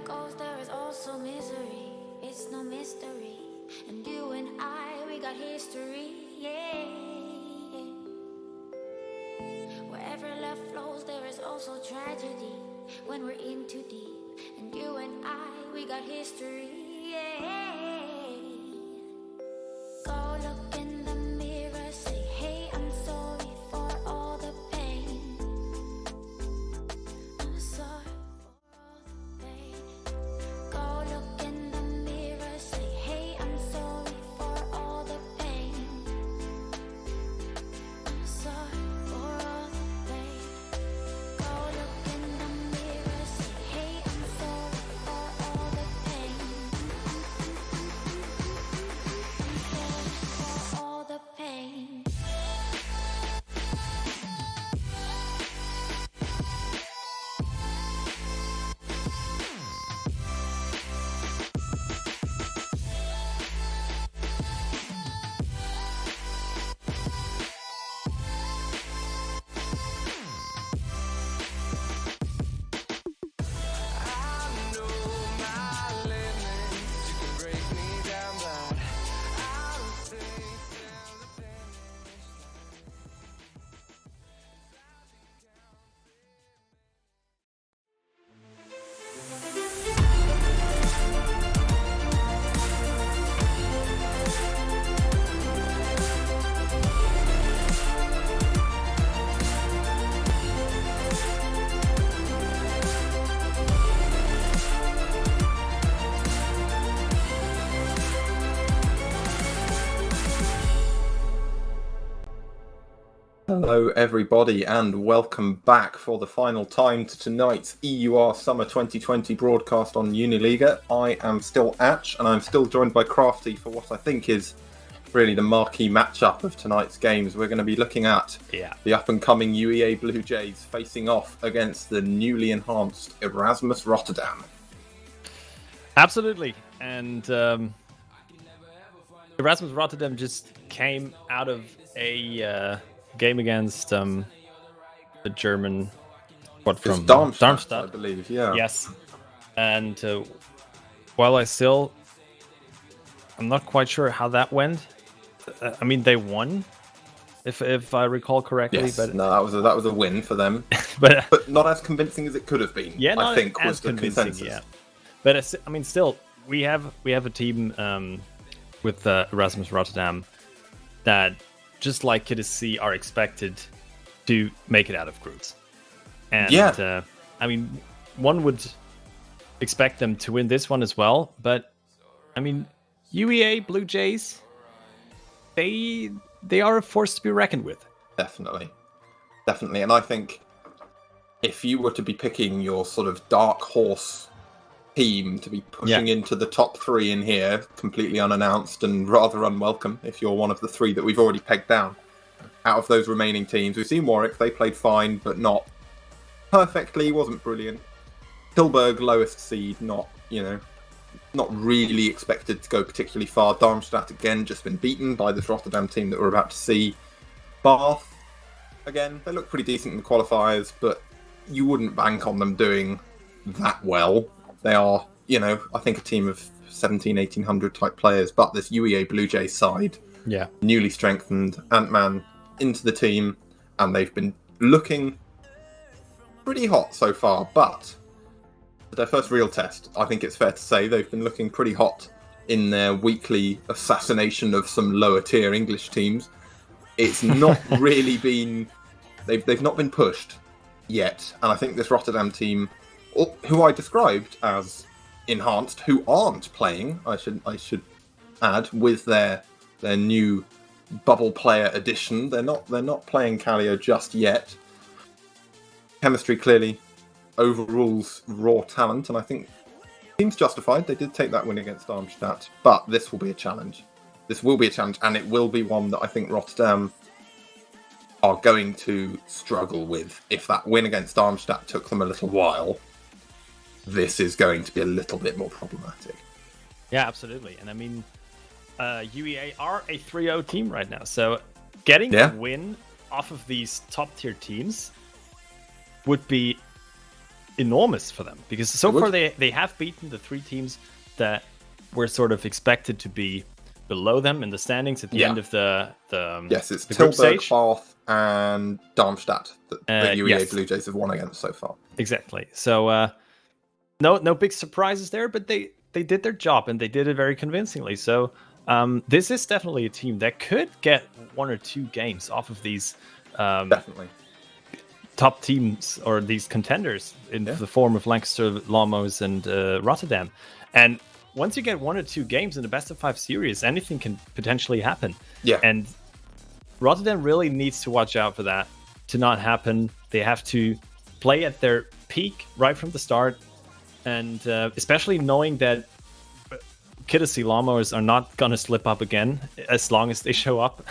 goes, there is also misery. It's no mystery. And you and I, we got history. Yeah. Wherever love flows, there is also tragedy. When we're in too deep. And you and I, we got history. Yeah. Go look in the mirror, say, hey, I'm sorry for all the pain. I'm sorry for all the pain. Go look in the mirror, say, hey, I'm sorry for all the pain. I'm sorry for all the pain. Go look in the mirror, say, hey, I'm sorry for all the pain. For all the pain. I know my limits. You can break me down, but I don't think till the finish line. Hello, everybody, and welcome back for the final time to tonight's EUR Summer 2020 broadcast on Uniliga. I am still Atch, and I'm still joined by Crafty for what I think is really the marquee matchup of tonight's games. We're going to be looking at the up-and-coming UEA Blue Jays facing off against the newly enhanced Erasmus Rotterdam. Absolutely. And Erasmus Rotterdam just came out of a game against the German squad from Darmstadt, I believe, yeah. Yes. And while I'm not quite sure how that went. I mean, they won, if I recall correctly. Yes, but no, that was a win for them, but not as convincing as it could have been. Yeah, I think was the consensus. Yeah. But I mean, still, we have a team with Erasmus Rotterdam that, just like KDC, are expected to make it out of groups. And I mean, one would expect them to win this one as well. But I mean, UEA Blue Jays, they are a force to be reckoned with. Definitely. And I think if you were to be picking your sort of dark horse team to be pushing into the top three in here, completely unannounced and rather unwelcome if you're one of the three that we've already pegged down. Out of those remaining teams, we've seen Warwick, they played fine, but not perfectly, wasn't brilliant. Tilburg, lowest seed, not really expected to go particularly far. Darmstadt, again, just been beaten by this Rotterdam team that we're about to see. Bath, again, they look pretty decent in the qualifiers, but you wouldn't bank on them doing that well. They are, I think a team of 1,800 type players, but this UEA Blue Jays side, newly strengthened, Ant-Man into the team, and they've been looking pretty hot so far, but their first real test, I think it's fair to say, they've been looking pretty hot in their weekly assassination of some lower tier English teams. It's not really been, they've not been pushed yet, and I think this Rotterdam team, who I described as enhanced, who aren't playing, I should add, with their new bubble player edition. They're not playing Calio just yet. Chemistry clearly overrules raw talent, and I think seems justified. They did take that win against Darmstadt, but this will be a challenge. And it will be one that I think Rotterdam are going to struggle with. If that win against Darmstadt took them a little while, this is going to be a little bit more problematic. Yeah, absolutely. And I mean, UEA are a 3-0 team right now, so getting a win off of these top tier teams would be enormous for them, because so far they have beaten the 3 teams that were sort of expected to be below them in the standings at the end of the yes, it's the group Tilburg, stage. Bath, and Darmstadt that the UEA yes. Blue Jays have won against so far. Exactly. So no big surprises there, but they did their job, and they did it very convincingly. So this is definitely a team that could get 1 or 2 games off of these Definitely top teams or these contenders in the form of Lancaster, Lamos, and Rotterdam. And once you get 1 or 2 games in the best of 5 series, anything can potentially happen. Yeah. And Rotterdam really needs to watch out for that to not happen. They have to play at their peak right from the start. And especially knowing that Kiddersi Lamos are not going to slip up again as long as they show up,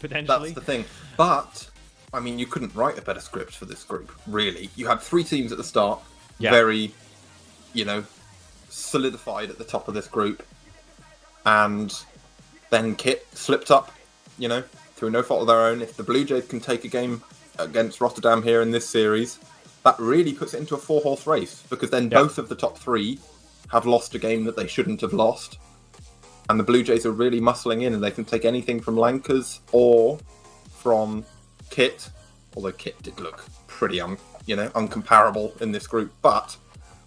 potentially. That's the thing. But, I mean, you couldn't write a better script for this group, really. You had 3 teams at the start, very, solidified at the top of this group. And then Kit slipped up, through no fault of their own. If the Blue Jays can take a game against Rotterdam here in this series, that really puts it into a 4-horse race, because then both of the top 3 have lost a game that they shouldn't have lost. And the Blue Jays are really muscling in, and they can take anything from Lankers or from Kit, although Kit did look pretty uncomparable in this group. But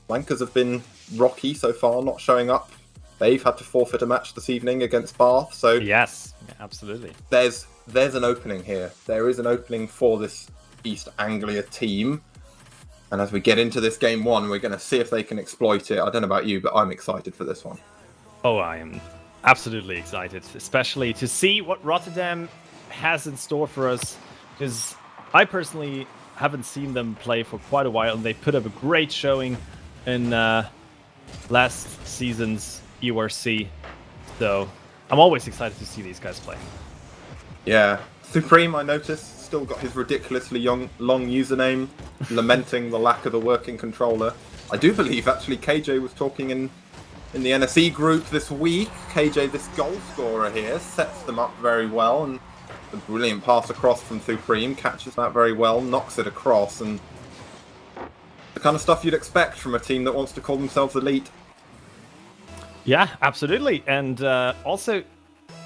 Lankers have been rocky so far, not showing up. They've had to forfeit a match this evening against Bath. So yes, absolutely. There's an opening here. There is an opening for this East Anglia team. And as we get into this game 1, we're going to see if they can exploit it. I don't know about you, but I'm excited for this one. Oh, I am absolutely excited, especially to see what Rotterdam has in store for us, because I personally haven't seen them play for quite a while, and they put up a great showing in last season's EURC. So I'm always excited to see these guys play. Yeah. Supreme, I noticed, still got his ridiculously long username, lamenting the lack of a working controller. I do believe, actually, KJ was talking in the NSE group this week. KJ, this goal scorer here, sets them up very well, and the brilliant pass across from Supreme catches that very well, knocks it across, and the kind of stuff you'd expect from a team that wants to call themselves elite. Yeah, absolutely. And also,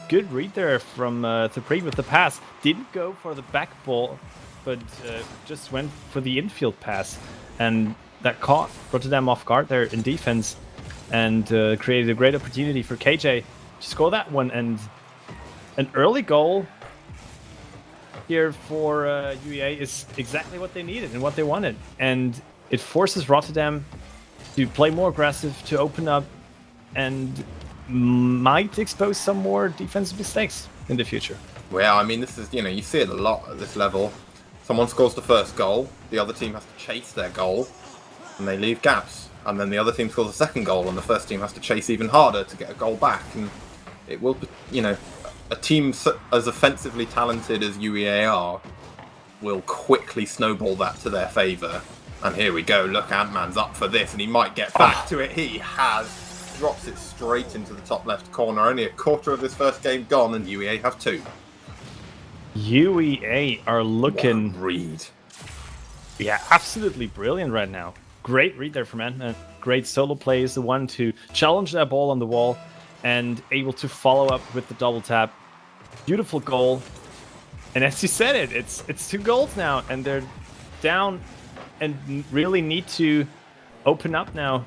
good read there from Supreme with the pass. Didn't go for the back ball, but just went for the infield pass. And that caught Rotterdam off guard there in defense, and created a great opportunity for KJ to score that one. And an early goal here for UEA is exactly what they needed and what they wanted. And it forces Rotterdam to play more aggressive, to open up, and might expose some more defensive mistakes in the future. Well, I mean, this is, you see it a lot at this level. Someone scores the first goal, the other team has to chase their goal, and they leave gaps. And then the other team scores a second goal, and the first team has to chase even harder to get a goal back. And it will, a team as offensively talented as UEA are will quickly snowball that to their favour. And here we go, look, Ant-Man's up for this, and he might get back to it. He has. Drops it straight into the top left corner. Only a quarter of this first game gone, and UEA have 2. UEA are looking... What a read. Yeah, absolutely brilliant right now. Great read there from Ant-Man. Great solo play is the one to challenge that ball on the wall and able to follow up with the double tap. Beautiful goal. And as you said it's 2 goals now, and they're down and really need to open up now.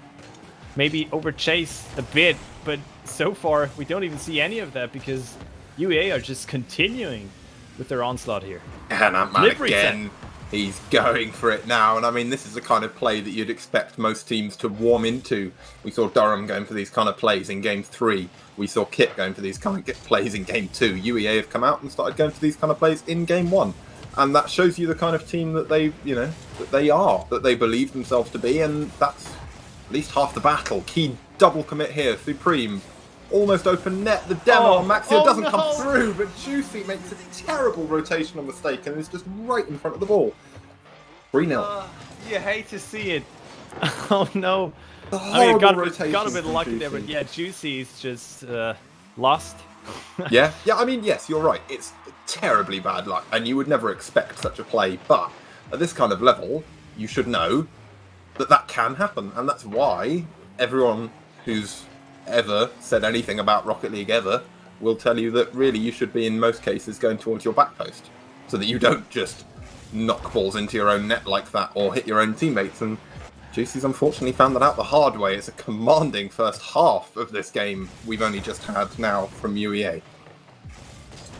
Maybe overchase a bit, but so far we don't even see any of that, because UEA are just continuing with their onslaught here. And Ant-Man again, he's going for it now. And I mean, this is the kind of play that you'd expect most teams to warm into. We saw Durham going for these kind of plays in Game 3. We saw Kit going for these kind of plays in Game 2. UEA have come out and started going for these kind of plays in Game 1. And that shows you the kind of team that they, that they believe themselves to be, and that's at least half the battle. Key double commit here. Supreme. Almost open net. The demo on Maxio doesn't come through, but Juicy makes a terrible rotational mistake and is just right in front of the ball. 3-0. You hate to see it. Oh no. I mean, got a bit lucky there, but yeah, Juicy's just lost. Yeah, I mean, yes, you're right. It's terribly bad luck, and you would never expect such a play, but at this kind of level, you should know that can happen, and that's why everyone who's ever said anything about Rocket League ever will tell you that really you should be in most cases going towards your back post, so that you don't just knock balls into your own net like that or hit your own teammates. And Juicy's unfortunately found that out the hard way. It's a commanding first half of this game we've only just had now from UEA.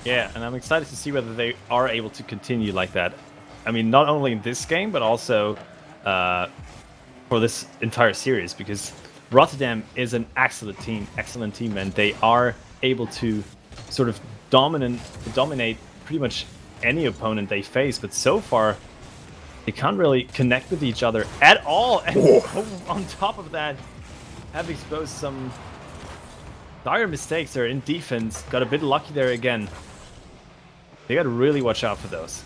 Yeah, and I'm excited to see whether they are able to continue like that. I mean, not only in this game, but also for this entire series, because Rotterdam is an excellent team, and they are able to sort of dominate pretty much any opponent they face. But so far, they can't really connect with each other at all. And on top of that, have exposed some dire mistakes there in defense. Got a bit lucky there again. They got to really watch out for those.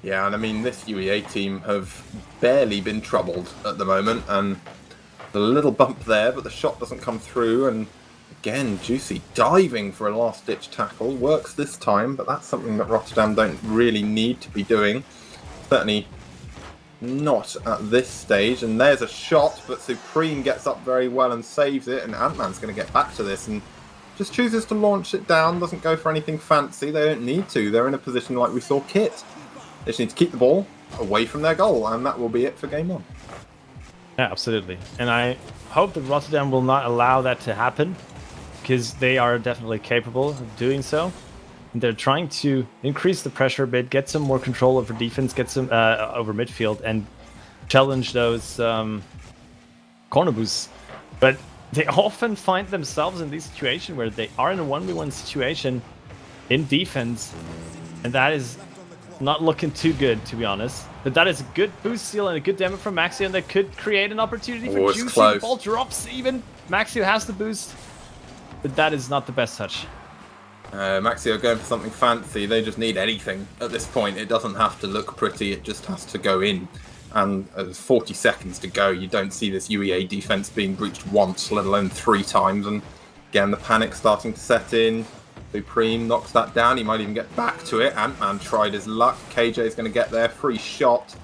Yeah, and I mean, this UEA team have barely been troubled at the moment, and the little bump there, but the shot doesn't come through, and again, Juicy diving for a last-ditch tackle. Works this time, but that's something that Rotterdam don't really need to be doing. Certainly not at this stage, and there's a shot, but Supreme gets up very well and saves it, and Ant-Man's going to get back to this, and just chooses to launch it down, doesn't go for anything fancy. They don't need to. They're in a position like we saw Kit. They just need to keep the ball away from their goal, and that will be it for game one. Yeah, absolutely. And I hope that Rotterdam will not allow that to happen, because they are definitely capable of doing so. And they're trying to increase the pressure a bit, get some more control over defense, get some over midfield, and challenge those corner boosts. But they often find themselves in this situation where they are in a 1v1 situation in defense, and that is not looking too good, to be honest. But that is a good boost steal and a good demo from Maxio, and that could create an opportunity for Juicy. The ball drops even. Maxio has the boost, but that is not the best touch. Maxio going for something fancy. They just need anything at this point. It doesn't have to look pretty, it just has to go in. And there's 40 seconds to go. You don't see this UEA defense being breached once, let alone 3 times. And again, the panic starting to set in. Supreme knocks that down. He might even get back to it. Ant-Man tried his luck. KJ is going to get there. Free shot.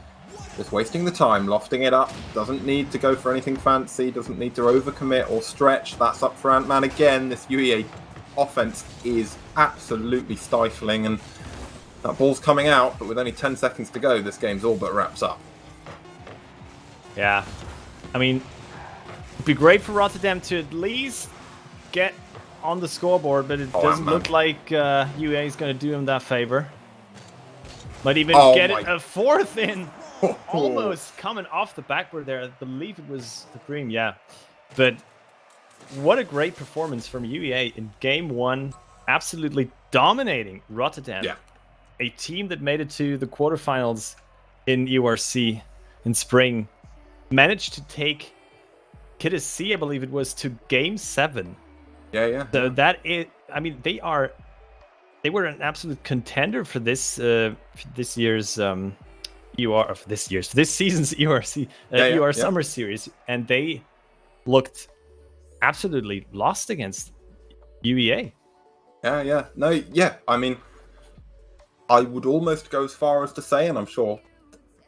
Just wasting the time, lofting it up. Doesn't need to go for anything fancy. Doesn't need to overcommit or stretch. That's up for Ant-Man again. This UEA offense is absolutely stifling. And that ball's coming out. But with only 10 seconds to go, this game's all but wraps up. Yeah. I mean, it'd be great for Rotterdam to at least get on the scoreboard, but it doesn't look like UEA is going to do him that favor. Might even get it a 4th in. Almost coming off the backboard there. I believe it was the Supreme, yeah. But what a great performance from UEA in game 1. Absolutely dominating Rotterdam. Yeah. A team that made it to the quarterfinals in EURC in spring. Managed to take Kidder C, I believe it was, to game 7. Yeah. So that is, I mean, they were an absolute contender for this year's EUR of this season's EURC EUR Summer Series, and they looked absolutely lost against UEA. Yeah. I mean, I would almost go as far as to say, and I'm sure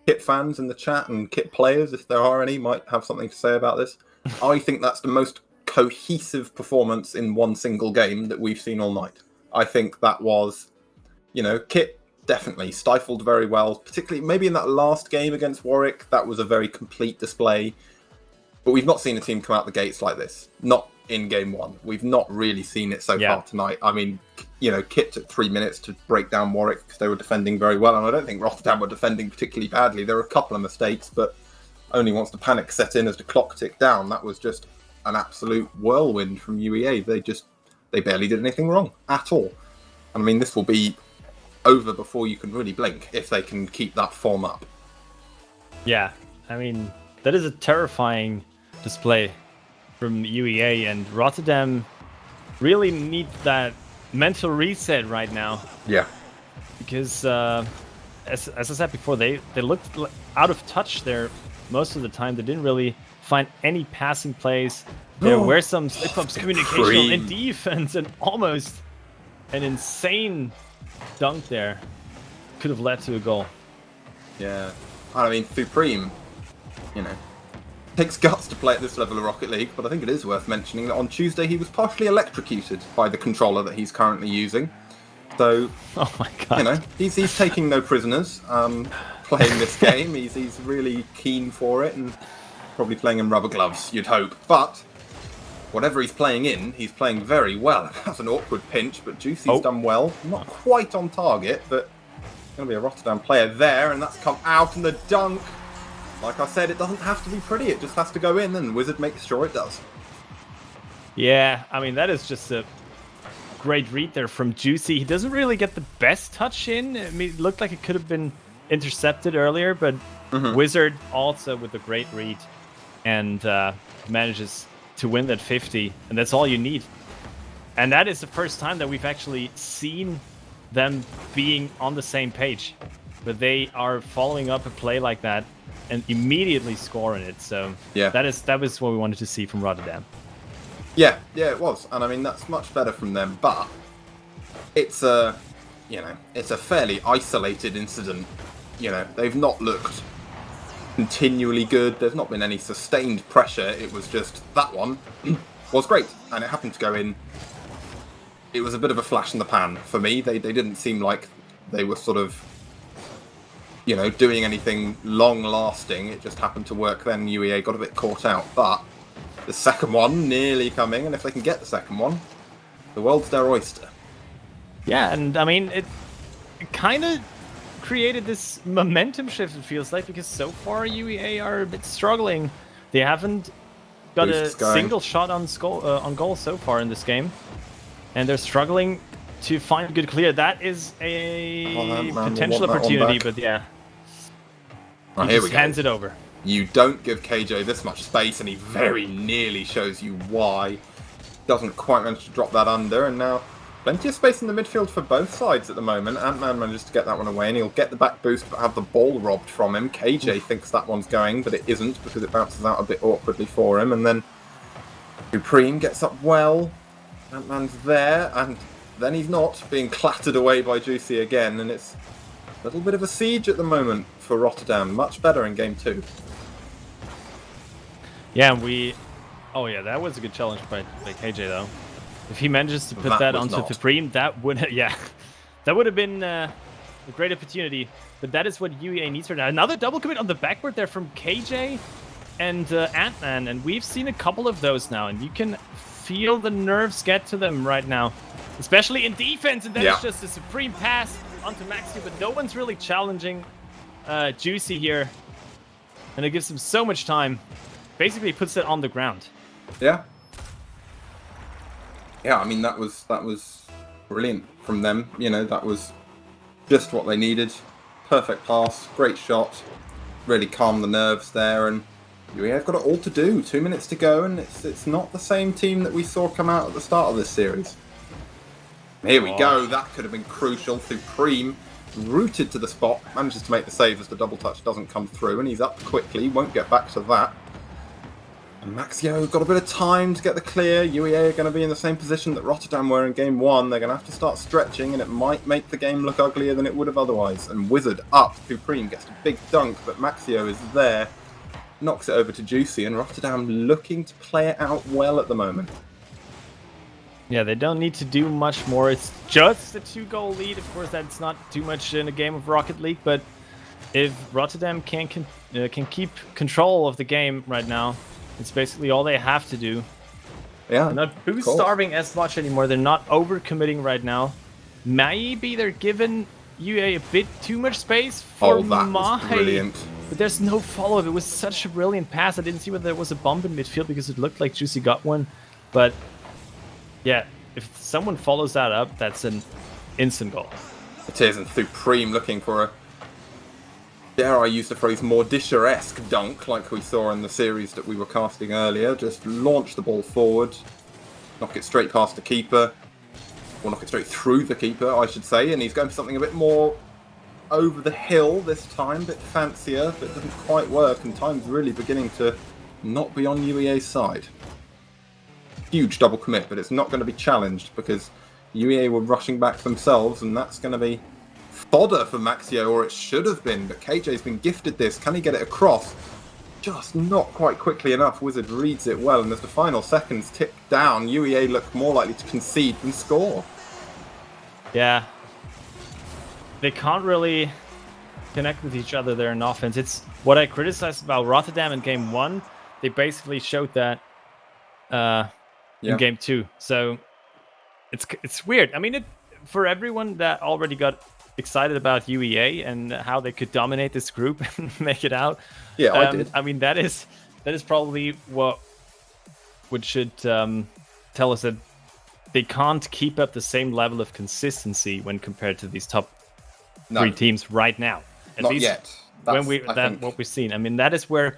Kit fans in the chat and Kit players, if there are any, might have something to say about this. I think that's the most cohesive performance in one single game that we've seen all night. I think that was, Kit definitely stifled very well, particularly maybe in that last game against Warwick. That was a very complete display. But we've not seen a team come out the gates like this. Not in game 1. We've not really seen it so far tonight. I mean, Kit took 3 minutes to break down Warwick because they were defending very well, and I don't think Rotterdam were defending particularly badly. There were a couple of mistakes, but only once the panic set in as the clock ticked down, that was just an absolute whirlwind from UEA. They barely did anything wrong at all. And I mean, this will be over before you can really blink if they can keep that form up. Yeah, I mean, that is a terrifying display from UEA, and Rotterdam really need that mental reset right now. Yeah. Because, as I said before, they looked out of touch there most of the time. They didn't really find any passing plays. There were some slip-ups, communicational in defense, and almost an insane dunk there could have led to a goal. Yeah. I mean, Supreme, takes guts to play at this level of Rocket League, but I think it is worth mentioning that on Tuesday he was partially electrocuted by the controller that he's currently using. So, oh my god, he's taking no prisoners playing this game. He's really keen for it and probably playing in rubber gloves, you'd hope. But whatever he's playing in, he's playing very well. That's an awkward pinch, but Juicy's done well. Not quite on target, but going to be a Rotterdam player there, and that's come out in the dunk. Like I said, it doesn't have to be pretty, it just has to go in, and Wizard makes sure it does. Yeah, I mean, that is just a great read there from Juicy. He doesn't really get the best touch in. I mean, it looked like it could have been intercepted earlier, but Wizard also with a great read and manages to win that 50, and that's all you need. And that is the first time that we've actually seen them being on the same page, but they are following up a play like that and immediately scoring it. So yeah, that was what we wanted to see from Rotterdam. Yeah, it was, and I mean that's much better from them. But it's a fairly isolated incident. They've not looked continually good. There's not been any sustained pressure. It was just that one was great, and it happened to go in. It was a bit of a flash in the pan for me. They didn't seem like they were sort of, doing anything long-lasting. It just happened to work then. UEA got a bit caught out, but the second one nearly coming, and if they can get the second one, the world's their oyster. Yeah, and I mean, it kind of created this momentum shift, it feels like, because so far UEA are a bit struggling. They haven't got a single shot on goal so far in this game, and they're struggling to find a good clear. That is a potential opportunity, but yeah. Right, he just hands it over. You don't give KJ this much space, and he very nearly shows you why. Doesn't quite manage to drop that under, and now plenty of space in the midfield for both sides at the moment. Ant-Man manages to get that one away, and he'll get the back boost, but have the ball robbed from him. KJ thinks that one's going, but it isn't, because it bounces out a bit awkwardly for him, and then Supreme gets up well. Ant-Man's there, and then he's not, being clattered away by Juicy again, and it's a little bit of a siege at the moment for Rotterdam. Much better in Game 2. Yeah, that was a good challenge by KJ, though. If he manages to put that onto Supreme, that would have been a great opportunity. But that is what UEA needs right now. Another double commit on the backboard there from KJ and Ant-Man, and we've seen a couple of those now, and you can feel the nerves get to them right now, especially in defense. And that is just a Supreme pass onto Maxi, but no one's really challenging Juicy here, and it gives him so much time. Basically puts it on the ground. Yeah, I mean that was brilliant from them. That was just what they needed. Perfect pass, great shot, really calmed the nerves there, and have got it all to do. 2 minutes to go, and it's not the same team that we saw come out at the start of this series. Here we go. That could have been crucial. Supreme rooted to the spot, manages to make the save as the double touch doesn't come through, and he's up quickly. Won't get back to that. And Maxio got a bit of time to get the clear. UEA are going to be in the same position that Rotterdam were in Game 1. They're going to have to start stretching, and it might make the game look uglier than it would have otherwise. And Wizard up. Supreme gets a big dunk, but Maxio is there. Knocks it over to Juicy, and Rotterdam looking to play it out well at the moment. Yeah, they don't need to do much more. It's just a 2-goal lead. Of course, that's not too much in a game of Rocket League, but if Rotterdam can keep control of the game right now, it's basically all they have to do. Yeah, they're not boost starving as much anymore. They're not overcommitting right now. Maybe they're giving UEA a bit too much space for that was brilliant. But there's no follow-up. It was such a brilliant pass. I didn't see whether there was a bump in midfield because it looked like Juicy got one. But yeah, if someone follows that up, that's an instant goal. It is, and Supreme looking for a, dare I use the phrase, more Disher-esque dunk like we saw in the series that we were casting earlier. Just launch the ball forward, knock it straight past the keeper, or knock it straight through the keeper, I should say, and he's going for something a bit more over the hill this time, a bit fancier, but it doesn't quite work, and time's really beginning to not be on UEA's side. Huge double commit, but it's not going to be challenged because UEA were rushing back themselves, and that's going to be fodder for Maxio, or it should have been, but KJ's been gifted this. Can he get it across? just not quite quickly enough. Wizard reads it well, and as the final seconds tick down, UEA look more likely to concede than score. Yeah. They can't really connect with each other there in offense. It's what I criticized about Rotterdam in game 1. They basically showed that in game 2. So it's weird. I mean, for everyone that already got excited about UEA and how they could dominate this group and make it out. Yeah, I did. I mean, that is probably what should tell us that they can't keep up the same level of consistency when compared to these top 3 teams right now. At Not least yet. What we've seen. I mean, that is where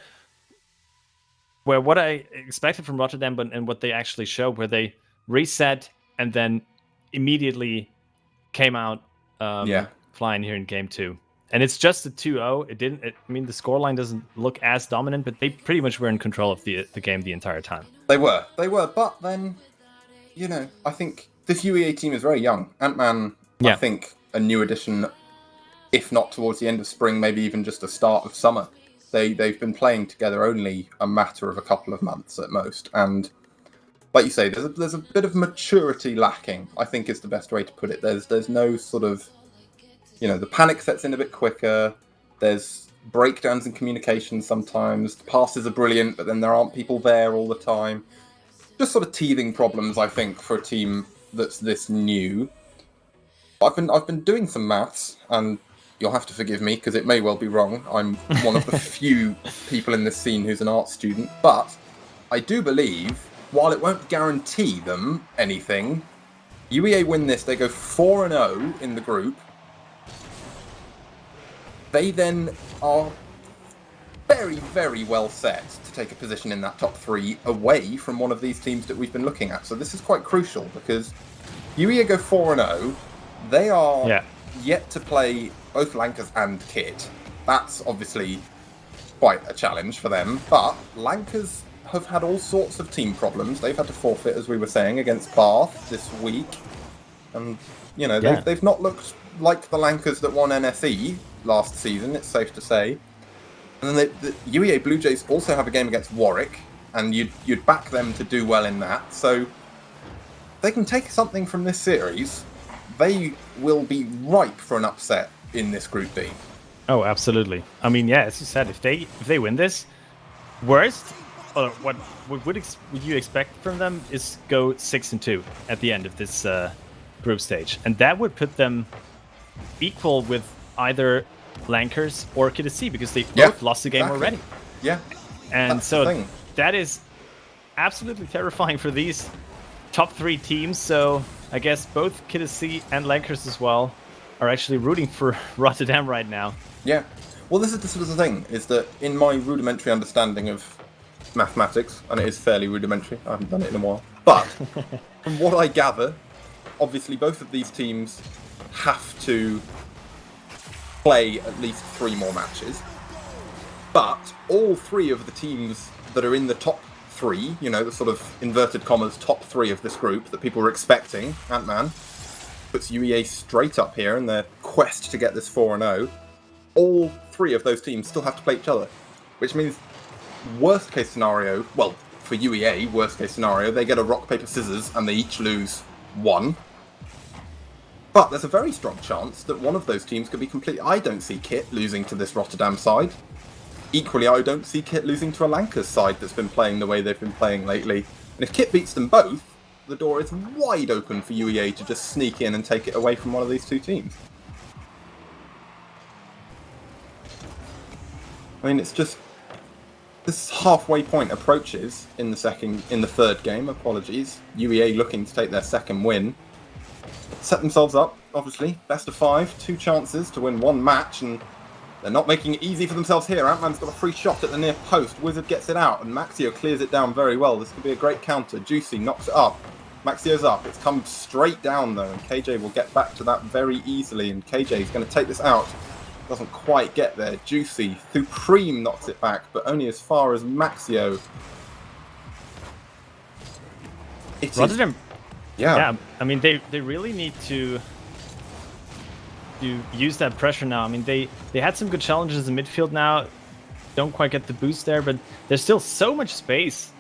what I expected from Rotterdam and what they actually showed, where they reset and then immediately came out flying here in game 2. And it's just a 2-0. I mean, the scoreline doesn't look as dominant, but they pretty much were in control of the game the entire time. They were. But then, I think this UEA team is very young. Ant-Man, I think, a new addition, if not towards the end of spring, maybe even just the start of summer. They've been playing together only a matter of a couple of months at most. And like you say, there's a bit of maturity lacking, I think is the best way to put it. There's no sort of, the panic sets in a bit quicker. There's breakdowns in communication sometimes. The passes are brilliant, but then there aren't people there all the time. Just sort of teething problems, I think, for a team that's this new. I've been doing some maths, and you'll have to forgive me because it may well be wrong. I'm one of the few people in this scene who's an art student, but I do believe, while it won't guarantee them anything, UEA win this, they go 4-0 in the group. They then are very, very well set to take a position in that top 3 away from one of these teams that we've been looking at. So this is quite crucial because UEA go 4-0. They are yet to play both Lankers and Kit. That's obviously quite a challenge for them. But Lankers have had all sorts of team problems. They've had to forfeit, as we were saying, against Bath this week. And, they've not looked like the Lankers that won NSE last season, it's safe to say. And then the UEA Blue Jays also have a game against Warwick, and you'd back them to do well in that. So they can take something from this series. They will be ripe for an upset in this Group B. Oh, absolutely. I mean, as you said, if they win this, worst, or what would you expect from them is go 6-2 at the end of this group stage, and that would put them equal with either Lankers or Kidesi because they both lost the game already. Yeah, and so that is absolutely terrifying for these top 3 teams. So I guess both Kidesi and Lankers as well are actually rooting for Rotterdam right now. Yeah. Well, this is the sort of thing, is that in my rudimentary understanding of mathematics, and it is fairly rudimentary, I haven't done it in a while, but from what I gather, obviously both of these teams have to play at least 3 more matches, but all 3 of the teams that are in the top 3, the sort of inverted commas top 3 of this group that people were expecting, Ant-Man, puts UEA straight up here in their quest to get this 4-0. All 3 of those teams still have to play each other, which means worst case scenario, well, for UEA, worst case scenario, they get a rock, paper, scissors and they each lose 1. But there's a very strong chance that one of those teams could be complete. I don't see Kit losing to this Rotterdam side. Equally, I don't see Kit losing to a Lankers side that's been playing the way they've been playing lately. And if Kit beats them both, the door is wide open for UEA to just sneak in and take it away from one of these 2 teams. I mean, it's just this halfway point approaches in the 3rd game. Apologies, UEA looking to take their 2nd win. Set themselves up, obviously, best of 5, 2 chances to win 1 match, and they're not making it easy for themselves here. Ant-Man's got a free shot at the near post. Wizard gets it out, and Maxio clears it down very well. This could be a great counter. Juicy knocks it up. Maxio's up. It's come straight down, though, and KJ will get back to that very easily, and KJ is going to take this out. Doesn't quite get there. Juicy, Supreme knocks it back, but only as far as Maxio. Rotterdam. Yeah, I mean, they really need to use that pressure now. I mean, they had some good challenges in midfield now. don't quite get the boost there, but there's still so much space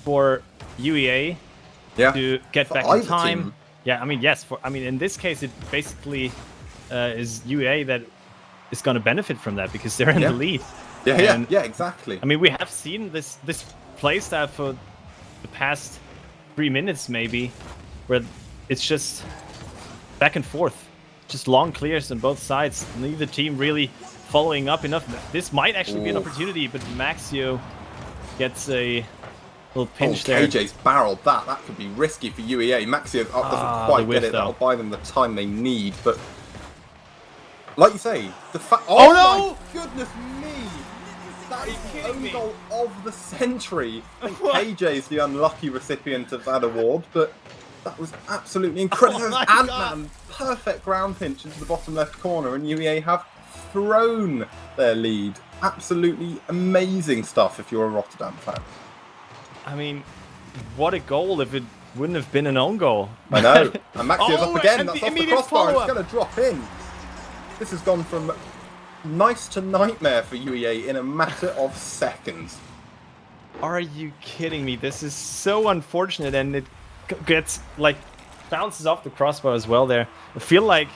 for UEA to get back in time. Team. Yeah, I mean, yes. In this case, it basically is UEA that is going to benefit from that because they're in the lead. Yeah, exactly. I mean, we have seen this playstyle for the past 3 minutes, maybe, where it's just back and forth, just long clears on both sides. Neither team really following up enough. This might actually be an opportunity, but Maxio gets a little pinch there. KJ's barreled that. That could be risky for UEA. Maxio doesn't quite get it. That'll buy them the time they need, but like you say, the fact. Oh no! My goodness me! That is the own goal of the century. I think KJ's the unlucky recipient of that award, but that was absolutely incredible. Ant-Man, perfect ground pinch into the bottom left corner, and UEA have thrown their lead. Absolutely amazing stuff if you're a Rotterdam fan. I mean, what a goal if it wouldn't have been an own goal. I know. And Maxio's up again. That's off the crossbar. It's going to drop in. This has gone from nice to nightmare for UEA in a matter of seconds. Are you kidding me? This is so unfortunate, and it gets, bounces off the crossbar as well there. I feel like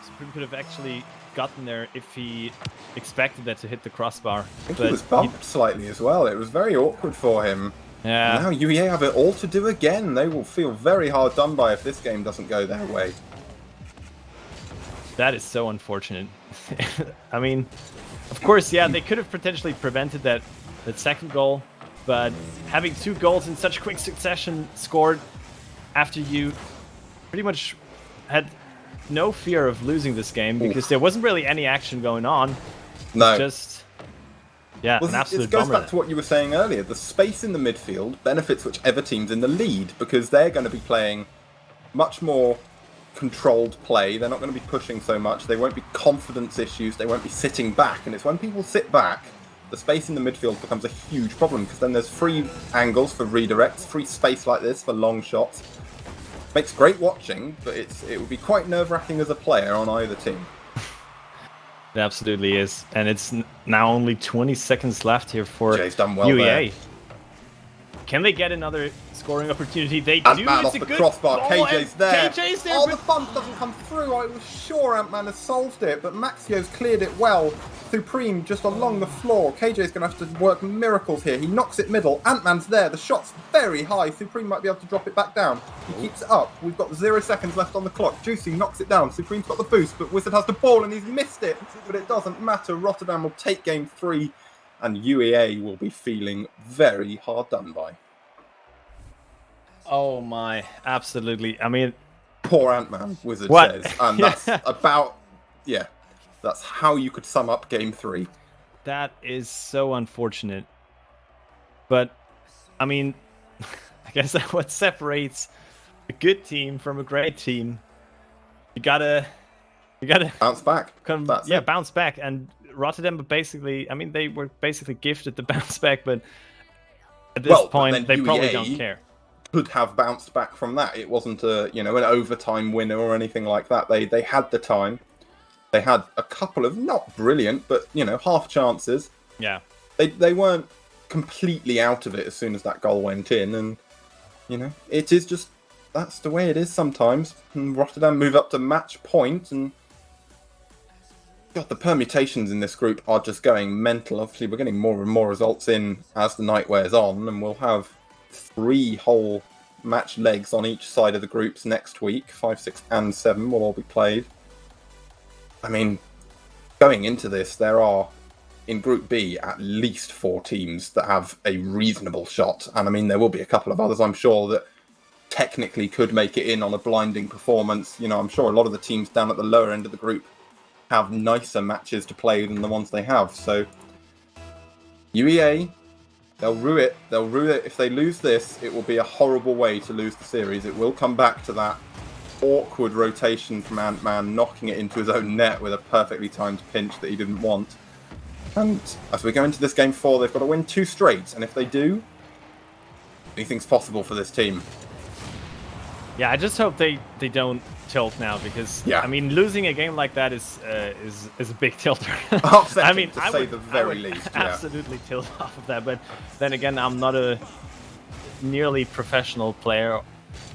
Supreme could have actually gotten there if he expected that to hit the crossbar. I think he was bumped slightly as well. It was very awkward for him. Yeah. Now UEA have it all to do again. They will feel very hard done by if this game doesn't go their way. That is so unfortunate. I mean, of course, yeah, they could have potentially prevented that second goal, but having 2 goals in such quick succession scored after you pretty much had no fear of losing this game because there wasn't really any action going on. No. Just, yeah, an absolute bummer. It goes back to what you were saying earlier. The space in the midfield benefits whichever team's in the lead because they're going to be playing much more controlled play. They're not going to be pushing so much. They won't be confidence issues. They won't be sitting back. And it's when people sit back, the space in the midfield becomes a huge problem because then there's free angles for redirects, free space like this for long shots. Makes great watching, but it would be quite nerve-wracking as a player on either team. It absolutely is. And it's now only 20 seconds left here for Jay's done well UEA. there. Can they get another scoring opportunity? They Ant-Man do. off the crossbar. KJ's there. KJ's there. Oh, the bump doesn't come through. I was sure Ant-Man has solved it, but Maxio's cleared it well. Supreme just along the floor. KJ's going to have to work miracles here. He knocks it middle. Ant-Man's there. The shot's very high. Supreme might be able to drop it back down. He keeps it up. We've got 0 seconds left on the clock. Juicy knocks it down. Supreme's got the boost, but Wizard has the ball and he's missed it. But it doesn't matter. Rotterdam will take game 3 and UEA will be feeling very hard done by. Oh my, absolutely. I mean, poor Ant-Man, Wizard says. And that's that's how you could sum up game 3. That is so unfortunate. But, I mean, I guess what separates a good team from a great team, you gotta bounce back. Bounce back. And Rotterdam, basically, I mean, they were basically gifted the bounce back, but at this point, they probably don't care. Could have bounced back from that. It wasn't an overtime winner or anything like that. They had the time. They had a couple of not brilliant, but half chances. Yeah. They weren't completely out of it as soon as that goal went in, and it is just that's the way it is sometimes. And Rotterdam move up to match point, and God, the permutations in this group are just going mental. Obviously, we're getting more and more results in as the night wears on, and we'll have 3 whole match legs on each side of the groups next week. 5, 6, and 7 will all be played. I mean, going into this, there are, in Group B, at least 4 teams that have a reasonable shot. And I mean, there will be a couple of others, I'm sure, that technically could make it in on a blinding performance. I'm sure a lot of the teams down at the lower end of the group have nicer matches to play than the ones they have. So, UEA, they'll rue it. They'll rue it. If they lose this, it will be a horrible way to lose the series. It will come back to that awkward rotation from Ant-Man, knocking it into his own net with a perfectly timed pinch that he didn't want. And as we go into this game 4, they've got to win 2 straight. And if they do, anything's possible for this team. Yeah, I just hope they don't tilt now because Yeah. I mean losing a game like that is a big tilter. Upsetting, I mean, to I say would, the I very would least. Yeah. absolutely tilt off of that. But then again, I'm not a nearly professional player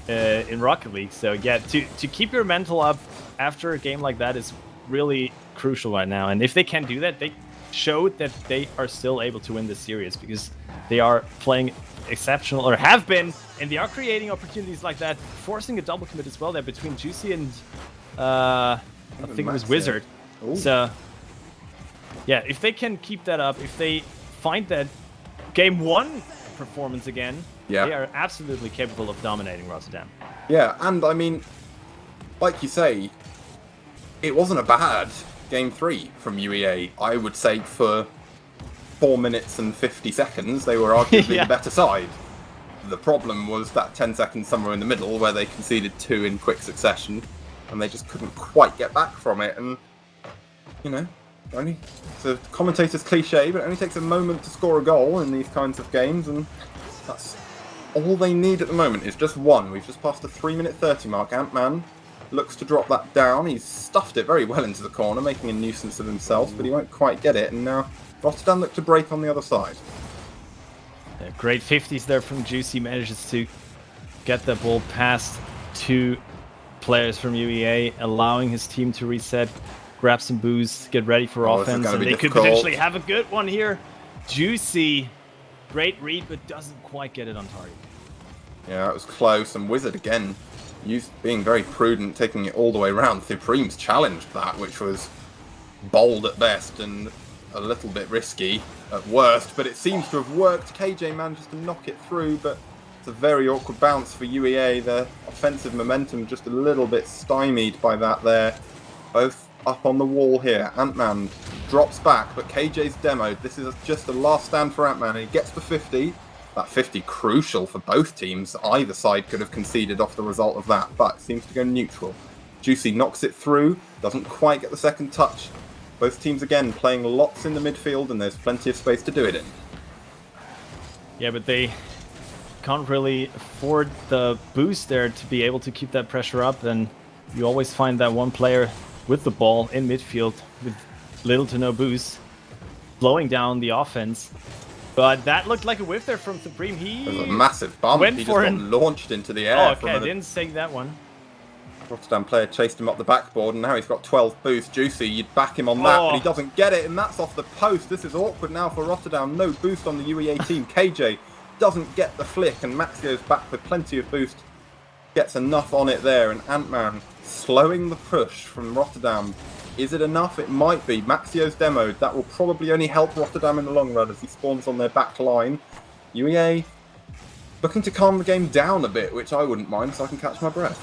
in Rocket League, so yeah, to keep your mental up after a game like that is really crucial right now. And if they can do that, they showed that they are still able to win this series because they are playing exceptional, or have been, and they are creating opportunities like that, forcing a double commit as well there between Juicy and I think it was Wizard. Ooh. So yeah, if they can keep that up, if they find that game 1 performance again, Yeah. they are absolutely capable of dominating Rotterdam. Yeah, and I mean, like you say, it wasn't a bad game 3 from UEA. I would say for 4 minutes and 50 seconds, they were arguably Yeah. the better side. The problem was that 10 seconds somewhere in the middle where they conceded 2 in quick succession, and they just couldn't quite get back from it. And, you know, it's a commentator's cliche, but it only takes a moment to score a goal in these kinds of games, and that's all they need at the moment is just one. We've just passed the 3-minute 30 mark. Ant-Man looks to drop that down. He's stuffed it very well into the corner, making a nuisance of himself, but he won't quite get it, and now Rotterdam look to break on the other side. Yeah, great 50s there from Juicy, manages to get the ball past 2 players from UEA, allowing his team to reset, grab some boost, get ready for offense, and they could potentially have a good one here. Juicy, great read, but doesn't quite get it on target. Yeah, it was close, and Wizard again, being very prudent, taking it all the way around. Supreme's challenged that, which was bold at best and a little bit risky at worst, but it seems to have worked. KJ manages to knock it through, but it's a very awkward bounce for UEA. Their offensive momentum just a little bit stymied by that there. Both up on the wall here. Ant-Man drops back, but KJ's demoed. This is just a last stand for Ant-Man, and he gets the 50. That 50 crucial for both teams. Either side could have conceded off the result of that, but seems to go neutral. Juicy knocks it through, doesn't quite get the second touch. Both teams again playing lots in the midfield, and there's plenty of space to do it in. Yeah, but they can't really afford the boost there to be able to keep that pressure up, and you always find that one player with the ball in midfield with little to no boost, slowing down the offense. But that looked like a whiff there from Supreme. He There's a massive bump. went He for just got launched into the air. Oh, okay, I didn't say that one. Rotterdam player chased him up the backboard, and now he's got 12 boost. Juicy, you'd back him on that, but he doesn't get it, and that's off the post. This is awkward now for Rotterdam. No boost on the UEA team. KJ doesn't get the flick, and Maxio's back with plenty of boost. Gets enough on it there, and Ant-Man slowing the push from Rotterdam. Is it enough? It might be. Maxio's demoed. That will probably only help Rotterdam in the long run as he spawns on their back line. UEA looking to calm the game down a bit, which I wouldn't mind, so I can catch my breath.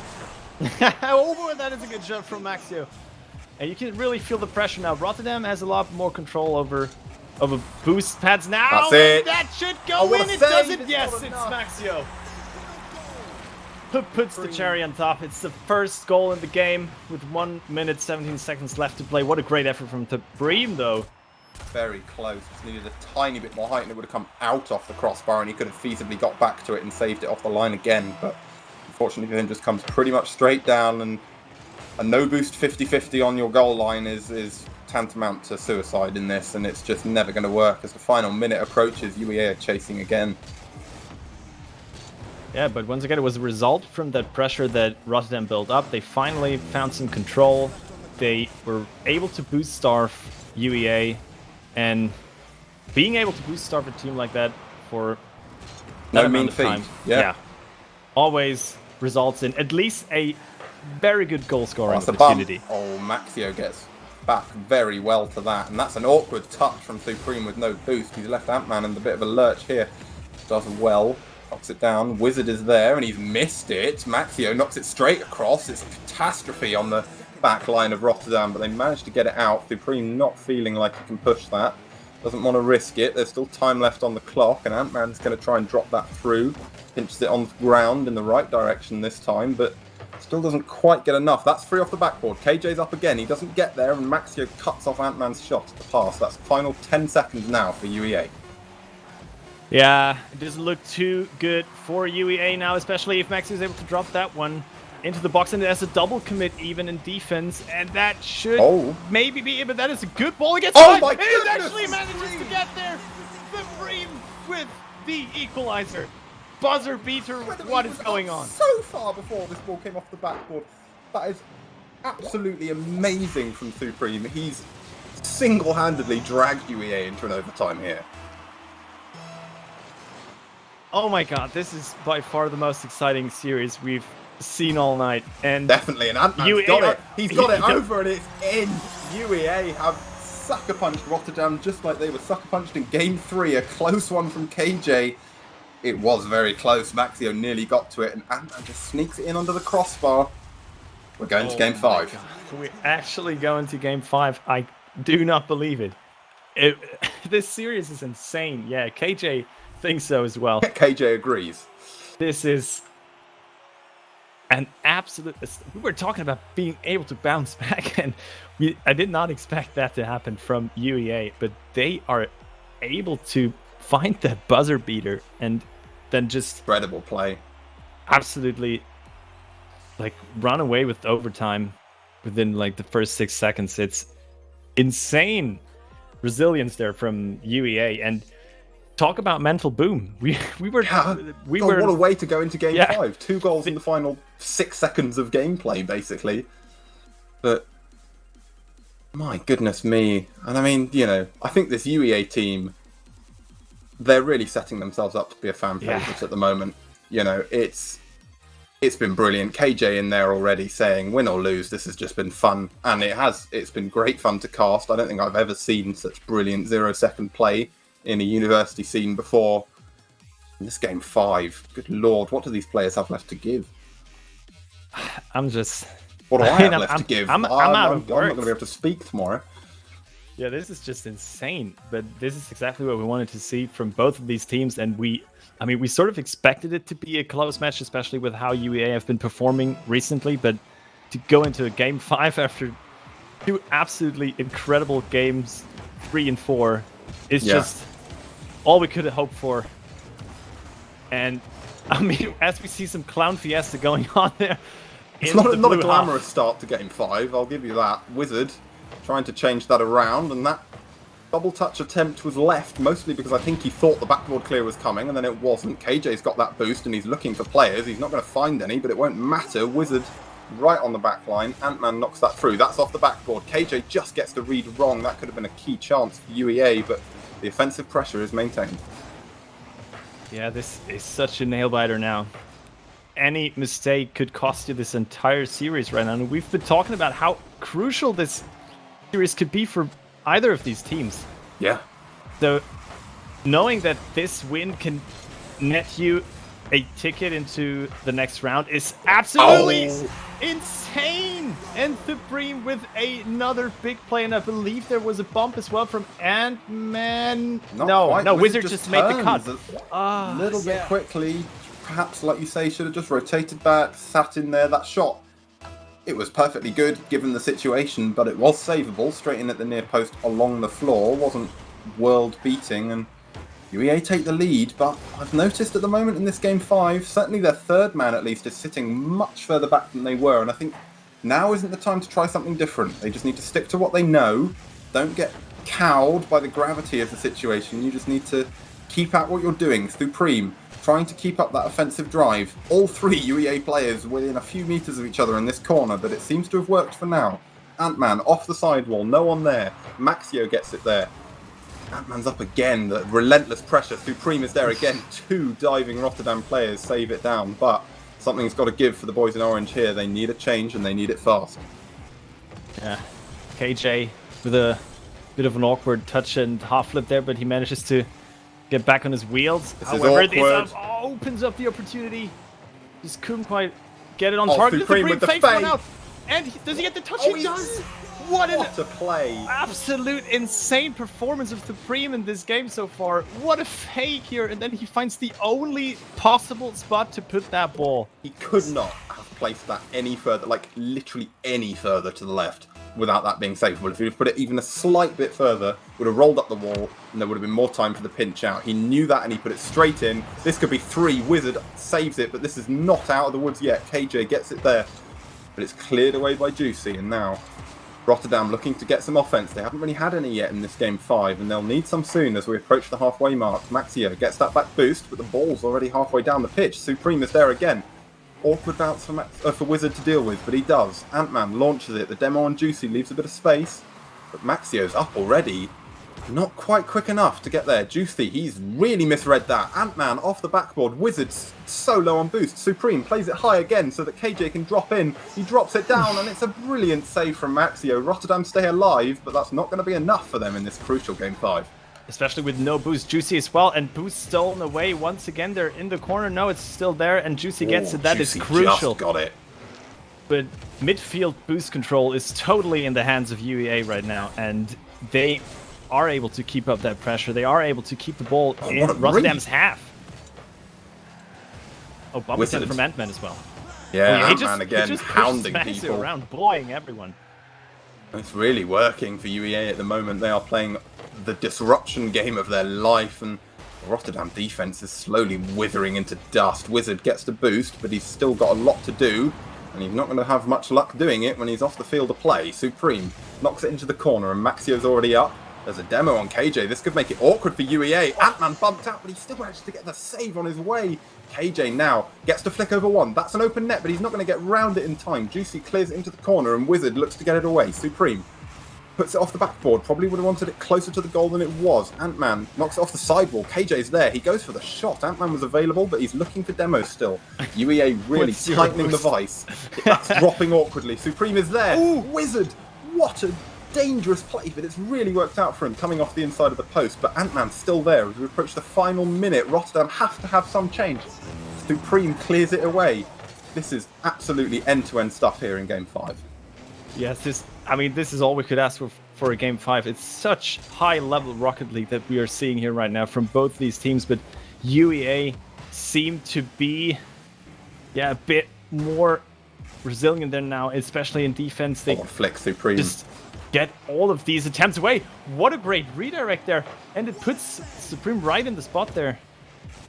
Oh, that is a good shot from Maxio. And you can really feel the pressure now. Rotterdam has a lot more control over boost pads now. That's it. That should go in. It doesn't. Yes, it's Maxio. Puts the cherry on top. It's the first goal in the game with 1 minute 17 seconds left to play. What a great effort from Supreme, though. Very close. Just needed a tiny bit more height, and it would have come out off the crossbar, and he could have feasibly got back to it and saved it off the line again. But unfortunately, then just comes pretty much straight down, and a no boost 50-50 on your goal line is tantamount to suicide in this, and it's just never going to work. As the final minute approaches, UEA are chasing again. Yeah, but once again, it was a result from that pressure that Rotterdam built up. They finally found some control. They were able to boost starve UEA, and being able to boost starve a team like that for no that amount mean of feat. time, Yeah. always results in at least a very good goal scoring That's a opportunity. bump. Oh, Maxio gets back very well to that, and that's an awkward touch from Supreme with no boost. He's left Ant-Man in a bit of a lurch here. Does well. Knocks it down. Wizard is there, and he's missed it. Maxio knocks it straight across. It's a catastrophe on the back line of Rotterdam, but they managed to get it out. Supreme not feeling like he can push that. Doesn't want to risk it. There's still time left on the clock, and Ant-Man's going to try and drop that through. Pinches it on the ground in the right direction this time, but still doesn't quite get enough. That's free off the backboard. KJ's up again. He doesn't get there, and Maxio cuts off Ant-Man's shot at the pass. That's the final 10 seconds now for UEA. Yeah, it doesn't look too good for UEA now, especially if Maxi is able to drop that one into the box, and there's a double commit even in defense, and that should maybe be it, but that is a good ball against my He actually manages to get there. Supreme with the equalizer. Buzzer beater, what is going on? So far before this ball came off the backboard. That is absolutely amazing from Supreme. He's single-handedly dragged UEA into an overtime here. Oh my god, this is by far the most exciting series we've seen all night. And definitely, and Ant-Man's got it. He's got it over, and it's in. UEA have sucker punched Rotterdam just like they were sucker punched in Game 3. A close one from KJ. It was very close. Maxio nearly got to it, and Ant-Man just sneaks it in under the crossbar. We're going to Game 5. We're actually going to Game 5. I do not believe it. This series is insane. Yeah, KJ thinks so as well. KJ agrees. This is an absolute... We were talking about being able to bounce back, and I did not expect that to happen from UEA, but they are able to find that buzzer beater and then just... Incredible play. Absolutely, like, run away with overtime within, like, the first 6 seconds. It's insane resilience there from UEA, and talk about mental boom. We were what a way to go into Game 5. 2 goals in the final 6 seconds of gameplay, basically. But my goodness me. And I mean, you know, I think this UEA team, they're really setting themselves up to be a fan favourite at the moment. You know, it's been brilliant. KJ in there already saying, win or lose, this has just been fun. And it's been great fun to cast. I don't think I've ever seen such brilliant 0-second play in a university scene before. In this Game 5, good lord, what do these players have left to give? I'm just... What do I have left to give? I'm out of words. I'm not going to be able to speak tomorrow. Yeah, this is just insane. But this is exactly what we wanted to see from both of these teams. And we sort of expected it to be a close match, especially with how UEA have been performing recently. But to go into a Game 5 after 2 absolutely incredible games, 3 and 4, is just all we could have hoped for. And I mean, as we see some clown fiesta going on there. It's not a glamorous start to Game 5, I'll give you that. Wizard trying to change that around, and that double touch attempt was left, mostly because I think he thought the backboard clear was coming, and then it wasn't. KJ's got that boost, and he's looking for players. He's not going to find any, but it won't matter. Wizard right on the back line. Ant-Man knocks that through. That's off the backboard. KJ just gets the read wrong. That could have been a key chance for UEA, but the offensive pressure is maintained. Yeah, this is such a nail-biter now. Any mistake could cost you this entire series right now. And we've been talking about how crucial this series could be for either of these teams. Yeah. So, knowing that this win can net you a ticket into the next round is absolutely insane. And Supreme with another big play, and I believe there was a bump as well from Ant-Man. No, Wizard just made the cut. A little bit quickly. Perhaps, like you say, should have just rotated back, sat in there. That shot, it was perfectly good given the situation, but it was savable. Straight in at the near post along the floor. Wasn't world-beating, and UEA take the lead. But I've noticed at the moment in this Game 5, certainly their third man at least is sitting much further back than they were. And I think now isn't the time to try something different. They just need to stick to what they know. Don't get cowed by the gravity of the situation. You just need to keep at what you're doing. Supreme trying to keep up that offensive drive. All 3 UEA players within a few meters of each other in this corner, but it seems to have worked for now. Ant-Man off the sidewall, no one there. Maxio gets it there. Ant-Man's up again, the relentless pressure. Supreme is there again. 2 diving Rotterdam players save it down, but something's got to give for the boys in orange here. They need a change, and they need it fast. Yeah, KJ with a bit of an awkward touch and half flip there, but he manages to get back on his wheels. However, this opens up the opportunity. Just couldn't quite get it on target. Supreme with the fake. Out. And does he get the touch? He does! What a play. Absolute insane performance of Supreme in this game so far. What a fake here. And then he finds the only possible spot to put that ball. He could not have placed that any further, like literally any further to the left. without that being savable. If he'd have put it even a slight bit further, would have rolled up the wall, and there would have been more time for the pinch out. He knew that, and he put it straight in. This could be 3. Wizard saves it, but this is not out of the woods yet. KJ gets it there, but it's cleared away by Juicy, and now Rotterdam looking to get some offense. They haven't really had any yet in this game 5, and they'll need some soon as we approach the halfway mark. Maxio gets that back boost, but the ball's already halfway down the pitch. Supreme is there again. Awkward bounce for Wizard to deal with, but he does. Ant-Man launches it. The demo on Juicy leaves a bit of space, but Maxio's up already. Not quite quick enough to get there. Juicy, he's really misread that. Ant-Man off the backboard. Wizard's so low on boost. Supreme plays it high again so that KJ can drop in. He drops it down, and it's a brilliant save from Maxio. Rotterdam stay alive, but that's not going to be enough for them in this crucial game 5. Especially with no boost. Juicy as well, and boost stolen away once again. They're in the corner. No, it's still there, and Juicy gets it. That is crucial. Just got it. But midfield boost control is totally in the hands of UEA right now, and they are able to keep up that pressure. They are able to keep the ball in Rotterdam's half. Oh, bump attempt from Ant-Man as well. Yeah, Ant-Man again, just hounding Maxio people. around, bullying everyone. It's really working for UEA at the moment. They are playing the disruption game of their life, and Rotterdam defense is slowly withering into dust. Wizard gets to boost, but he's still got a lot to do, and he's not going to have much luck doing it when he's off the field of play. Supreme knocks it into the corner, and Maxio's already up. There's a demo on KJ. This could make it awkward for UEA. Ant-Man bumped out, but he still managed to get the save on his way. KJ now gets to flick over one. That's an open net, but he's not going to get round it in time. Juicy clears it into the corner, and Wizard looks to get it away. Supreme puts it off the backboard. Probably would have wanted it closer to the goal than it was. Ant-Man knocks it off the sidewall. KJ's there. He goes for the shot. Ant-Man was available, but he's looking for demos still. UEA really tightening the vice. That's dropping awkwardly. Supreme is there. Ooh, Wizard! What a dangerous play, but it's really worked out for him coming off the inside of the post. But Ant-Man's still there as we approach the final minute. Rotterdam have to have some change. Supreme clears it away. This is absolutely end-to-end stuff here in game 5. Yes, this is all we could ask for a game 5. It's such high-level Rocket League that we are seeing here right now from both these teams, but UEA seem to be a bit more resilient than now, especially in defense. They flick Supreme. Just get all of these attempts away. What a great redirect there, and it puts Supreme right in the spot there.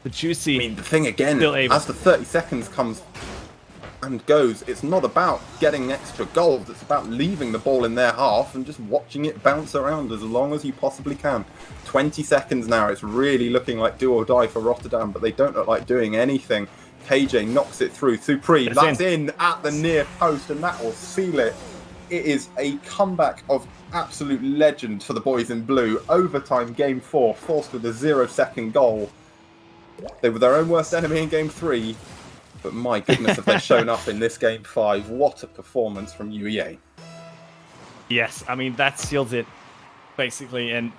But Juicy, I mean, the thing again, as the 30 seconds comes and goes, it's not about getting extra goals. It's about leaving the ball in their half and just watching it bounce around as long as you possibly can. 20 seconds now. It's really looking like do or die for Rotterdam, but they don't look like doing anything. KJ knocks it through. Supreme, that's in at the near post, and that will seal it. It is a comeback of absolute legend for the boys in blue. Overtime game 4, forced with a 0-second goal. They were their own worst enemy in game 3, but my goodness, have they shown up in this game 5. What a performance from UEA. Yes, I mean, that seals it, basically. And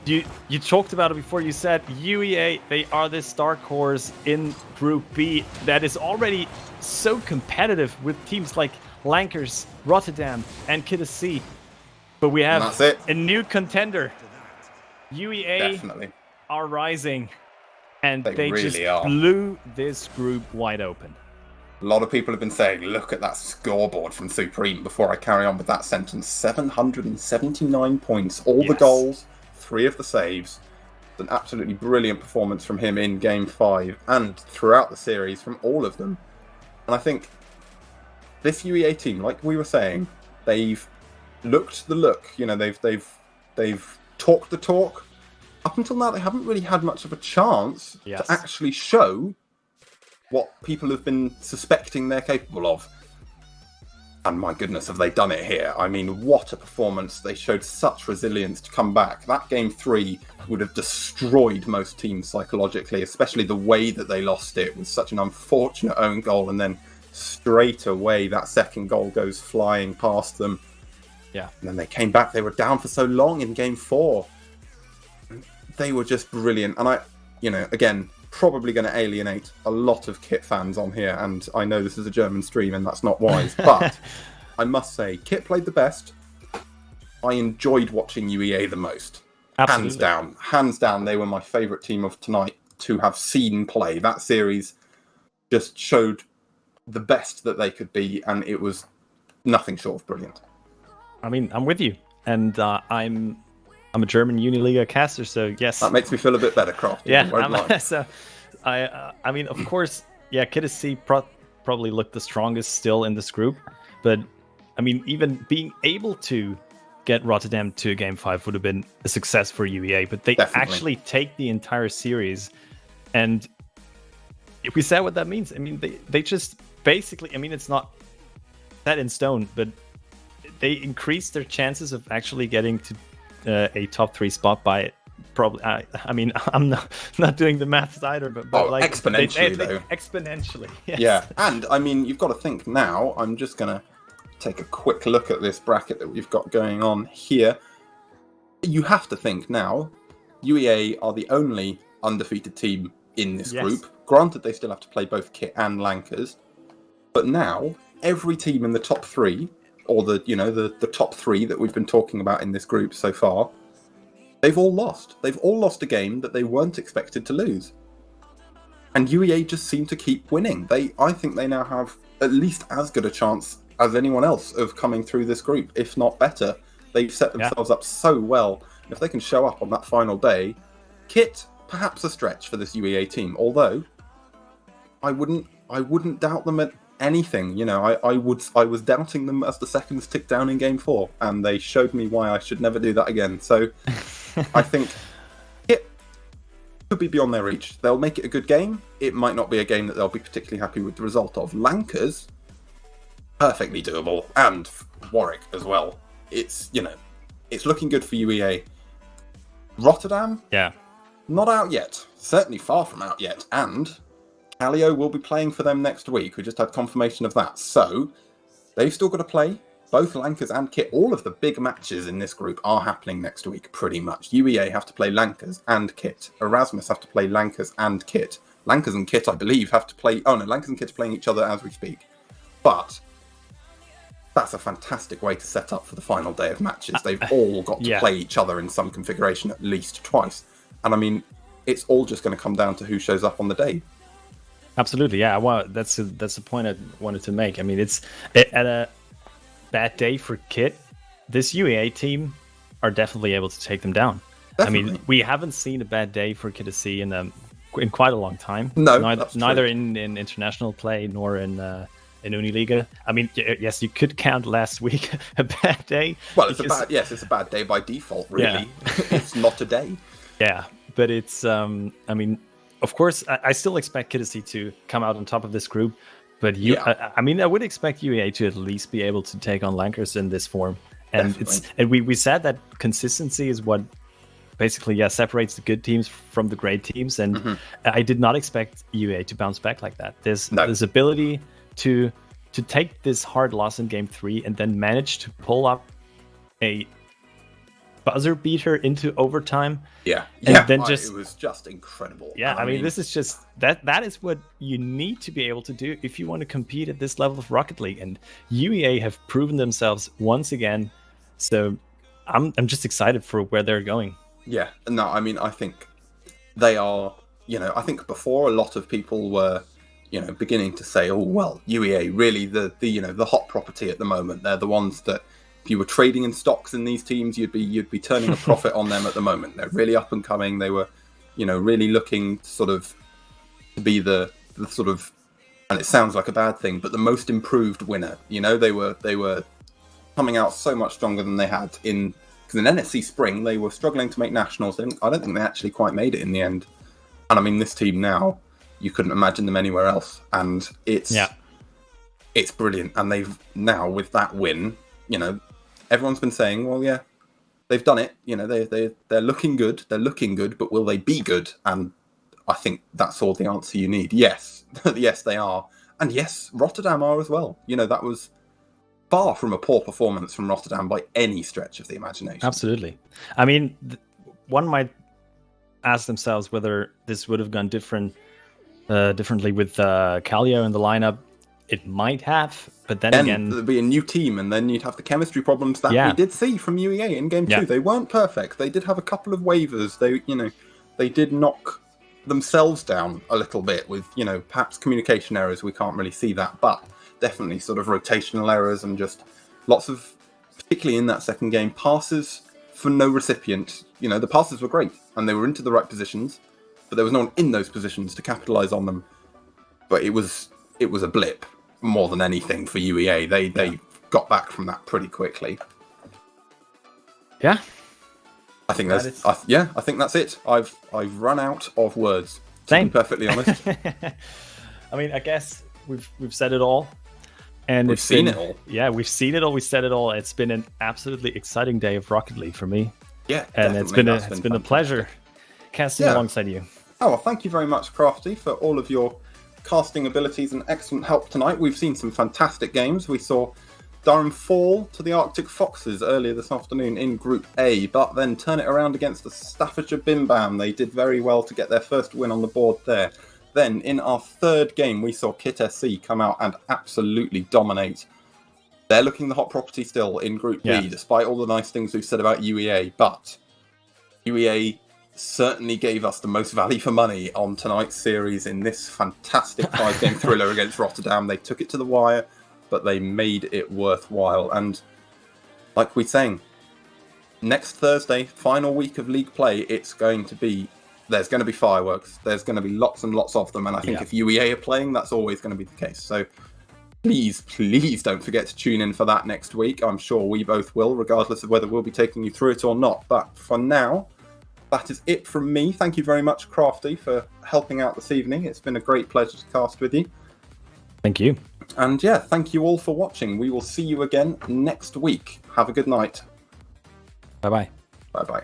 you talked about it before. You said UEA, they are the dark horse in Group B that is already so competitive with teams like Lankers, Rotterdam, and Kidda C. But we have a new contender. UEA Definitely are rising. And they really just blew this group wide open. A lot of people have been saying, look at that scoreboard from Supreme before I carry on with that sentence. 779 points, all the goals, 3 of the saves. It's an absolutely brilliant performance from him in game 5 and throughout the series from all of them. And I think this UEA team, like we were saying, they've looked the look. You know, they've talked the talk. Up until now, they haven't really had much of a chance to actually show what people have been suspecting they're capable of. And my goodness, have they done it here. I mean, what a performance. They showed such resilience to come back. That game 3 would have destroyed most teams psychologically, especially the way that they lost it with such an unfortunate own goal. And then straight away, that second goal goes flying past them. Yeah. And then they came back. They were down for so long in game 4. They were just brilliant. And again, probably going to alienate a lot of Kit fans on here. And I know this is a German stream and that's not wise. But I must say, Kit played the best. I enjoyed watching UEA the most. Absolutely. Hands down, they were my favourite team of tonight to have seen play. That series just showed the best that they could be. And it was nothing short of brilliant. I mean, I'm with you, and I'm a German Uniliga caster, so yes. That makes me feel a bit better, Croft. Yeah, so I mean, of course, yeah, KTC probably looked the strongest still in this group, but I mean, even being able to get Rotterdam to Game 5 would have been a success for UEA, but they actually take the entire series, and if we say what that means, I mean, they just basically, I mean, it's not set in stone, but they increased their chances of actually getting to a top 3 spot by probably. I mean, I'm not doing the maths either, but like exponentially exponentially. Yes. Yeah, and I mean, you've got to think now. I'm just gonna take a quick look at this bracket that we've got going on here. You have to think now. UEA are the only undefeated team in this group. Granted, they still have to play both Kit and Lankers, but now every team in the top 3, or the top 3 that we've been talking about in this group so far, they've all lost. They've all lost a game that they weren't expected to lose. And UEA just seem to keep winning. I think they now have at least as good a chance as anyone else of coming through this group, if not better. They've set themselves up so well. And if they can show up on that final day, Kit, perhaps a stretch for this UEA team. Although, I wouldn't doubt them at anything. I was doubting them as the seconds ticked down in Game 4, and they showed me why I should never do that again. So, I think Kit could be beyond their reach. They'll make it a good game. It might not be a game that they'll be particularly happy with the result of. Lankers, perfectly doable, and Warwick as well. It's looking good for UEA. Rotterdam, not out yet. Certainly far from out yet. And Calio will be playing for them next week. We just had confirmation of that. So they've still got to play. Both Lankers and Kit. All of the big matches in this group are happening next week, pretty much. UEA have to play Lankers and Kit. Erasmus have to play Lankers and Kit. Lankers and Kit, I believe, have to play. Oh no, Lankers and Kit are playing each other as we speak. But that's a fantastic way to set up for the final day of matches. They've all got to play each other in some configuration at least twice. And I mean, it's all just going to come down to who shows up on the day. Absolutely, yeah. Well, that's the point I wanted to make. I mean, it's at a bad day for Kit. This UEA team are definitely able to take them down. Definitely. I mean, we haven't seen a bad day for KTC in quite a long time. No, neither in international play nor in Uniliga. I mean, yes, you could count last week a bad day. Well, it's a bad day by default, really. Yeah. It's not a day. Yeah, but it's, I mean, of course, I still expect KTC to come out on top of this group, but I mean, I would expect UEA to at least be able to take on Lankers in this form. And we said that consistency is what basically separates the good teams from the great teams, and I did not expect UEA to bounce back like that. There's ability to take this hard loss in Game 3 and then manage to pull up a buzzer beater into overtime. It was just incredible. Yeah, I mean, this is just that is what you need to be able to do if you want to compete at this level of Rocket League. And UEA have proven themselves once again. So I'm just excited for where they're going. Yeah, no, I mean, I think they are, I think before a lot of people were, beginning to say, oh, well, UEA, really the hot property at the moment. They're the ones that, if you were trading in stocks in these teams, you'd be turning a profit on them at the moment. They're really up and coming. They were, really looking sort of to be the sort of, and it sounds like a bad thing, but the most improved winner. They were coming out so much stronger than they had because in NSC Spring they were struggling to make nationals. I don't think they actually quite made it in the end. And I mean, this team now, you couldn't imagine them anywhere else, and it's brilliant. And they've now, with that win, everyone's been saying, well, yeah, they've done it. They're looking good. They're looking good, but will they be good? And I think that's all the answer you need. Yes, yes, they are, and yes, Rotterdam are as well. That was far from a poor performance from Rotterdam by any stretch of the imagination. Absolutely. I mean, one might ask themselves whether this would have gone differently with Calio in the lineup. It might have, but then again, there'd be a new team, and then you'd have the chemistry problems that we did see from UEA in Game 2. They weren't perfect. They did have a couple of waivers. They did knock themselves down a little bit with, perhaps communication errors. We can't really see that, but definitely sort of rotational errors and just lots of particularly in that second game, passes for no recipient. You know, the passes were great and they were into the right positions, but there was no one in those positions to capitalise on them. But it was a blip more than anything for UEA. They got back from that pretty quickly. Yeah. I think I think that's it. I've run out of words. To be perfectly honest. I mean, I guess we've said it all, and we've seen it all. Yeah, we've seen it all. We said it all. It's been an absolutely exciting day of Rocket League for me. Yeah, and it's been a pleasure casting alongside you. Oh well, thank you very much, Crafty, for all of your casting abilities and excellent help tonight. We've seen some fantastic games. We saw Durham fall to the Arctic Foxes earlier this afternoon in Group A, but then turn it around against the Staffordshire Bim Bam. They did very well to get their first win on the board there. Then, in our third game, we saw Kit SC come out and absolutely dominate. They're looking the hot property still in Group B, despite all the nice things we've said about UEA, but UEA certainly gave us the most value for money on tonight's series in this fantastic 5-game thriller against Rotterdam. They took it to the wire, but they made it worthwhile. And like we're saying, next Thursday, final week of league play, there's going to be fireworks. There's going to be lots and lots of them. And I think if UEA are playing, that's always going to be the case. So please don't forget to tune in for that next week. I'm sure we both will, regardless of whether we'll be taking you through it or not. But for now, that is it from me. Thank you very much, Crafty, for helping out this evening. It's been a great pleasure to cast with you. Thank you. And yeah, thank you all for watching. We will see you again next week. Have a good night. Bye-bye. Bye-bye.